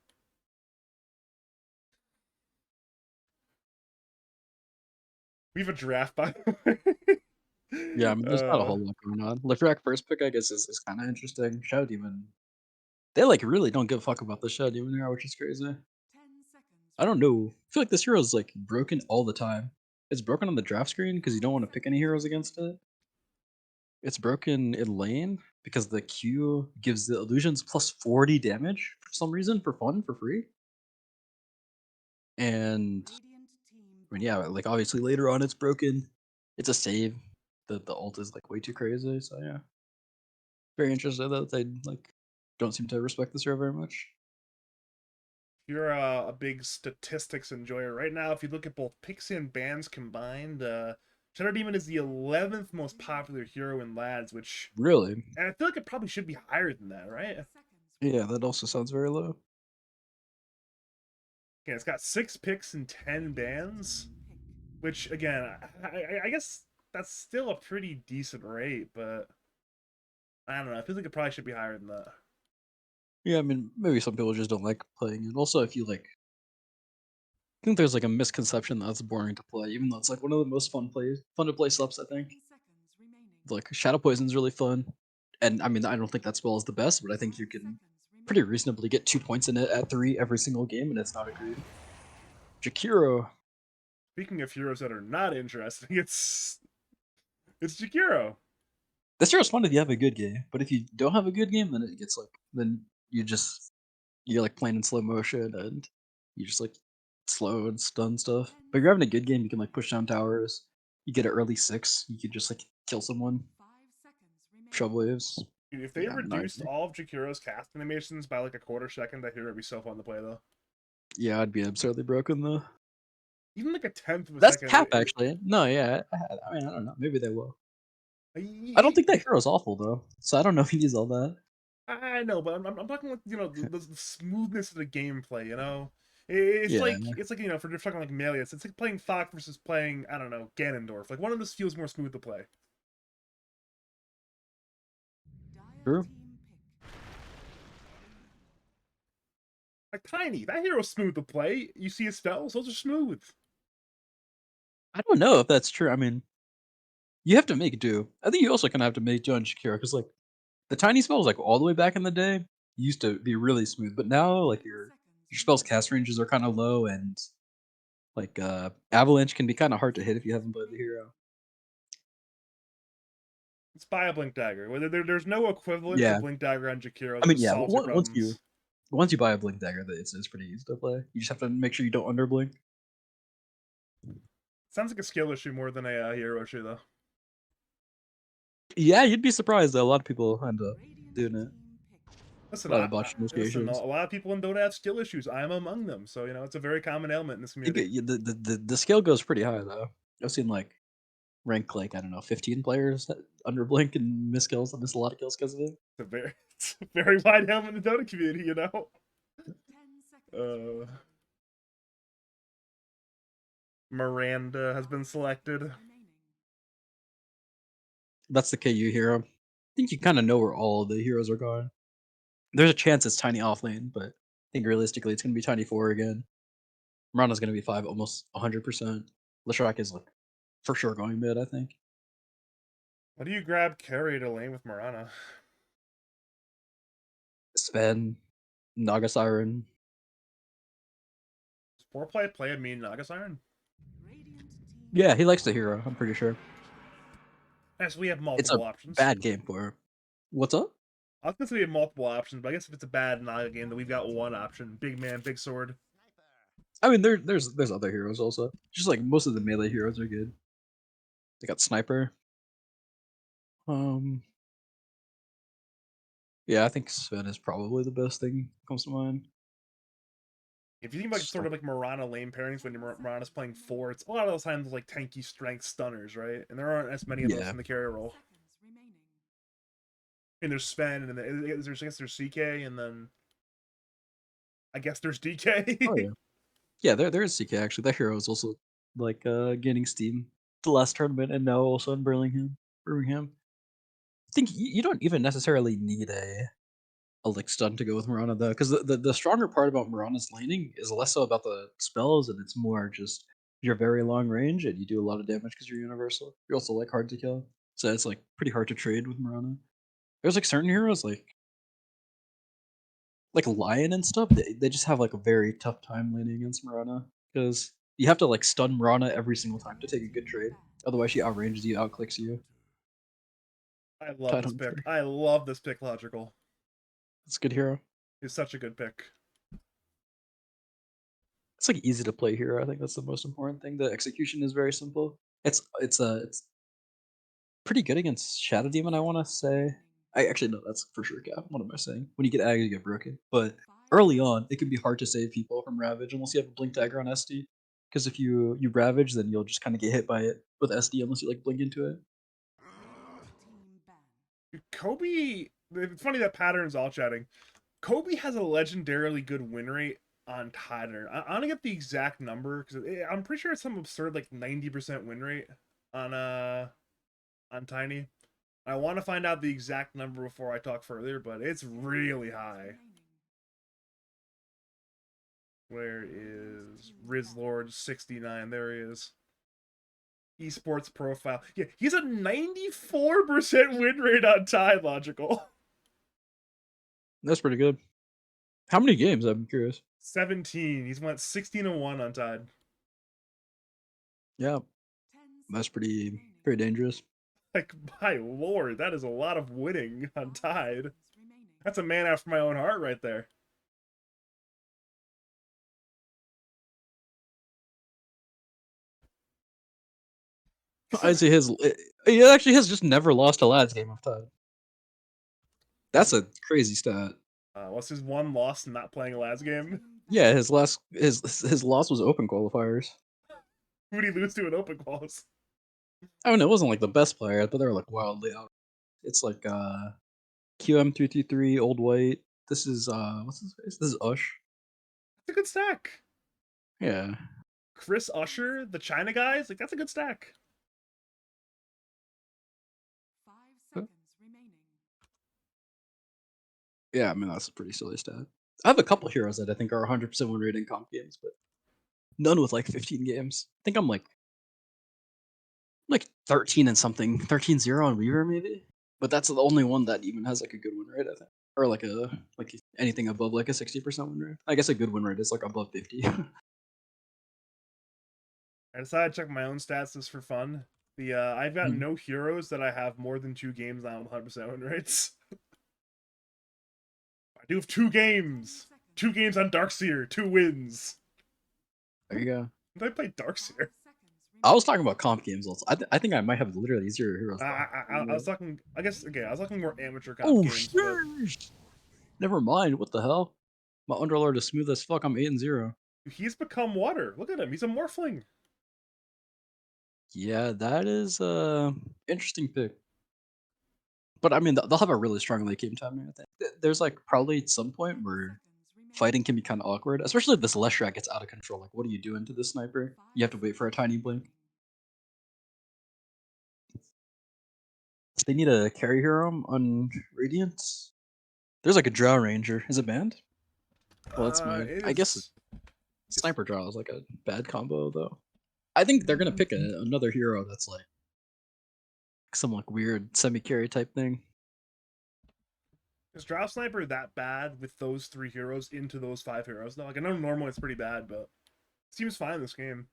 We have a draft, by the way. Yeah, I mean, there's not a whole lot going on. Lifrak first pick, I guess, is kind of interesting. Shadow Demon, they like really don't give a fuck about the Shadow Demon hero, which is crazy. I don't know. I feel like this hero is like broken all the time. It's broken on the draft screen because you don't want to pick any heroes against it. It's broken in lane because the Q gives the illusions plus 40 damage for some reason for fun for free. And I mean, yeah, like obviously later on it's broken. It's a save. The ult is like way too crazy. So yeah, very interested that they like don't seem to respect this hero very much. You're a big statistics enjoyer. Right now, if you look at both picks and bans combined, Shadow Demon is the 11th most popular hero in Lads, which, Really? and I feel like it probably should be higher than that, right? Yeah, that also sounds very low. Yeah, it's got 6 picks and 10 bans, which again, I guess that's still a pretty decent rate, but I don't know. I feel like it probably should be higher than that. Yeah, I mean maybe some people just don't like playing it. Also, if you like I think there's like a misconception that it's boring to play, even though it's like one of the most fun to play subs. I think like Shadow Poison's really fun, and I mean I don't think that spell is the best, but I think you can pretty reasonably get 2 points in it at 3 every single game, and it's not a greed. Jakiro, Speaking of heroes that are not interesting, it's Jakiro. this hero's fun if you have a good game, but if you don't have a good game, then it gets like then you just you're like playing in slow motion and you just like slow and stun stuff. But if you're having a good game, you can like push down towers. You get an early 6. You could just like kill someone. Shove waves. Dude, if they Yeah, no, reduced all of Jakiro's cast animations by like a quarter second, that hero would be so fun to play though. yeah, I'd be absurdly broken though. Even like a tenth of a That's second. cap actually. No, yeah, I mean I don't know. Maybe they will. I don't I, think that hero's awful though, so I don't know if he needs all that. I know, but I'm talking like the smoothness of the gameplay. It's Yeah, like for talking like melee, it's like playing Fox versus playing I don't know Ganondorf. Like one of those feels more smooth to play. true. Like Tiny, that hero's smooth to play. You see his spells; those are smooth. I don't know if that's true. I mean, you have to make do. I think you also kind of have to make do on Shakira because like the tiny spells, like all the way back in the day, used to be really smooth, but now like your spells cast ranges are kind of low, and like avalanche can be kind of hard to hit if you haven't played the hero. It's buy a Blink Dagger. There's no equivalent to Yeah, Blink Dagger on Jakiro I that mean, just yeah. solves your problems. Once you buy a blink dagger, it's pretty easy to play. You just have to make sure you don't under blink. Sounds like a skill issue more than a hero issue, though. Yeah, you'd be surprised that a lot of people end up doing it. Listen, A lot of botched listen. A initiations. lot of people in Dota have skill issues. I'm among them. So it's a very common ailment in this I think community. the skill goes pretty high though. I've seen like rank like I don't know 15 players that under blink and miss kills. I miss a lot of kills because of it. It's a very wide ailment in the Dota community. Uh, Miranda has been selected. That's the KU hero. I think you kind of know where all the heroes are going. There's a chance it's Tiny offlane, but I think realistically it's gonna be Tiny 4 again. Mirana's gonna be 5 almost 100%. Leshrac is like for sure going mid, I think. What do you grab carry to lane with Mirana? Sven, Naga Siren. Does foreplay play a mean Naga Siren? Yeah, he likes the hero, I'm pretty sure. Yes, we have It's a multiple options. bad game for her. What's up? I was gonna say we have multiple options, but I guess if it's a bad Naga game, then we've got one option: big man, big sword. I mean, there's other heroes also. Just like most of the melee heroes are good. They got sniper. Um, yeah, I think Sven is probably the best thing that comes to mind. If you think about Just sort like of like Mirana lane pairings when Mirana's playing four, it's a lot of those times like tanky strength stunners, right? And there aren't as many of those yeah, in the carry role. And there's Sven, and then I guess there's CK, and then I guess there's oh DK. yeah, yeah. There is CK actually. That hero is also like gaining steam. The last tournament and now also in Birmingham. Birmingham. I think you don't even necessarily need a like stun to go with Mirana though, because the stronger part about Mirana's laning is less so about the spells and it's more just you're very long range and you do a lot of damage because you're universal. You're also like hard to kill, so it's like pretty hard to trade with Mirana. There's like certain heroes like Lion and stuff. They just have like a very tough time laning against Mirana because you have to like stun Mirana every single time to take a good trade. Otherwise, she outranges you, outclicks you. I love Tied this on pick. fair. I love this pick. Logical. It's a good hero. It's such a good pick. It's like easy to play hero. I think that's the most important thing. The execution is very simple. It's pretty good against Shadow Demon, I want to say. I actually no, that's for sure cap. What am I saying? When you get ag, you get broken. But early on, it can be hard to save people from Ravage unless you have a Blink Dagger on SD. Because if you Ravage, then you'll just kind of get hit by it with SD unless you like blink into it. Kobe. It's funny that Pattern's all chatting. Kobe has a legendarily good win rate on Tider. I'm gonna get the exact number because I'm pretty sure it's some absurd like 90% win rate on Tiny. I want to find out the exact number before I talk further, but it's really high. Where is Rizlord69? There he is. Esports profile. Yeah, he's a 94% win rate on Tide, Logical. That's pretty good. How many games? I'm curious. 17. He's went 16-1 on Tide. Yeah, that's pretty dangerous. Like, my lord, that is a lot of winning on Tide. That's a man after my own heart right there. I see his. He actually has just never lost a lads game of Tide. His, That's a crazy stat. what's his one loss not playing a last game? Yeah, his loss was open qualifiers. Who'd he lose to in open quals? I mean, it wasn't like the best player, but they were like wildly out. It's like QM333, Old White. This is what's his face? This is Ush. That's a good stack. Yeah. Chris Usher, the China guys, like that's a good stack. Yeah, I mean that's a pretty silly stat. I have a couple heroes that I think are 100% win rate in comp games, but none with like 15 games. I think I'm like 13 and something, 13-0 on Weaver maybe. But that's the only one that even has like a good win rate, I think, or like anything above like a 60% win rate. I guess a good win rate is like above 50. I decided to check my own stats just for fun. I've got Mhm. no heroes that I have more than 2 games on 100% win rates. I do have 2 games. 2 games on Darkseer, 2 wins. There you go. Did I play Darkseer? I was talking about comp games also. I think I might have literally zero heroes. I was talking. I guess okay. I was talking more amateur comp Oh games, but shit! Never mind. What the hell? My Underlord is smooth as fuck. I'm 8-0. he's become water. Look at him. He's a morphling. Yeah, that is interesting pick. But I mean, they'll have a really strong late game timing. I think there's like probably some point where fighting can be kind of awkward, especially if this Leshrac gets out of control. Like, what are you doing to this sniper? You have to wait for a tiny blink. They need a carry hero on Radiant. There's like a Drow Ranger. Is it banned? Well, that's my. It I guess is. Sniper Drow is like a bad combo though. I think they're gonna pick another hero that's like some like weird semi carry type thing. Is Drow Sniper that bad with those 3 heroes into those 5 heroes? Though, like I know normally it's pretty bad, but it seems fine this game.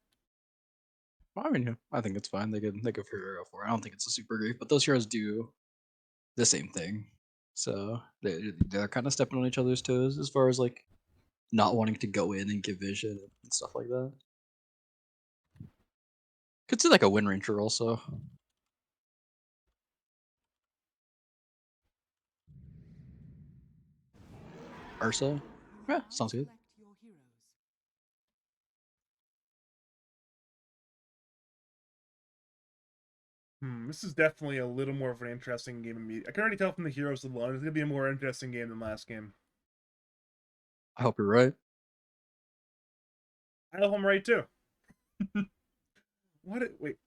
Well, I mean, yeah, I think it's fine. They could figure it out for. I don't think it's a super great, but those heroes do the same thing. So they're kind of stepping on each other's toes as far as like not wanting to go in and give vision and stuff like that. Could see like a Wind Ranger also. Ursa. Yeah, sounds good. This is definitely a little more of an interesting game immediately. I can already tell from the heroes alone, it's gonna be a more interesting game than last game. I hope you're right. I hope I'm right too. Wait,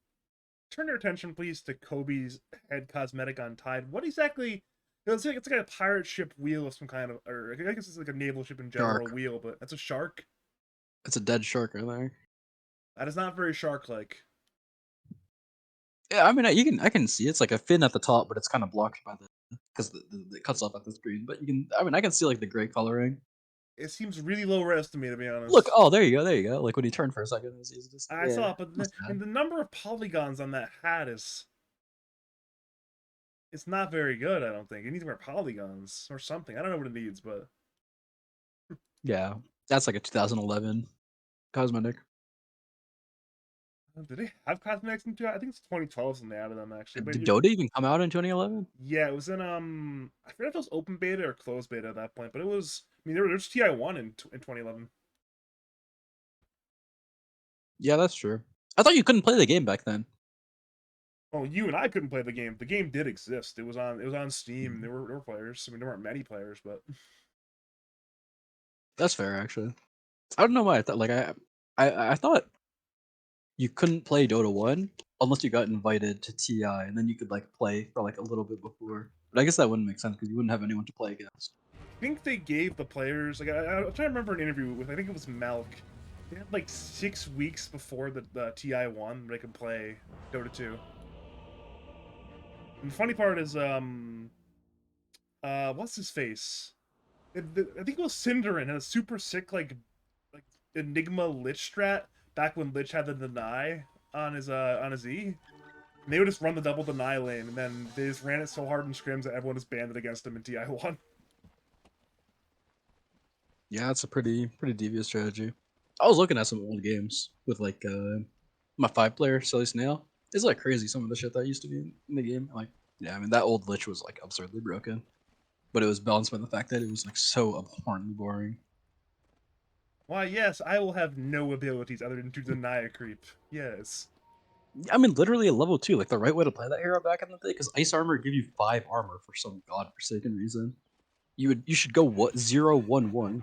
turn your attention please to Kobe's head cosmetic on Tide. What exactly? It's like a pirate ship wheel of some kind of, or I guess it's like a naval ship in general Shark. wheel, but that's a shark. It's a dead shark, I think. That is not very shark-like. Yeah, I mean, I can see it's like a fin at the top, but it's kind of blocked by the because it cuts off at the screen. But you can, I mean, I can see like the gray coloring. It seems really low res to me, to be Look, honest. oh, there you go. Like when you turn for a second, it's just I yeah, saw it, but that's and bad. the number of polygons on that hat is it's not very good. I don't think it needs more polygons or something. I don't know what it needs, but Yeah, that's like a 2011 cosmetic. did they have cosmetics in two? I think it's 2012 when they added them actually. But Did Dota even come out in 2011? yeah, it was in I forget if it was open beta or closed beta at that point, but it was. I mean, there was TI1 in 2011. Yeah, that's true. I thought you couldn't play the game back then. Oh, you and I couldn't play the game. The game did exist. It was on Steam. Mhm. There were players. I mean, there weren't many players, but That's fair, actually. I don't know why I thought like I thought you couldn't play Dota 1 unless you got invited to TI, and then you could like play for like a little bit before. But I guess that wouldn't make sense because you wouldn't have anyone to play against. think they gave the players like I'm trying to remember an interview with, I think it was Malk. They had like 6 weeks before the TI one they could play Dota 2. And the funny part is what's his face? I think it was Cinderin had a super sick like Enigma Lich strat back when Lich had the deny on his E. And they would just run the double deny lane, and then they just ran it so hard in scrims that everyone just banned it against him in TI1. Yeah, it's a pretty devious strategy. I was looking at some old games with like my 5-player Silly Snail. It's like crazy some of the shit that used to be in the game. Like, yeah, I mean that old Lich was like absurdly broken, but it was balanced by the fact that it was like so abhorrently boring. Why, yes, I will have no abilities other than to deny a creep. Yes. I mean, literally a level 2, like the right way to play that hero back in the day, because ice armor give you 5 armor for some godforsaken reason. You should go what 0-1-1,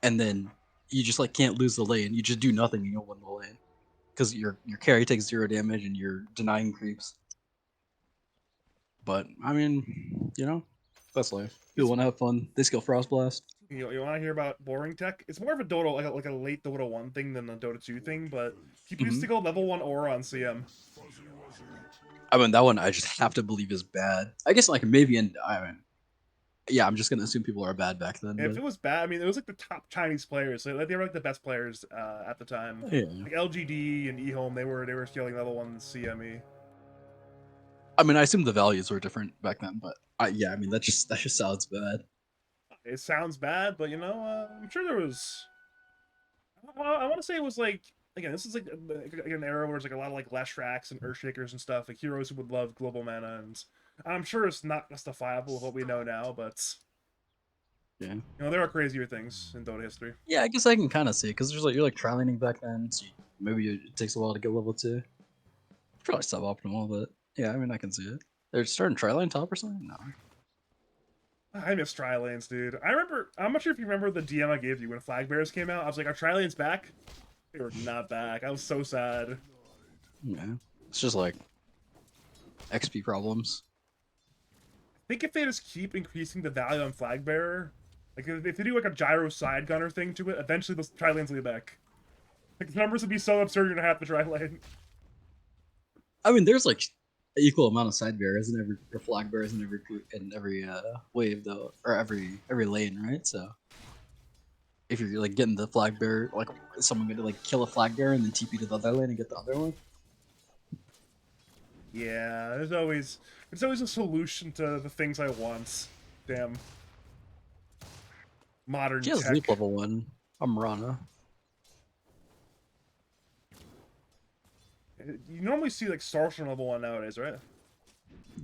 and then you just like can't lose the lane. You just do nothing and you'll win the lane because your carry takes 0 damage and you're denying creeps. But I mean, that's life. People It's want to have fun. They skill Frost Blast. you want to hear about boring tech? It's more of a Dota like a late Dota 1 thing than a Dota 2 thing, but people used Hmm. to go level 1 aura on CM. I mean, that one I just have to believe is bad. I guess like maybe I mean, yeah, I'm just gonna assume people are bad back then. And if But it was bad, I mean, it was like the top Chinese players. So like, they were like the best players at the time. yeah, Like LGD and eHome, they were scaling level 1 CME. I mean, I assume the values were different back then. But yeah, I mean that just sounds bad. It sounds bad, but I'm sure there was. I want to say it was like again, this is like an era where there's like a lot of like Leshraks and Earthshakers and stuff, like heroes who would love global mana, and I'm sure it's not justifiable with what we know now, but Yeah. there are crazier things in Dota history. Yeah, I guess I can kind of see because there's like you're like trialing back then, so maybe it takes a while to get level 2. Probably suboptimal, but yeah, I mean I can see it. They're starting trialing top or something. No. I miss Tri-Lanes, dude. I remember. I'm not sure if you remember the DM I gave you when Flag Bearers came out. I was like, "Are Tri-Lanes back?" They were not back. I was so sad. Yeah, it's just like XP problems. I think if they just keep increasing the value on Flag Bearer, like if they do like a gyro side gunner thing to it, eventually those Tri-Lanes will be back. Like the numbers would be so absurd you're gonna have to Tri-Lane. I mean, there's like an equal amount of side bearers in every or flag bearers in every wave though, or every lane, right? So if you're like getting the flag bearer, like someone gonna like kill a flag bearer and then TP to the other lane and get the other one. Yeah, there's always a solution to the things I want. Damn. Modern She has leap tech. level 1. I'm Rana. You normally see like Sorcerer level 1 nowadays, right?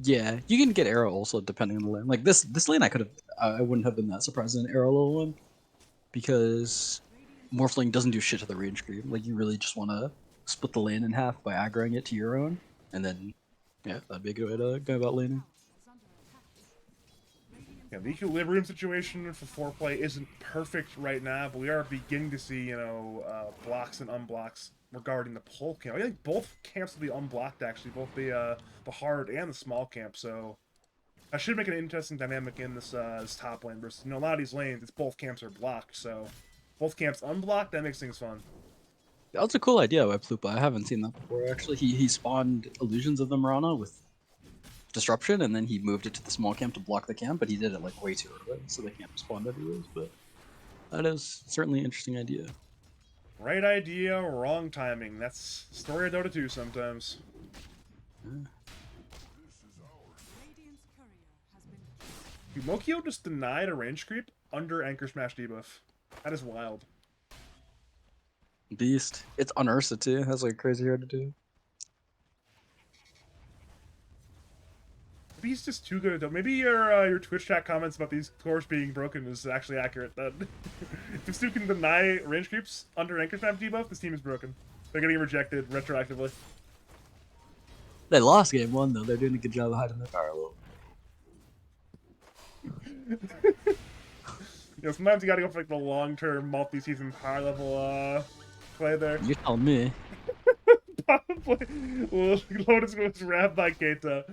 Yeah, you can get arrow also depending on the lane. Like this lane, I wouldn't have been that surprised in arrow level 1 because Morphling doesn't do shit to the range creep. Like you really just want to split the lane in half by aggroing it to your own, and then yeah, that'd be a good way to go about laning. Yeah, the equilibrium situation for foreplay isn't perfect right now, but we are beginning to see, blocks and unblocks regarding the pole camp. I think both camps will be unblocked actually, both the hard and the small camp. So that should make an interesting dynamic in this top lane versus a lot of these lanes. It's both camps are blocked, so both camps unblocked. That makes things fun. That's a cool idea, Web Plupa. I haven't seen that before actually. He spawned illusions of the Marana with disruption, and then he moved it to the small camp to block the camp, but he did it like way too early, so the camp spawned anyways. But that is certainly an interesting idea. Right idea, wrong timing. That's the story of Dota 2 sometimes. Yeah. Dude, Mokio just denied a range creep under Anchor Smash debuff. That is wild. Beast. It's on Ursa too. That's like crazy hard to do. Maybe he's just too good at it. Maybe your Twitch chat comments about these cores being broken is actually accurate. Then, if this dude can deny range creeps under Anchor Smash debuff, this team is broken. They're getting rejected retroactively. They lost game 1 though. They're doing a good job of hiding their power a little. Sometimes you gotta go for like the long-term multi-season power level play there. You're telling me. Probably. Well, Lotus was wrapped by Keita.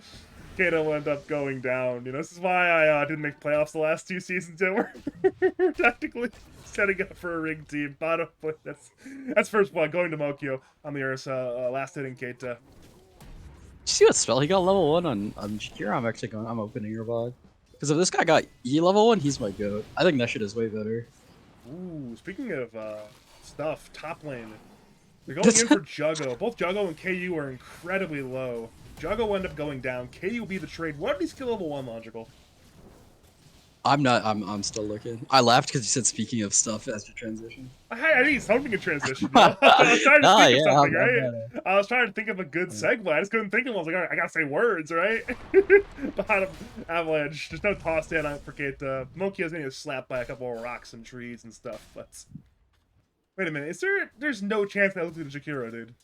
Kato will end up going down. You know, this is why I didn't make playoffs the last 2 seasons. That we're technically setting up for a rig team. Bottom, but that's first blood going to Mokyo on the Ursa. Last hitting Keita. You see what spell he got level 1 on Shakira? I'm actually going. I'm opening your VOD. Because if this guy got E level 1, he's my goat. I think that shit is way better. Ooh, speaking of stuff, top lane. They're going in for Juggo. Both Juggo and KU are incredibly low. Juggo will end up going down. KU will be the trade. What if he's kill level 1 logical? I'm not. I'm still looking. I laughed because you said speaking of stuff as your transition. I need something in transition. You know? I was trying to think of something, right? I'm I was trying to think of a good segue. I just couldn't think of one. I was like, all right, I gotta say words, right? Bottom Avalanche. There's no toss down on for Keita. Mokio's gonna get slapped by a couple of rocks and trees and stuff, but wait a minute. There's no chance that looks like the Jakiro, dude.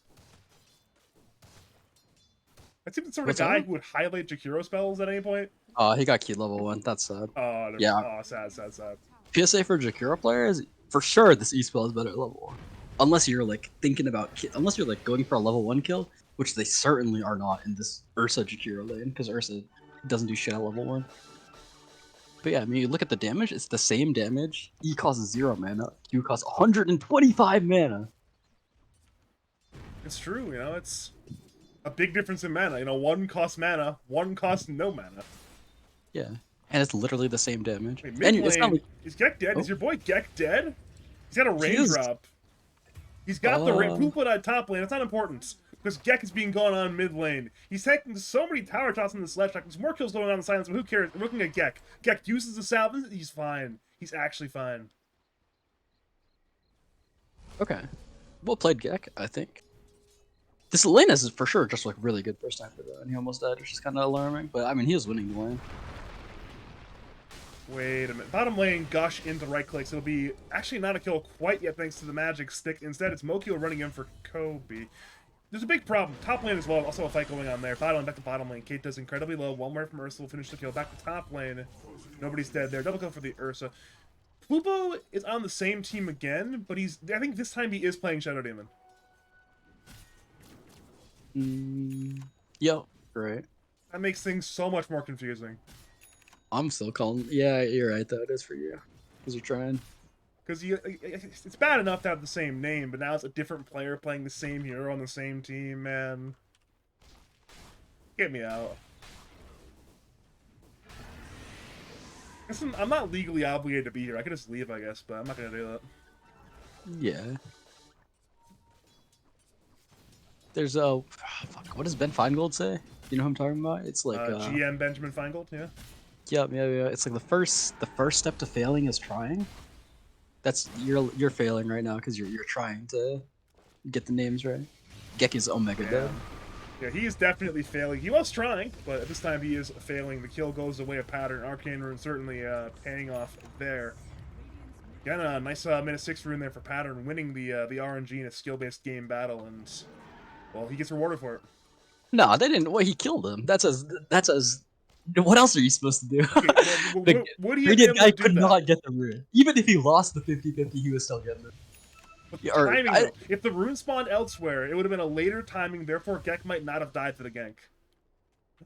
I seem the sort of guy who would highlight Jakiro spells at any point. Oh, he got key level 1. That's sad. Oh, yeah. Oh, sad. PSA for Jakiro players, for sure this E-spell is better at level 1. Unless you're like thinking about, unless you're like going for a level 1 kill, which they certainly are not in this Ursa Jakiro lane, because Ursa doesn't do shit at level 1. But yeah, I mean, you look at the damage, it's the same damage. E costs 0 mana, Q costs 125 mana. It's true, you know, it's a big difference in mana. You know, one costs mana, one costs no mana. Yeah, and it's literally the same damage. Wait, and it's not like... Is Gek dead? Oh. Is your boy Gek dead? He's got a raindrop. He's got the rain. Who put on top lane? It's not important. Because Gek is being gone on mid lane. He's taking so many tower shots in the sledge track. There's more kills going on in the silence, but who cares? We're looking at Gek. Gek uses the salve. He's fine. He's actually fine. Okay. Well played, Gek, I think. This lane is for sure just like really good first time for that, and he almost died, which is kind of alarming. But I mean, he was winning the lane. Wait a minute. Bottom lane, Gush into right clicks. It'll be actually not a kill quite yet thanks to the magic stick. Instead, it's Mokyo running in for Kobe. There's a big problem. Top lane as well. Also a fight going on there. Bottom lane, back to bottom lane. Kate does incredibly low. One more from Ursa will finish the kill. Back to top lane. Nobody's dead there. Double kill for the Ursa. Plupo is on the same team again, but I think this time he is playing Shadow Demon. Yep, right. That makes things so much more confusing. I'm still calling. Yeah, you're right, though. It is for you. Because you're trying. Because it's bad enough to have the same name, but now it's a different player playing the same hero on the same team, man. Get me out. Listen, I'm not legally obligated to be here. I could just leave, I guess, but I'm not going to do that. Yeah. There's a... fuck, what does Ben Feingold say? You know who I'm talking about? It's like... GM Benjamin Feingold, yeah? Yeah. It's like the first step to failing is trying. That's... You're failing right now because you're trying to get the names right. Geki's Omega dead. Yeah, he is definitely failing. He was trying, but at this time he is failing. The kill goes away a pattern. Arcane Rune certainly paying off there. Again, a nice minute 6 rune there for Pattern, winning the RNG in a skill-based game battle, and well, he gets rewarded for it. No, they didn't. Well, he killed him. That's as. What else are you supposed to do? Okay, what do you Radiant guy could that? not get the rune. Even if he lost the 50-50, he was still getting it. But the timing, though, if the rune spawned elsewhere, it would have been a later timing, therefore Gek might not have died to the gank.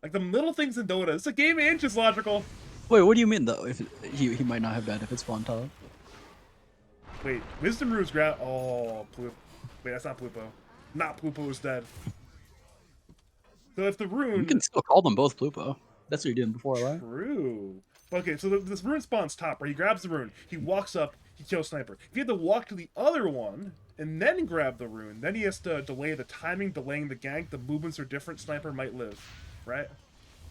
Like, the little things in Dota, it's a game of inches logical. Wait, what do you mean, though? If he might not have died if it spawned top? Wait, Wisdom Rune's grab... Oh, Wait, that's not Plupo. Not Plupo is dead. So if the rune... You can still call them both Plupo. That's what you're doing before, right? True. Okay, so this rune spawns top, right? He grabs the rune, he walks up, he kills Sniper. If he had to walk to the other one, and then grab the rune, then he has to delay the timing, delaying the gank, the movements are different, Sniper might live. Right?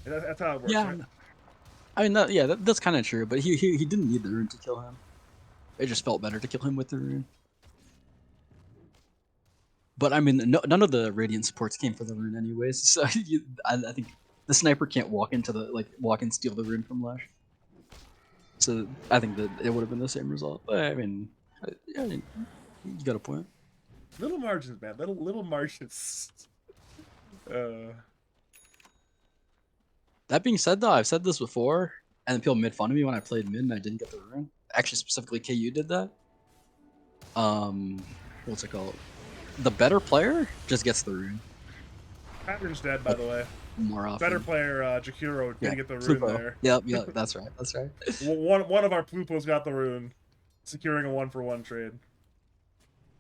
That's how it works, yeah. Right? I mean, that's kind of true, but he didn't need the rune to kill him. It just felt better to kill him with the rune. But I mean, none of the Radiant supports came for the rune anyways, so I think the Sniper can't walk and steal the rune from Lash. So I think that it would have been the same result. But I mean, you got a point. Little margins, man. Little margins. That being said, though, I've said this before, and people made fun of me when I played mid and I didn't get the rune. Actually, specifically, KU did that. What's it called? The better player just gets the rune. Pattern's dead, by the way. more Better often. player, Jakiro Yeah, didn't get the rune Plupo. there. Yep, yep, that's right, that's right. One of our Plupos got the rune, securing a 1-for-1 trade.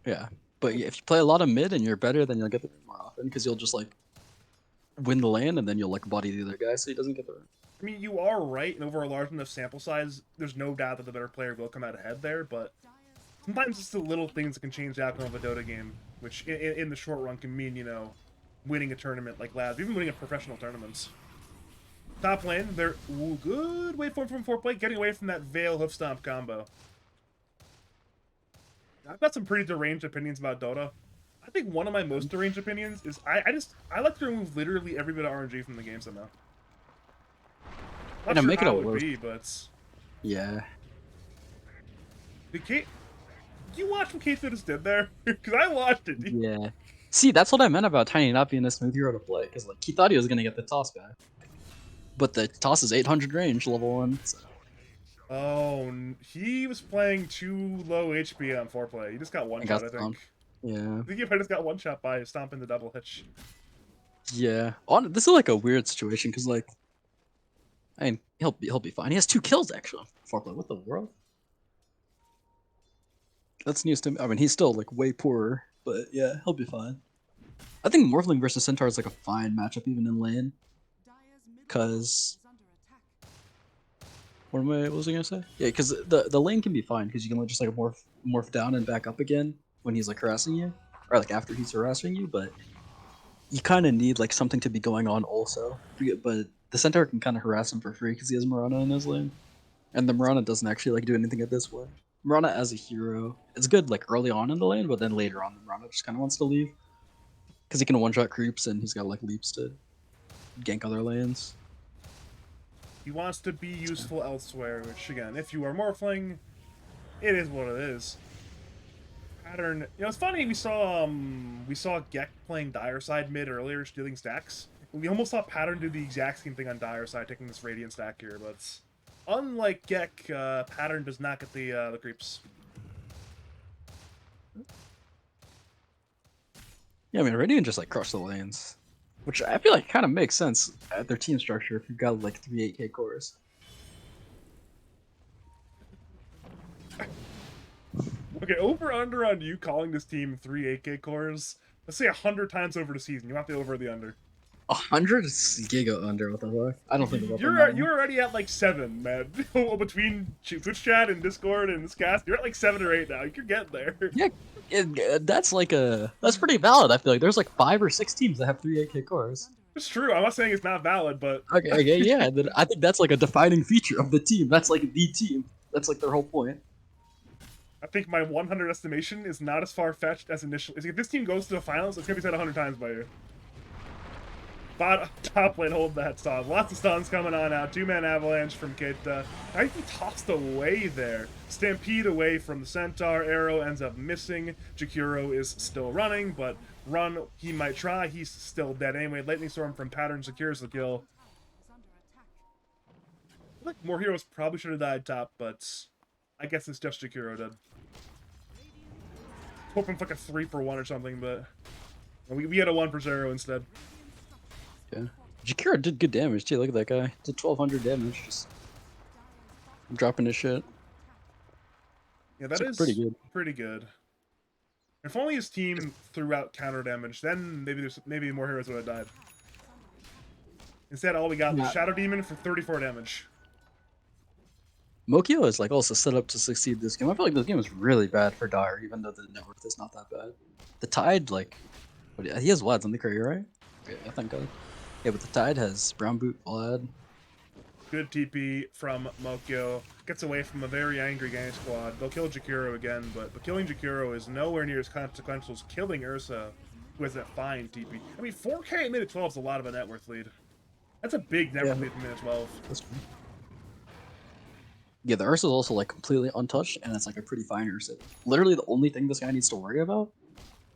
Yeah, but yeah, if you play a lot of mid and you're better, then you'll get the rune more often because you'll just like win the lane and then you'll like body the other guy so he doesn't get the rune. I mean, you are right, and over a large enough sample size, there's no doubt that the better player will come out ahead there, but sometimes it's the little things that can change the outcome of a Dota game, which in the short run can mean, winning a tournament like Labs, even winning a professional tournaments. Top lane, they're good wait for from 4 play, getting away from that Veil Hoof Stomp combo. I've got some pretty deranged opinions about Dota. I think one of my most deranged opinions is I like to remove literally every bit of RNG from the game somehow. Not And I'm sure making how it it would worse. be, but Yeah. did you watch what Kate just did there? Because I watched it. Yeah. See, that's what I meant about Tiny not being a smooth hero to play, because like he thought he was gonna get the toss back, but the toss is 800 range, level 1. So. Oh, he was playing too low HP on 4 play. He just got one I shot, got I think. stumped. Yeah. I think he might just got one shot by stomping the double hitch. Yeah. This is like a weird situation because like, I mean, he'll be fine. He has 2 kills actually. Foreplay. What the world? That's news to me. I mean, he's still like way poorer, but yeah, he'll be fine. I think Morphling versus Centaur is like a fine matchup even in lane. Cause what was I gonna say? Yeah, because the lane can be fine because you can just like morph down and back up again when he's like harassing you, or like after he's harassing you. But you kind of need like something to be going on also. But the Centaur can kind of harass him for free because he has Mirana in his lane, and the Mirana doesn't actually like do anything at this way. Mirana as a hero, it's good like early on in the lane, but then later on, the Mirana just kind of wants to leave because he can one-shot creeps and he's got like leaps to gank other lanes. He wants to be useful elsewhere, which again, if you are Morphling, it is what it is. Pattern, it's funny, we saw Gek playing Dire Side mid earlier, stealing stacks. We almost saw Pattern do the exact same thing on Dire Side, taking this Radiant stack here, but unlike Gek, Pattern does not get the creeps. Yeah, I mean, Radiant just like crush the lanes, which I feel like kind of makes sense at their team structure if you've got like 3 8K cores. Okay, over under on you calling this team 3 8K cores. Let's say 100 times over the season. You want the over or the under? 100 is giga under. What the fuck? I don't think about that. You're already at like 7, man. Between Twitch chat and Discord and this cast, you're at like 7 or 8 now. You're getting there. Yeah, that's pretty valid. I feel like there's like 5 or 6 teams that have 3 8K cores. It's true. I'm not saying it's not valid, but Okay, yeah. Then I think that's like a defining feature of the team. That's like the team. That's like their whole point. I think my 100 estimation is not as far fetched as initial. If this team goes to the finals, it's gonna be said 100 times by you. Top lane, hold that stun. Lots of stuns coming on out. 2-man avalanche from Keita. I think he tossed away there. Stampede away from the Centaur. Arrow ends up missing. Jakiro is still running, but he might try. He's still dead anyway. Lightning Storm from Pattern secures the kill. I feel like more heroes probably should have died top, but I guess it's just Jakiro dead. Hoping for like a 3-for-1 or something, but we had a 1-for-0 instead. Yeah. Jakiro did good damage too. Look at that guy. Did 1200 damage. Just dropping his shit. Yeah, that is pretty good. If only his team threw out counter damage, then maybe more heroes would have died. Instead, all we got was Shadow Demon for 34 damage. Mokio is like also set up to succeed this game. I feel like this game is really bad for Dire, even though the net worth is not that bad. The Tide, like, he has Vlads on the career, right? Okay, I think God. Yeah, but the Tide has Brown Boot, Vlad. Good TP from Mokio. Gets away from a very angry gang squad. They'll kill Jakiro again, but killing Jakiro is nowhere near as consequential as killing Ursa, who has that fine TP. I mean, 4K at minute 12 is a lot of a net worth lead. That's a big net worth lead for minute 12. That's true. Yeah, the Ursa is also like completely untouched, and it's like a pretty fine Ursa. Literally, the only thing this guy needs to worry about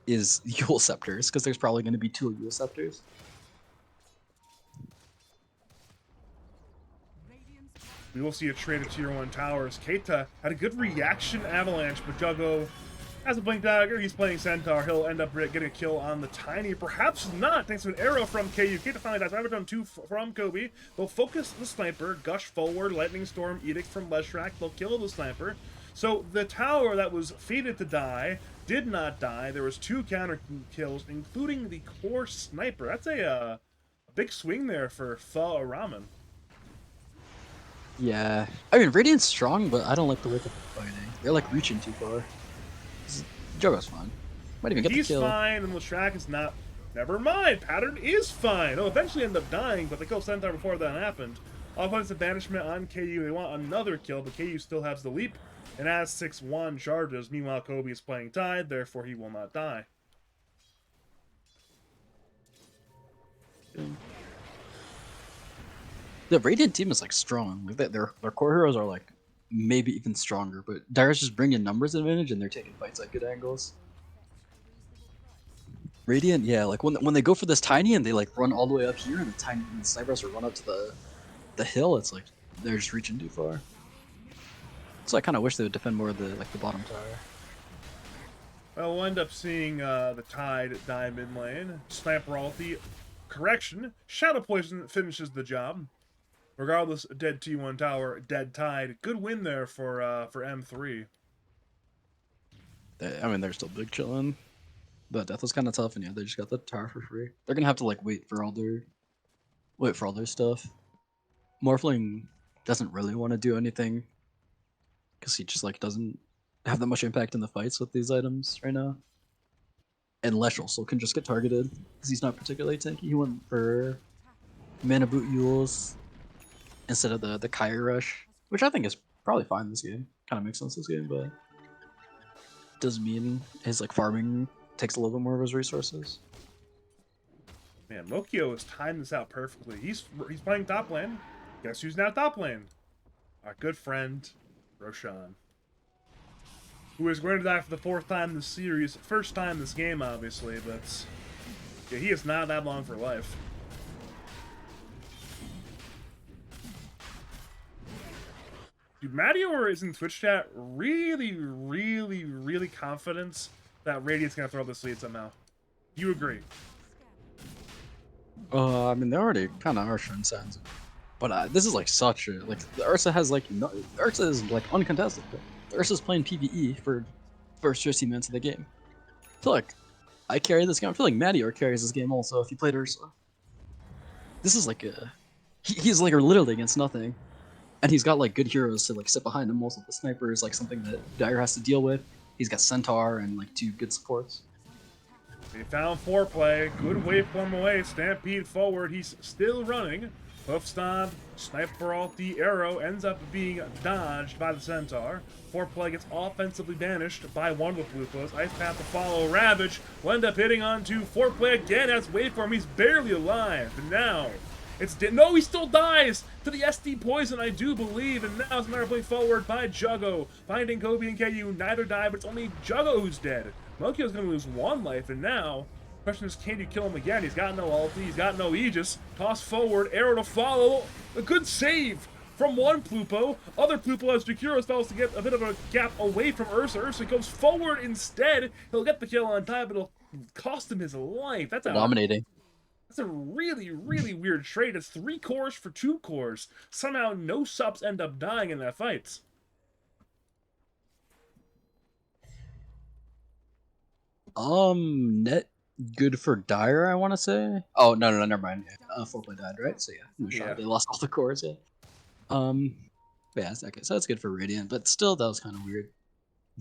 is Yule Scepters, because there's probably going to be 2 Yule Scepters. We will see a trade of tier 1 towers. Keita had a good reaction avalanche, but Juggo As a Blink Dagger, he's playing Centaur. He'll end up getting a kill on the Tiny. Perhaps not, thanks to an arrow from KU. Kate finally dies. Overtime 2 from Kobe. They'll focus the Sniper, gush forward, Lightning Storm, Edict from Leshrac. They'll kill the Sniper. So the tower that was fated to die did not die. There was 2 counter kills, including the core Sniper. That's a big swing there for Ramen. Yeah, I mean Radiant's strong, but I don't like the way that they're fighting. They're like reaching too far. Jogo's fine. Might even get the kill. He's fine, and Leshrac is not. Never mind. Pattern is fine. They'll eventually end up dying, but they killed Centaur before that happened. Offensive banishment on KU. They want another kill, but KU still has the leap. And as 6-1 charges, meanwhile Kobe is playing Tide, therefore he will not die. The Radiant team is like strong. Like their core heroes are like maybe even stronger, but Dyer's just bringing numbers advantage and they're taking fights at good angles. Radiant, yeah, like when they go for this Tiny and they like run all the way up here and the Tiny and the Snipers will run up to the hill, it's like they're just reaching too far. So I kind of wish they would defend more of the bottom tower. Well, we'll end up seeing the Tide die mid lane. Sniper ulti. Correction. Shadow Poison finishes the job. Regardless, dead T1 tower, dead Tide. Good win there for M3. I mean, they're still big chilling. But death was kind of tough, and yeah, they just got the tower for free. They're gonna have to like wait for all their stuff. Morphling doesn't really want to do anything because he just like doesn't have that much impact in the fights with these items right now. And Lesh also can just get targeted because he's not particularly tanky. He went for Mana Boot Yules instead of the Kyrie Rush, which I think is probably fine this game. Kind of makes sense this game, but does mean his like farming takes a little bit more of his resources. Man, Mokio has timed this out perfectly. He's playing top lane. Guess who's now top lane? Our good friend, Roshan. Who is going to die for the 4th time this series. First time this game, obviously, but yeah, he is not that long for life. Dude, Mattior is in Twitch chat really, really, really confident that Radiant's gonna throw this lead somehow. Do you agree? I mean, they already kind of are showing signs of it. But this is like such a like the Ursa has like no, Ursa is like uncontested. The Ursa's playing PvE for first 15 minutes of the game. I feel like I carry this game. I feel like Mattior carries this game also if he played Ursa. This is like he's like literally against nothing, and he's got like good heroes to like sit behind him. Also, the sniper is like something that Dyer has to deal with. He's got Centaur and like 2 good supports. They found foreplay. Good waveform away. Stampede forward. He's still running. Hoofstomp, Sniper ulti, arrow ends up being dodged by the Centaur. Foreplay gets offensively banished by one of the Blupos. Ice Path to follow. Ravage will end up hitting onto Foreplay again as waveform. He's barely alive. And now it's no, he still dies to the SD poison, I do believe. And now it's another play forward by Juggo. Finding Kobe and KU, neither die, but it's only Juggo who's dead. Mokio's going to lose 1 life, and now the question is, can you kill him again? He's got no ulti, he's got no Aegis. Toss forward, arrow to follow. A good save from one Plupo. Other Plupo has Jakuros fails to get a bit of a gap away from Ursa. Ursa goes forward instead. He'll get the kill on time, but it'll cost him his life. That's dominating. That's a really, really weird trade. It's 3 cores for 2 cores. Somehow no subs end up dying in that fight. Net good for Dyer, I want to say. Oh no, never mind. Yeah. Foreplay died, right? So yeah, no shot. Yeah. They lost all the cores. Yeah. Yeah, okay, so that's good for Radiant, but still, that was kind of weird.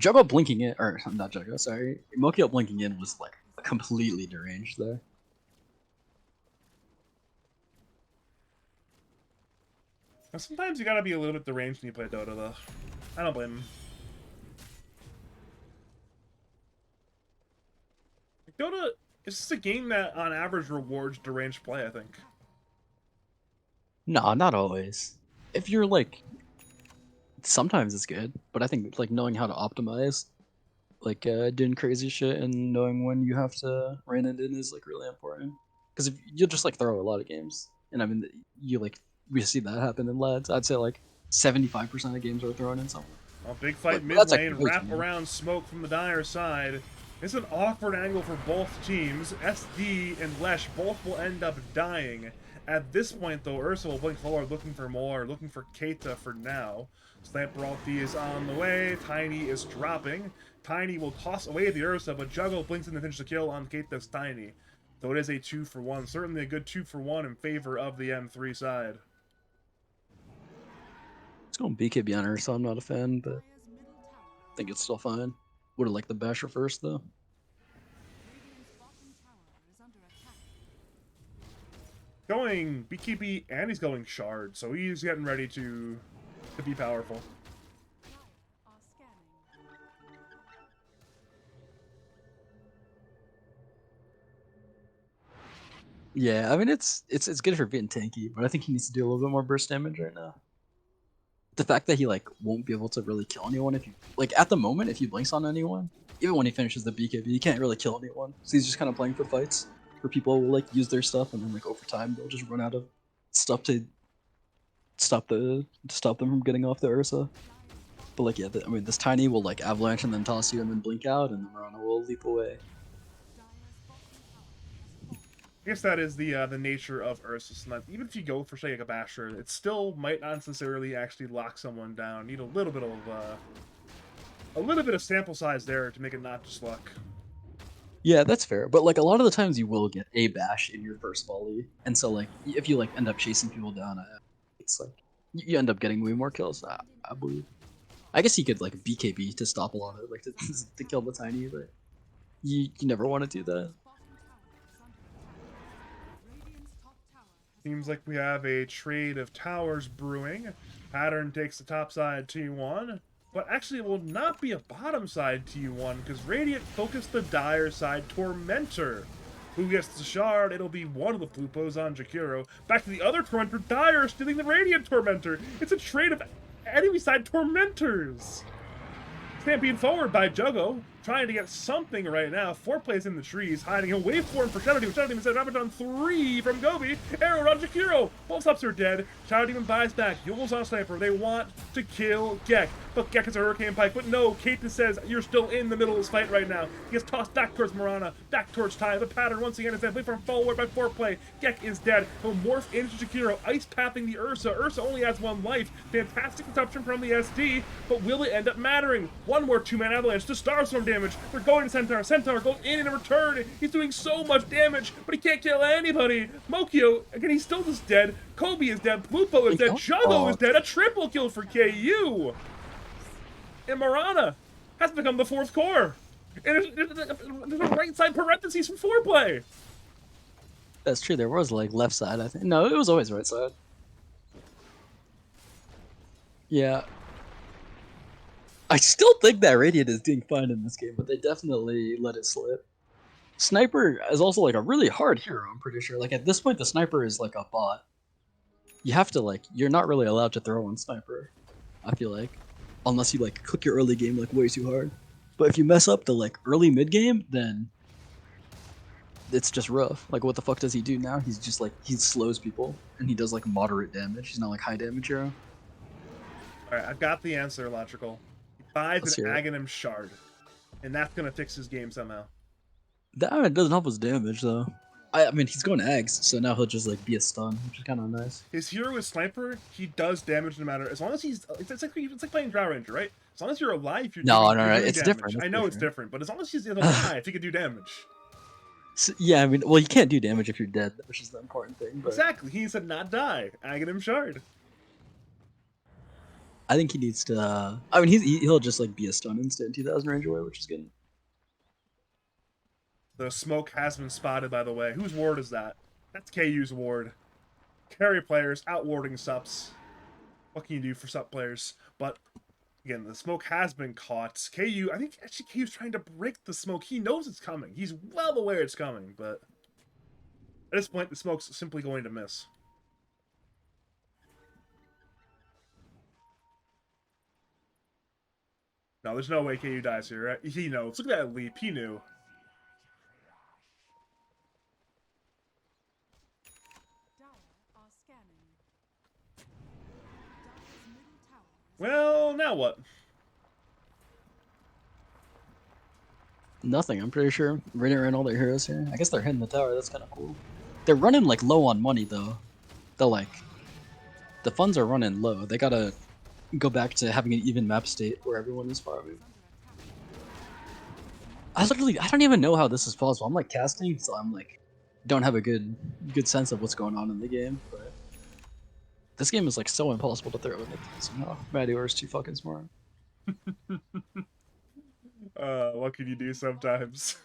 Juggo blinking in, or not Juggo, sorry. Mokio blinking in was like completely deranged there. Now, sometimes you gotta be a little bit deranged when you play Dota, though. I don't blame him. Dota is just a game that, on average, rewards deranged play, I think. No, not always. If you're like, sometimes it's good, but I think like knowing how to optimize, like doing crazy shit and knowing when you have to rein it in is like really important. Because if you'll just like throw a lot of games, and I mean we see that happen in lads. I'd say like 75% of games are thrown in somewhere. Well, big fight But mid that's actually lane, way too wrap many. around smoke from the Dire side. It's an awkward angle for both teams. SD and Lesh both will end up dying. At this point, though, Ursa will blink forward looking for more, looking for Keita for now. Sniper ulti is on the way. Tiny is dropping. Tiny will toss away the Ursa, but Juggle blinks in to finish the kill on Keita's Tiny. So it is a 2-for-1. Certainly a good 2-for-1 in favor of the M3 side. It's going BKB on her, so I'm not a fan, but I think it's still fine. Would have liked the Basher first, though. Going BKB and he's going Shard, so he's getting ready to be powerful. Yeah, I mean it's good for being tanky, but I think he needs to do a little bit more burst damage right now. The fact that he like won't be able to really kill anyone if you like at the moment if he blinks on anyone, even when he finishes the BKB, he can't really kill anyone. So he's just kind of playing for fights where people will like use their stuff and then like over time they'll just run out of stuff to stop them from getting off the Ursa. But like yeah, I mean this Tiny will like avalanche and then toss you and then blink out and then Mirana will leap away. I guess that is the nature of Ursus. Even if you go for say like a Basher, it still might not necessarily actually lock someone down. Need a little bit of sample size there to make it not just luck. Yeah, that's fair. But like a lot of the times you will get a bash in your first volley, and so like if you like end up chasing people down, it's like you end up getting way more kills. I believe. I guess you could like BKB to stop a lot of like to kill the Tiny, but you never want to do that. Seems like we have a trade of towers brewing. Pattern takes the top side T1, but actually it will not be a bottom side T1 because Radiant focused the Dire side Tormentor. Who gets the shard? It'll be one of the Flupos on Jakiro. Back to the other Tormentor, Dire stealing the Radiant Tormentor. It's a trade of enemy side Tormentors. Stampede forward by Juggo, trying to get something right now. 4 plays in the trees, hiding a waveform for Shadow Demon. Shadow Demon said Ramadan 3 from Gobi. Arrow on Jakiro. Both subs are dead. Shadow Demon buys back. Yule's on Sniper. They want to kill Gek. But Gek is a Hurricane Pike. But no, Caitlyn says you're still in the middle of this fight right now. He gets tossed back towards Mirana, back towards Ty. The pattern once again is dead. Play from forward by 4 play. Gek is dead. He'll morph into Jakiro, ice pathing the Ursa. Ursa only has 1 life. Fantastic reception from the SD, but will it end up mattering? One more 2-man avalanche to Starstorm damage. They're going to Centaur. Centaur goes in and return. He's doing so much damage, but he can't kill anybody. Mokio, again, he's still just dead. Kobe is dead. Plupo is dead. Juggo is dead. A triple kill for KU. And Mirana has become the 4th core. And there's a right side parentheses from 4-play. That's true. There was like left side. I think no, it was always right side. Yeah. I still think that Radiant is doing fine in this game, but they definitely let it slip. Sniper is also like a really hard hero, I'm pretty sure. Like at this point, the Sniper is like a bot. You have to like, you're not really allowed to throw on Sniper, I feel like. Unless you like cook your early game like way too hard. But if you mess up the like early mid game, then it's just rough. Like what the fuck does he do now? He's just like, he slows people and he does like moderate damage. He's not like high damage hero. Alright, I've got the answer, Logical. He buys Let's an hear it. Aghanim shard. And that's gonna fix his game somehow. That doesn't help his damage though. I mean, he's going Ags, so now he'll just like be a stun, which is kind of nice. His hero is Sniper, he does damage no matter, as long as he's, it's like playing Drow Ranger, right? As long as you're alive, you're No, doing, no, you're no, doing it's damage. different. I know it's different, but as long as he's alive, he can do damage. So, yeah, I mean, well, you can't do damage if you're dead, which is the important thing. But Exactly, he said not die. Aghanim shard. I think he needs to. I mean, he'll just like be a stun instant 2000 range away, which is good. The smoke has been spotted, by the way. Whose ward is that? That's KU's ward. Carry players, outwarding sups. What can you do for sup players? But, again, the smoke has been caught. KU, I think actually KU's trying to break the smoke. He knows it's coming. He's well aware it's coming, but at this point, the smoke's simply going to miss. No, there's no way KU dies here, right? He knows. Look at that leap. He knew. Well, now what? Nothing, I'm pretty sure. Radiant ran all their heroes here. I guess they're hitting the tower, that's kind of cool. They're running like low on money though. They're like, the funds are running low. They gotta go back to having an even map state where everyone is farming. I don't even know how this is possible. I'm like casting, so I'm like, don't have a good sense of what's going on in the game, but this game is like so impossible to throw in it somehow. Matty is too fucking smart. What can you do sometimes?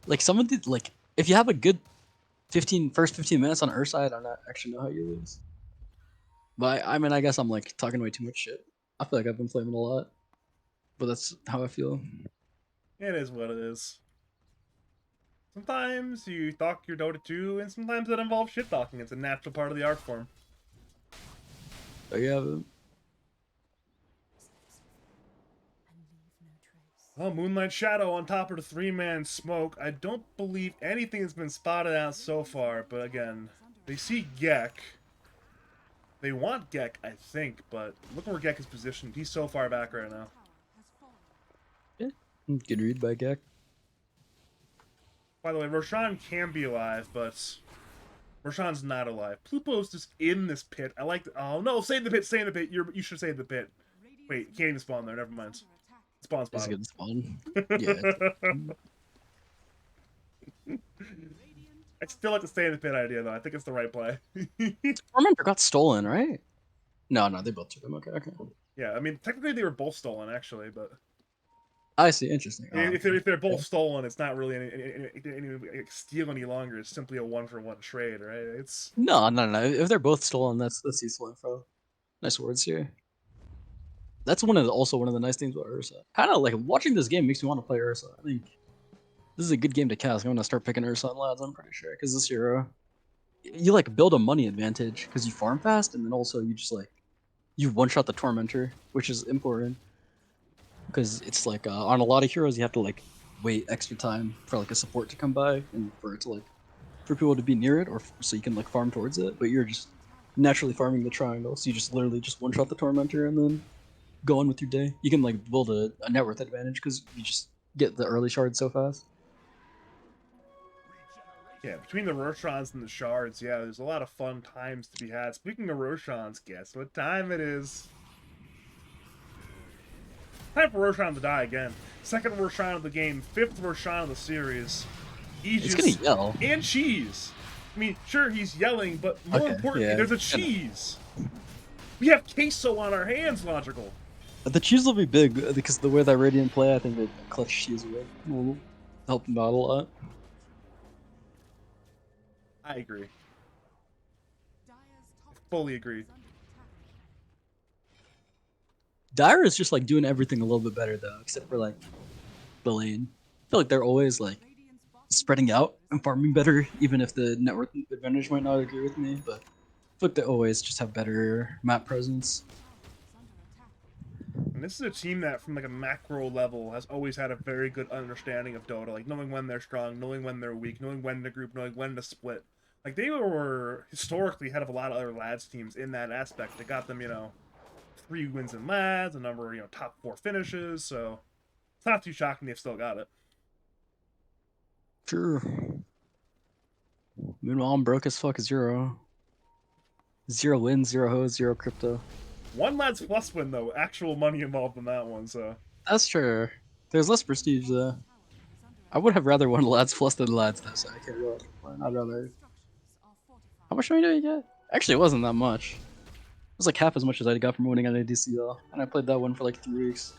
Like some of the like, if you have a good first 15 minutes on Urside, I don't actually know how you lose. But I mean, I guess I'm like talking way too much shit. I feel like I've been flaming a lot, but that's how I feel. It is what it is. Sometimes you talk your Dota 2, and sometimes it involves shit talking. It's a natural part of the art form. There you have it. Oh, Moonlight Shadow on top of the three-man smoke. I don't believe anything has been spotted out so far, but again, they see Gek. They want Gek, I think, but look where Gek is positioned. He's so far back right now. Yeah, good read by Gek. By the way, Roshan can be alive, but Roshan's not alive. Plupo's just in this pit. I like. Oh no! Save the pit! Stay in the pit! You should save the pit. Wait, you can't even spawn there. Never mind. Spawn's It's a bottom. good spawn. Yeah. I still like the stay in the pit idea though. I think it's the right play. Tormentor got stolen, right? No, they both took him. Okay. Yeah, I mean technically they were both stolen actually, but I see. Interesting. if they're both stolen, it's not really any steal any longer. It's simply a 1-for-1 trade, right? It's No. If they're both stolen, that's useful info. Nice words here. That's also one of the nice things about Ursa. Kind of like watching this game makes me want to play Ursa. I think this is a good game to cast. I'm gonna start picking Ursa on lads. I'm pretty sure because this hero, you like build a money advantage because you farm fast, and then also you just like you one shot the Tormentor, which is important because it's like on a lot of heroes you have to like wait extra time for like a support to come by and for it to like for people to be near it or so you can like farm towards it. But you're just naturally farming the triangle, so you just literally just one shot the Tormentor and then go on with your day. You can like build a net worth advantage because you just get the early shards so fast. yeah, between the Roshans and the shards, yeah, there's a lot of fun times to be had. Speaking of Roshans, guess what time it is? Time for Roshan to die again. Second Roshan of the game, fifth Roshan of the series. It's gonna yell. And cheese. I mean, sure, he's yelling, but more importantly, there's a cheese. We have queso on our hands, logical. The cheese will be big because the way that Radiant play, I think they clutch cheese away will help them out a lot. I agree. I fully agree. Dire is just like doing everything a little bit better though, except for like the lane. I feel like they're always like spreading out and farming better, even if the network advantage might not agree with me, but I feel like they always just have better map presence. And this is a team that, from like a macro level, has always had a very good understanding of Dota, like knowing when they're strong, knowing when they're weak, knowing when to group, knowing when to split. Like they were historically ahead of a lot of other lads teams in that aspect. They got them, 3 wins in lads, a number of top 4 finishes. So it's not too shocking they've still got it. Sure. Meanwhile, I'm broke as fuck. 0 wins, 0 hoes, 0 crypto. 1 lads plus win though, actual money involved in that one. So that's true. There's less prestige though. I would have rather won lads plus than lads though, so I can't go. I'd rather. How much money did I get? Actually, it wasn't that much. It was like half as much as I got from winning on ADCL, and I played that one for like 3 weeks.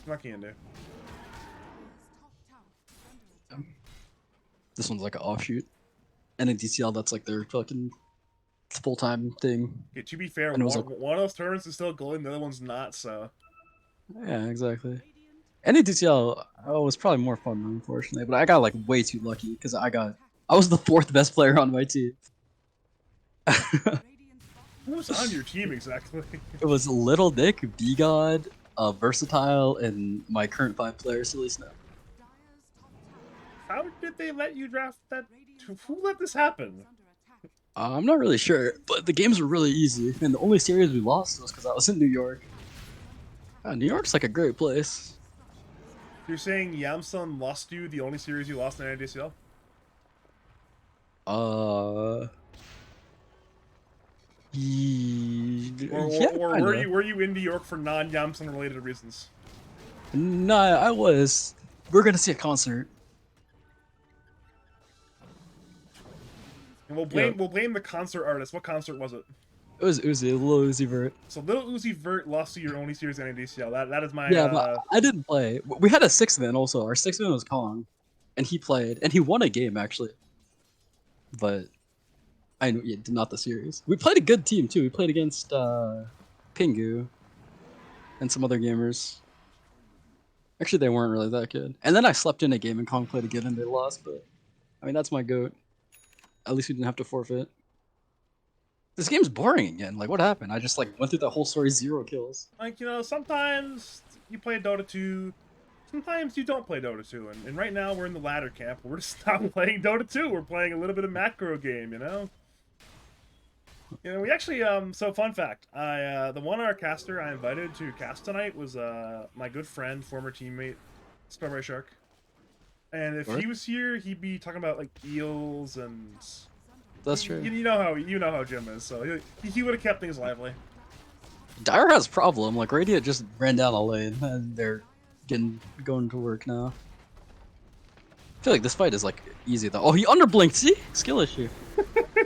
What can you do? This one's like an offshoot. And ADCL, that's like their fucking full-time thing. Okay, to be fair, one of those tournaments is still going, the other one's not, so. Yeah, exactly. NADCL was probably more fun, unfortunately, but I got like way too lucky because I was the 4th best player on my team. Who was on your team exactly? It was Little Dick, B-God, Versatile, and my current 5 player, Silly Snap. How did they let you draft that? Who let this happen? I'm not really sure, but the games were really easy, and the only series we lost was because I was in New York. New York's like a great place. You're saying Yamsun lost you the only series you lost in NADCL? Uh, yeah, Or kinda. were you in New York for non-Yamsun related reasons? No, I was. We're gonna see a concert. And Yeah, we'll blame the concert artist. What concert was it? it was Uzi, Lil Uzi Vert. So Little Uzi Vert lost to your only series in NADCL. That is my Yeah, but I didn't play. We had a sixth man also. Our sixth man was Kong, and he played, and he won a game actually. But I know, yeah, not the series. We played a good team too. We played against Pingu and some other gamers. Actually, they weren't really that good. And then I slept in a game and Kong played again and they lost. But I mean, that's my goat. At least we didn't have to forfeit. This game's boring again. Like, what happened? I just like went through that whole story, 0 kills. like, you know, sometimes you play Dota 2, sometimes you don't play Dota 2, and right now we're in the latter camp. We're just not playing Dota 2. We're playing a little bit of macro game, you know. You know, we actually so fun fact, I the 1 hour caster I invited to cast tonight was my good friend, former teammate, Strawberry Shark. And if What? he was here, he'd be talking about like eels and That's true. you know how Jim is, so he would have kept things lively. Dire has problem. Like Radiant just ran down a lane and they're going to work now. I feel like this fight is like easy though. Oh, he underblinked. See, skill issue.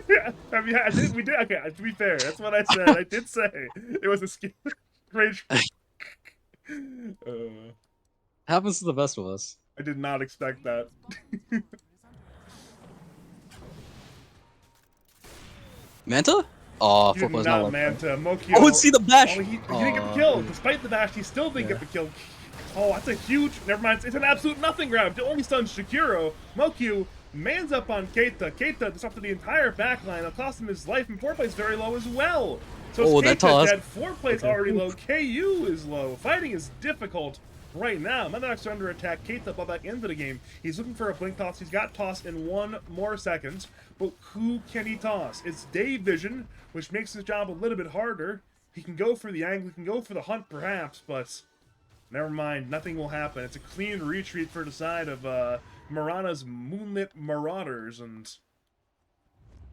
Yeah, I mean, we did. Okay, to be fair, that's what I said. I did say it was a skill. Rage. Happens to the best of us. I did not expect that. Manta? Oh, He four did players not not like that. Manta. Mokyo. Oh, see the bash. Oh, he didn't get the kill. Dude. Despite the bash, he still didn't Yeah. get the kill. Oh, that's a huge. Never mind. It's an absolute nothing grab. It only stuns Shakiro. Mokyo mans up on Keita. Keita disrupted the entire backline. It cost him his life, and 4play's very low as well. So Oh, it's that Keita toss. dead. 4play's Okay. already low. KU is low. Fighting is difficult right now. Metax are under attack. Keita brought back into the game. He's looking for a blink toss. He's got toss in 1 more second. But who can he toss? It's Day Vision, which makes his job a little bit harder. He can go for the angle, he can go for the hunt perhaps, but never mind, nothing will happen. It's a clean retreat for the side of Marana's Moonlit Marauders, and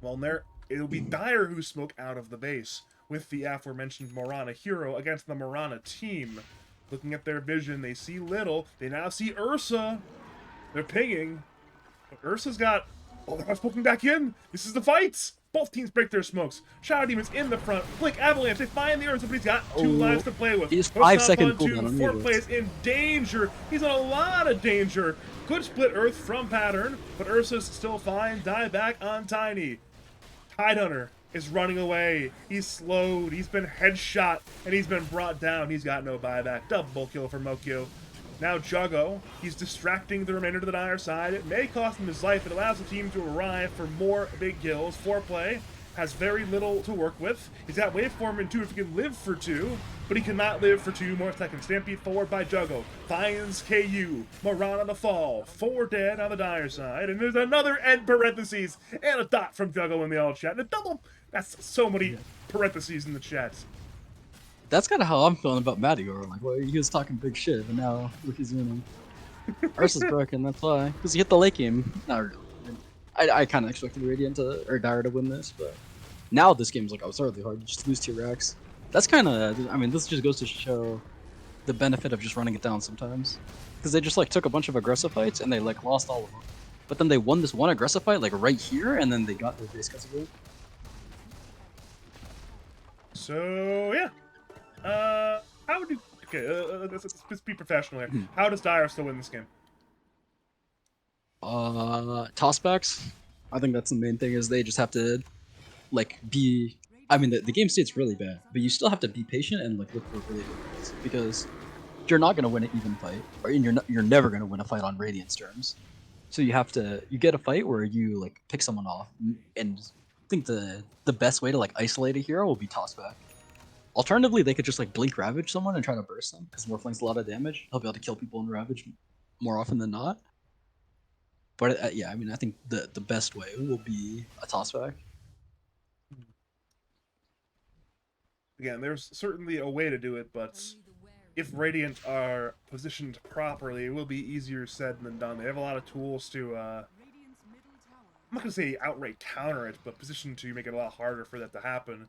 well, there it'll be Dire who smoke out of the base with the aforementioned Marana hero against the Marana team. Looking at their vision, they see little. They now see Ursa. They're pinging. But Ursa's got... Oh, they're not smoking back in. This is the fight. Both teams break their smokes. Shadow Demon's in the front. Blink Avalanche. They find the Ursa, but he's got 2 lives to play with. He's Post 5 up second on 2. cooldown on 4 Eagles. plays in danger. He's in a lot of danger. Good split Earth from Pattern, but Ursa's still fine. Die back on Tiny. Tidehunter is running away. He's slowed. He's been headshot, and he's been brought down. He's got no buyback. Double kill for Mokyo. Now Juggo, he's distracting the remainder to the Dire side. It may cost him his life. It allows the team to arrive for more big kills. 4play has very little to work with. He's got Waveform in 2 if he can live for 2, but he cannot live for 2 more seconds. Stampede forward by Juggo. Finds KU. Marana the fall. 4 dead on the Dire side. And there's another end parentheses and a dot from Juggo in the all chat. And a double. That's so many parentheses in the chat. That's kind of how I'm feeling about Matador. Like, well, he was talking big shit, but now look, he's winning. Ursa's broken, that's why. Because he hit the late game. Not really. I kind of expected Radiant or Dire to win this, but now this game's like absurdly hard. You just lose 2 racks. That's kind of, I mean, this just goes to show the benefit of just running it down sometimes. Because they just like took a bunch of aggressive fights and they like lost all of them. But then they won this one aggressive fight like right here, and then they got their base because of it. So, yeah. How would you... Okay, let's be professional here. How does Dire still win this game? Tossbacks. I think that's the main thing, is they just have to like be, I mean the game state's really bad, but you still have to be patient and like look for really good fights, because you're not going to win an even fight, or you're never going to win a fight on Radiant's terms. So you get a fight where you like pick someone off, and I think the best way to like isolate a hero will be tossback. Alternatively, they could just like blink Ravage someone and try to burst them, because Morphling's a lot of damage. He'll be able to kill people in Ravage more often than not. But yeah, I mean, I think the best way will be a tossback. Again, there's certainly a way to do it, but if Radiant are positioned properly, it will be easier said than done. They have a lot of tools to, I'm not going to say outright counter it, but positioned to make it a lot harder for that to happen.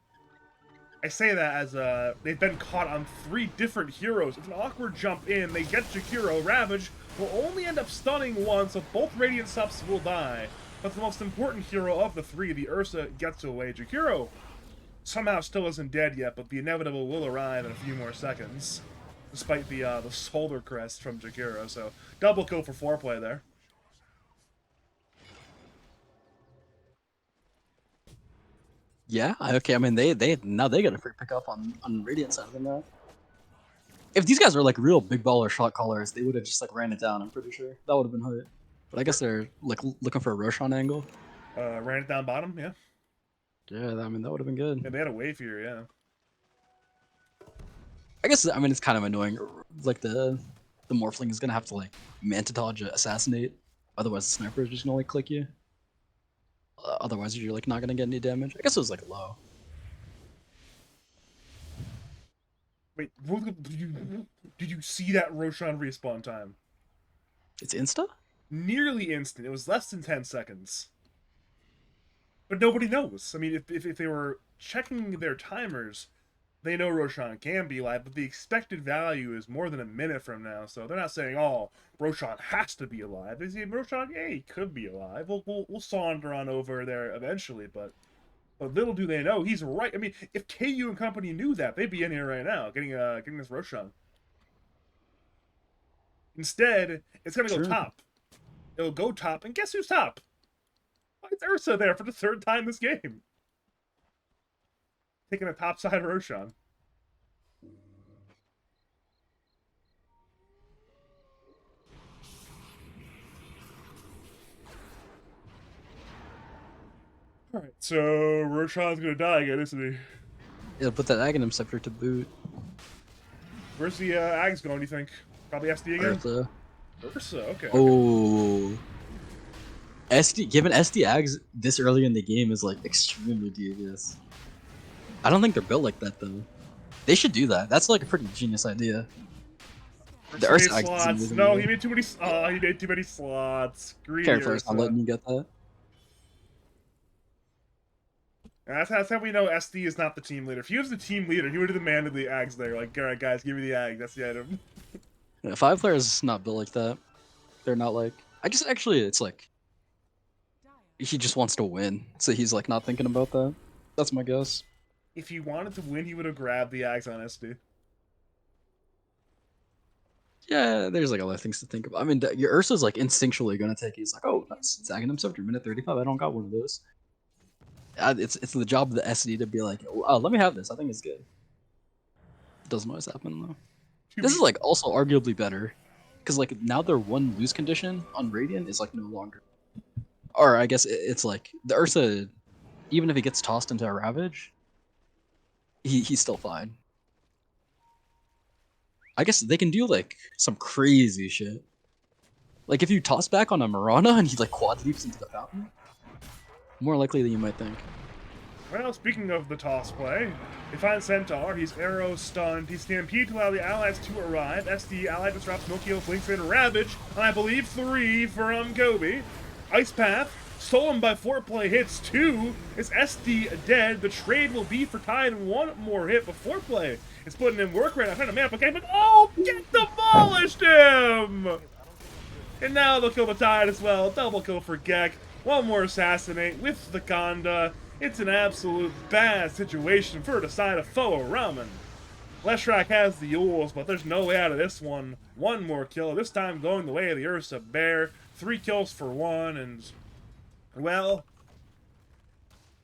I say that as they've been caught on 3 different heroes. It's an awkward jump in. They get Jakiro. Ravage will only end up stunning one, so both Radiant subs will die. But the most important hero of the 3, the Ursa, gets away. Jakiro somehow still isn't dead yet, but the inevitable will arrive in a few more seconds. Despite the shoulder crest from Jakiro, so double kill for foreplay there. Yeah, okay. I mean, they now they got a free pick up on Radiant side of the map. If these guys were like real big baller shot callers, they would have just like ran it down. I'm pretty sure that would have been hype. But I guess they're like looking for a Roshan angle. Ran it down bottom, yeah. Yeah, I mean that would have been good. Yeah, they had a wave here, yeah. I guess I mean it's kind of annoying. Like the Morphling is gonna have to like Manta dodge assassinate, otherwise the sniper is just gonna like click you. Otherwise you're like not gonna get any damage. I guess it was like low. Wait, did you see that Roshan respawn time? It's insta? Nearly instant. It was less than 10 seconds. But nobody knows. I mean, if they were checking their timers, they know Roshan can be live, but the expected value is more than a minute from now, so they're not saying, oh, Roshan has to be alive. They say, Roshan, yeah, he could be alive. We'll saunter on over there eventually, but little do they know, he's right. I mean, if KU and company knew that, they'd be in here right now, getting this Roshan. Instead, it's gonna go top. It'll go top, and guess who's top? It's Ursa there for the 3rd time this game. Taking a topside Roshan. Alright, so Roshan's gonna die again, isn't he? Yeah, put that Aghanim scepter to boot. Where's the Ags going, do you think? Probably SD again? Ursa. Ursa, okay. Oh. SD, given SD Ags this early in the game is like extremely devious. I don't think they're built like that though. They should do that. That's like a pretty genius idea. The Ursa slots. No, he made too many. Oh, he made too many slots. Careful, I'm letting you get that. And that's how we know SD is not the team leader. If he was the team leader, he would have demanded the Ags there. Like, alright, guys, give me the Ag. That's the item. Yeah, 5 players not built like that. They're not like. I just actually, it's like he just wants to win, so he's like not thinking about that. That's my guess. If he wanted to win, he would have grabbed the Ags on SD. Yeah, there's like a lot of things to think about. I mean, your Ursa's like instinctually gonna take. He's like, oh, nice, it's Aghanim Scepter, minute 35. I don't got one of those. It's the job of the SD to be like, oh, let me have this. I think it's good. It doesn't always happen though. This is like also arguably better, because like now their 1 lose condition on Radiant is like no longer. Or I guess it's like the Ursa, even if he gets tossed into a Ravage, he's still fine. I guess they can do like some crazy shit. Like if you toss back on a Mirana and he like quad leaps into the fountain, more likely than you might think. Well, speaking of the toss play, they find Centaur, he's arrow stunned, he stampede to allow the allies to arrive. SD ally disrupts, no kills, links in Ravage, and I believe 3 from Gobi. Ice Path, stolen by foreplay, hits 2. Is SD dead? The trade will be for Tide and 1 more hit, but foreplay is putting in work right now, trying to map again, but oh, get demolished him! And now they'll kill the Tide as well. Double kill for Gek. 1 more assassinate with the Kanda. It's an absolute bad situation for the side of foe Ramen. Leshrac has the Yules, but there's no way out of this one. 1 more kill, this time going the way of the Ursa Bear. 3 kills for 1, and, well,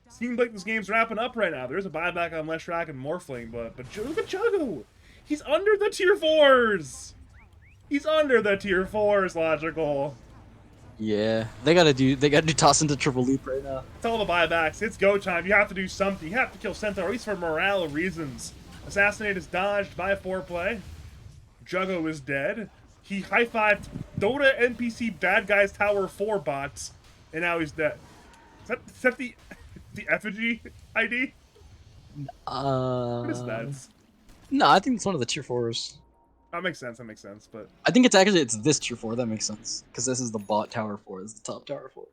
seems like this game's wrapping up right now. There's a buyback on Leshrac and Morphling, but look at Jugu! He's under the tier 4s! He's under the tier 4s, Logical. Yeah, they gotta do toss into triple leap right now. It's all the buybacks. It's go time. You have to do something. You have to kill Centaur, at least for morale reasons. Assassinate is dodged by foreplay. Juggo is dead. He high-fived Dota NPC bad guys tower 4 bots, and now he's dead. Is that the effigy ID? What is that? No, I think it's one of the tier 4s. That makes sense. That makes sense. But I think it's this tier 4. That makes sense because this is the bot tower 4. Is the top tower 4.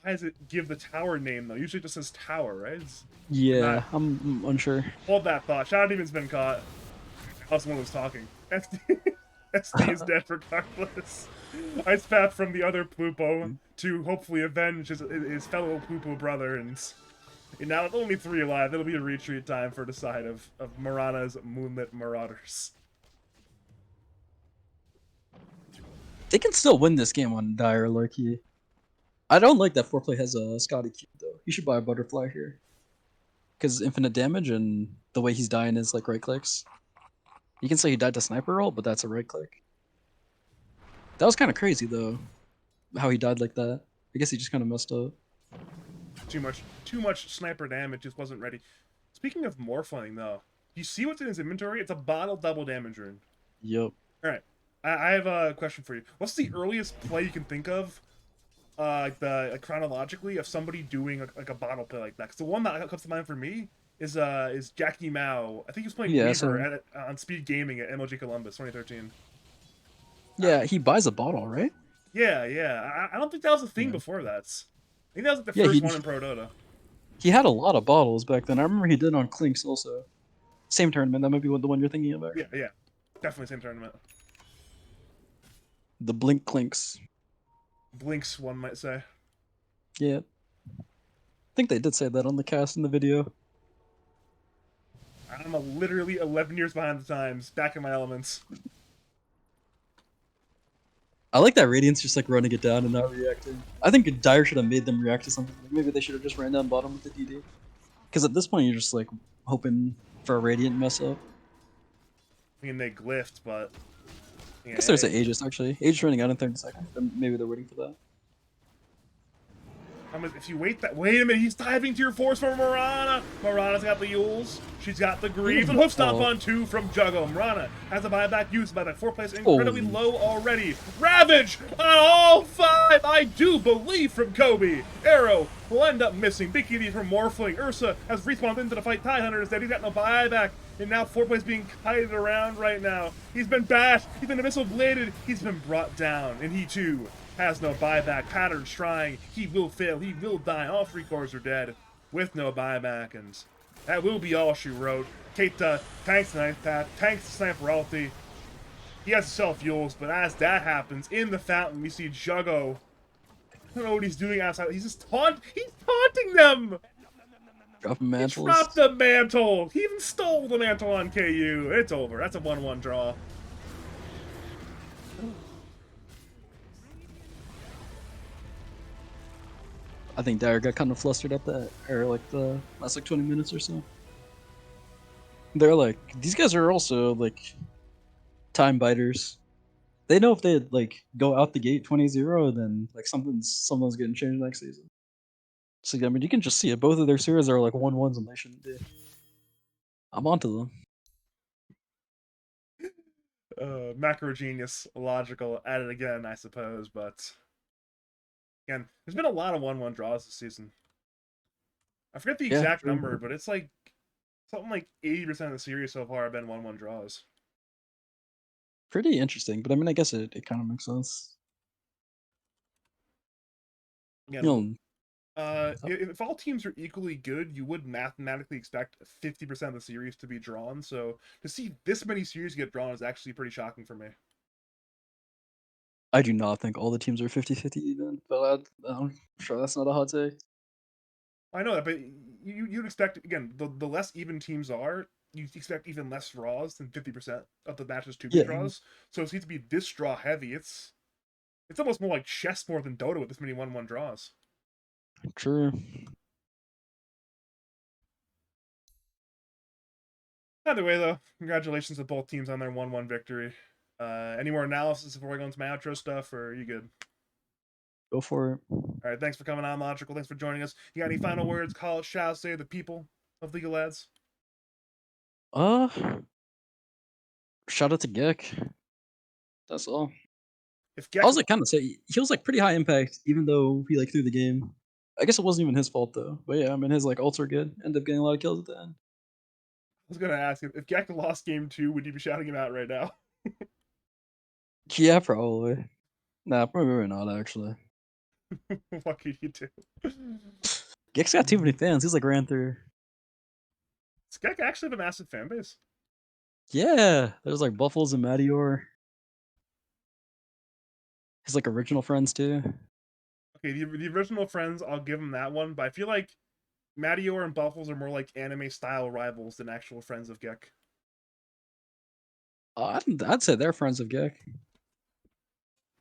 why does it give the tower name though? Usually it just says tower, right? Not Yeah, I'm unsure. hold that thought. Shadow Demon's been caught. I was the one who was talking. SD is dead regardless. Ice Path from the other Plupo to hopefully avenge his fellow Plupo brother, and now with only 3 alive, it'll be a retreat time for the side of Marana's Moonlit Marauders. They can still win this game on Dire Loki. I don't like that foreplay has a Scotty cube though. You should buy a butterfly here because infinite damage and the way he's dying is like right clicks. You can say he died to sniper roll, but that's a right click. That was kind of crazy though, how he died like that. I guess he just kind of messed up. Too much sniper damage just wasn't ready. Speaking of morphling though, you see what's in his inventory? It's a bottle double damage rune. Yep. All right, I have a question for you. What's the earliest play you can think of, chronologically, of somebody doing like a bottle play like that? Because the one that comes to mind for me is Jackie Mao. I think he was playing Yeah. Weaver So on Speed Gaming at MLG Columbus 2013. yeah, he buys a bottle, right? Yeah, yeah. I don't think that was a thing Yeah. before that. I think that was like the Yeah. first one in Pro Dota. He had a lot of bottles back then. I remember he did on Clinks also. Same tournament. That might be the one you're thinking of, Yeah, actually. yeah. Definitely same tournament. The Blink Clinks. Blinks, one might say. Yeah. I think they did say that on the cast in the video. I'm literally 11 years behind the times, back in my elements. I like that Radiant's just like running it down and not reacting. I think Dire should have made them react to something. Maybe they should have just ran down bottom with the DD. Because at this point, you're just like hoping for a Radiant mess up. I mean, they glyphed, but I yeah, guess there's an Aegis actually. Aegis running out in 30 seconds. Then maybe they're waiting for that. if you wait a minute, he's diving to your force from Marana. Marana's got the Yules. She's got the Greaves. And hoof stomp on 2 from Juggo. Marana has a buyback used by that 4 place incredibly low already. Ravage on all 5. I do believe from Kobe. Arrow will end up missing. Bikini from Morphling. Ursa has respawned into the fight. Tidehunter is dead. He's got no buyback. And now 4 plays being kited around right now. He's been bashed. He's been missile bladed. He's been brought down. And he too has no buyback. Pattern trying. He will fail. He will die. All 3 cores are dead with no buyback. And that will be all she wrote. Keita tanks the Ninth Path. Tanks the Sniper ulti. He has to sell fuels. But as that happens, in the fountain, we see Juggo. I don't know what he's doing outside. He's taunting them. Dropping He mantles. dropped the mantle. He even stole the mantle on KU. It's over. That's a 1-1 draw. I think Dire got kind of flustered at that, or like the last like 20 minutes or so. They're like, these guys are also like time biters. They know if they like go out the gate 20-0, then like someone's getting changed next season. So I mean, you can just see it. Both of their series are like 1-1s, and they shouldn't be. I'm onto them. Macro genius, logical, at it again, I suppose. But again, there's been a lot of 1-1 draws this season. I forget the Yeah, exact true. number, but it's like something like 80% of the series so far have been 1-1 draws. Pretty interesting, but I mean, I guess it kind of makes sense. Again, You know, if all teams are equally good, you would mathematically expect 50% of the series to be drawn. So to see this many series get drawn is actually pretty shocking for me. I do not think all the teams are 50-50 even, but I'm sure that's not a hot take. I know that, but you'd expect, again, the less even teams are, you expect even less draws than 50% of the matches to be Yeah, draws. So it seems to be this draw heavy. It's almost more like chess more than Dota with this many 1-1 draws. true. Either way, though, congratulations to both teams on their 1-1 victory. Any more analysis before we go into my outro stuff, or are you good? Go for it. All right, thanks for coming on, Logical. Thanks for joining us. You got any final words, call, shout, say to the people of League of Lads? Uh, Shout out to Gek. That's all. If I Gek, was like kind of say he was like pretty high impact, even though he like threw the game. I guess it wasn't even his fault though. But yeah, I mean his like ults were good. Ended up getting a lot of kills at the end. I was gonna ask if Gek lost game 2, would you be shouting him out right now? Yeah, probably. Nah, probably not actually. What can you do? Gex got too many fans. He's like ran through. Skek actually have a massive fan base. Yeah, there's like Buffles and Madior. His like original friends too. Okay, the original friends, I'll give them that one, but I feel like Madior and Buffles are more like anime style rivals than actual friends of Gek. I'd say they're friends of Gek.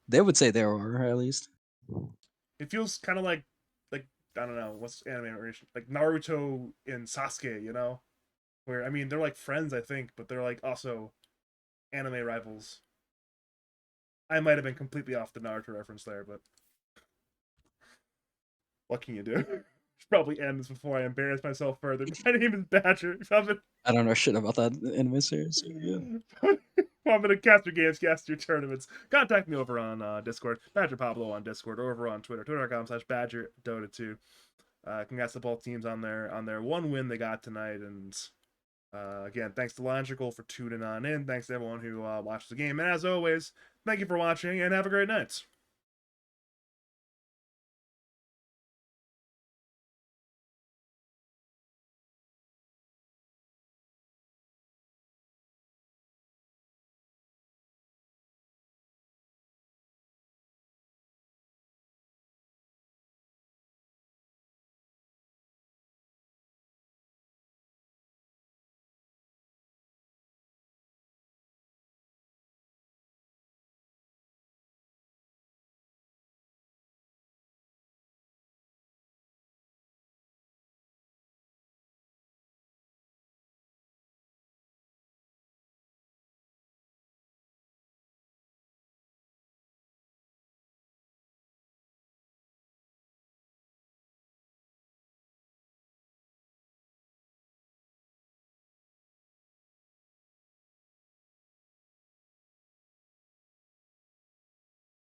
They would say they are at least. It feels kind of like I don't know what's anime relation, like Naruto and Sasuke, you know, where I mean they're like friends, I think, but they're like also anime rivals. I might have been completely off the Naruto reference there, but what can you do? Should probably end this before I embarrass myself further. My name is Badger. I don't know shit about that anime series. Yeah. I'm gonna cast your games, cast your tournaments. Contact me over on Discord, Badger Pablo on Discord, or over on Twitter, twitter.com/Badger Dota 2. Congrats to both teams on their one win they got tonight, and again, thanks to Logical for tuning on in. Thanks to everyone who watched the game, and as always, thank you for watching, and have a great night.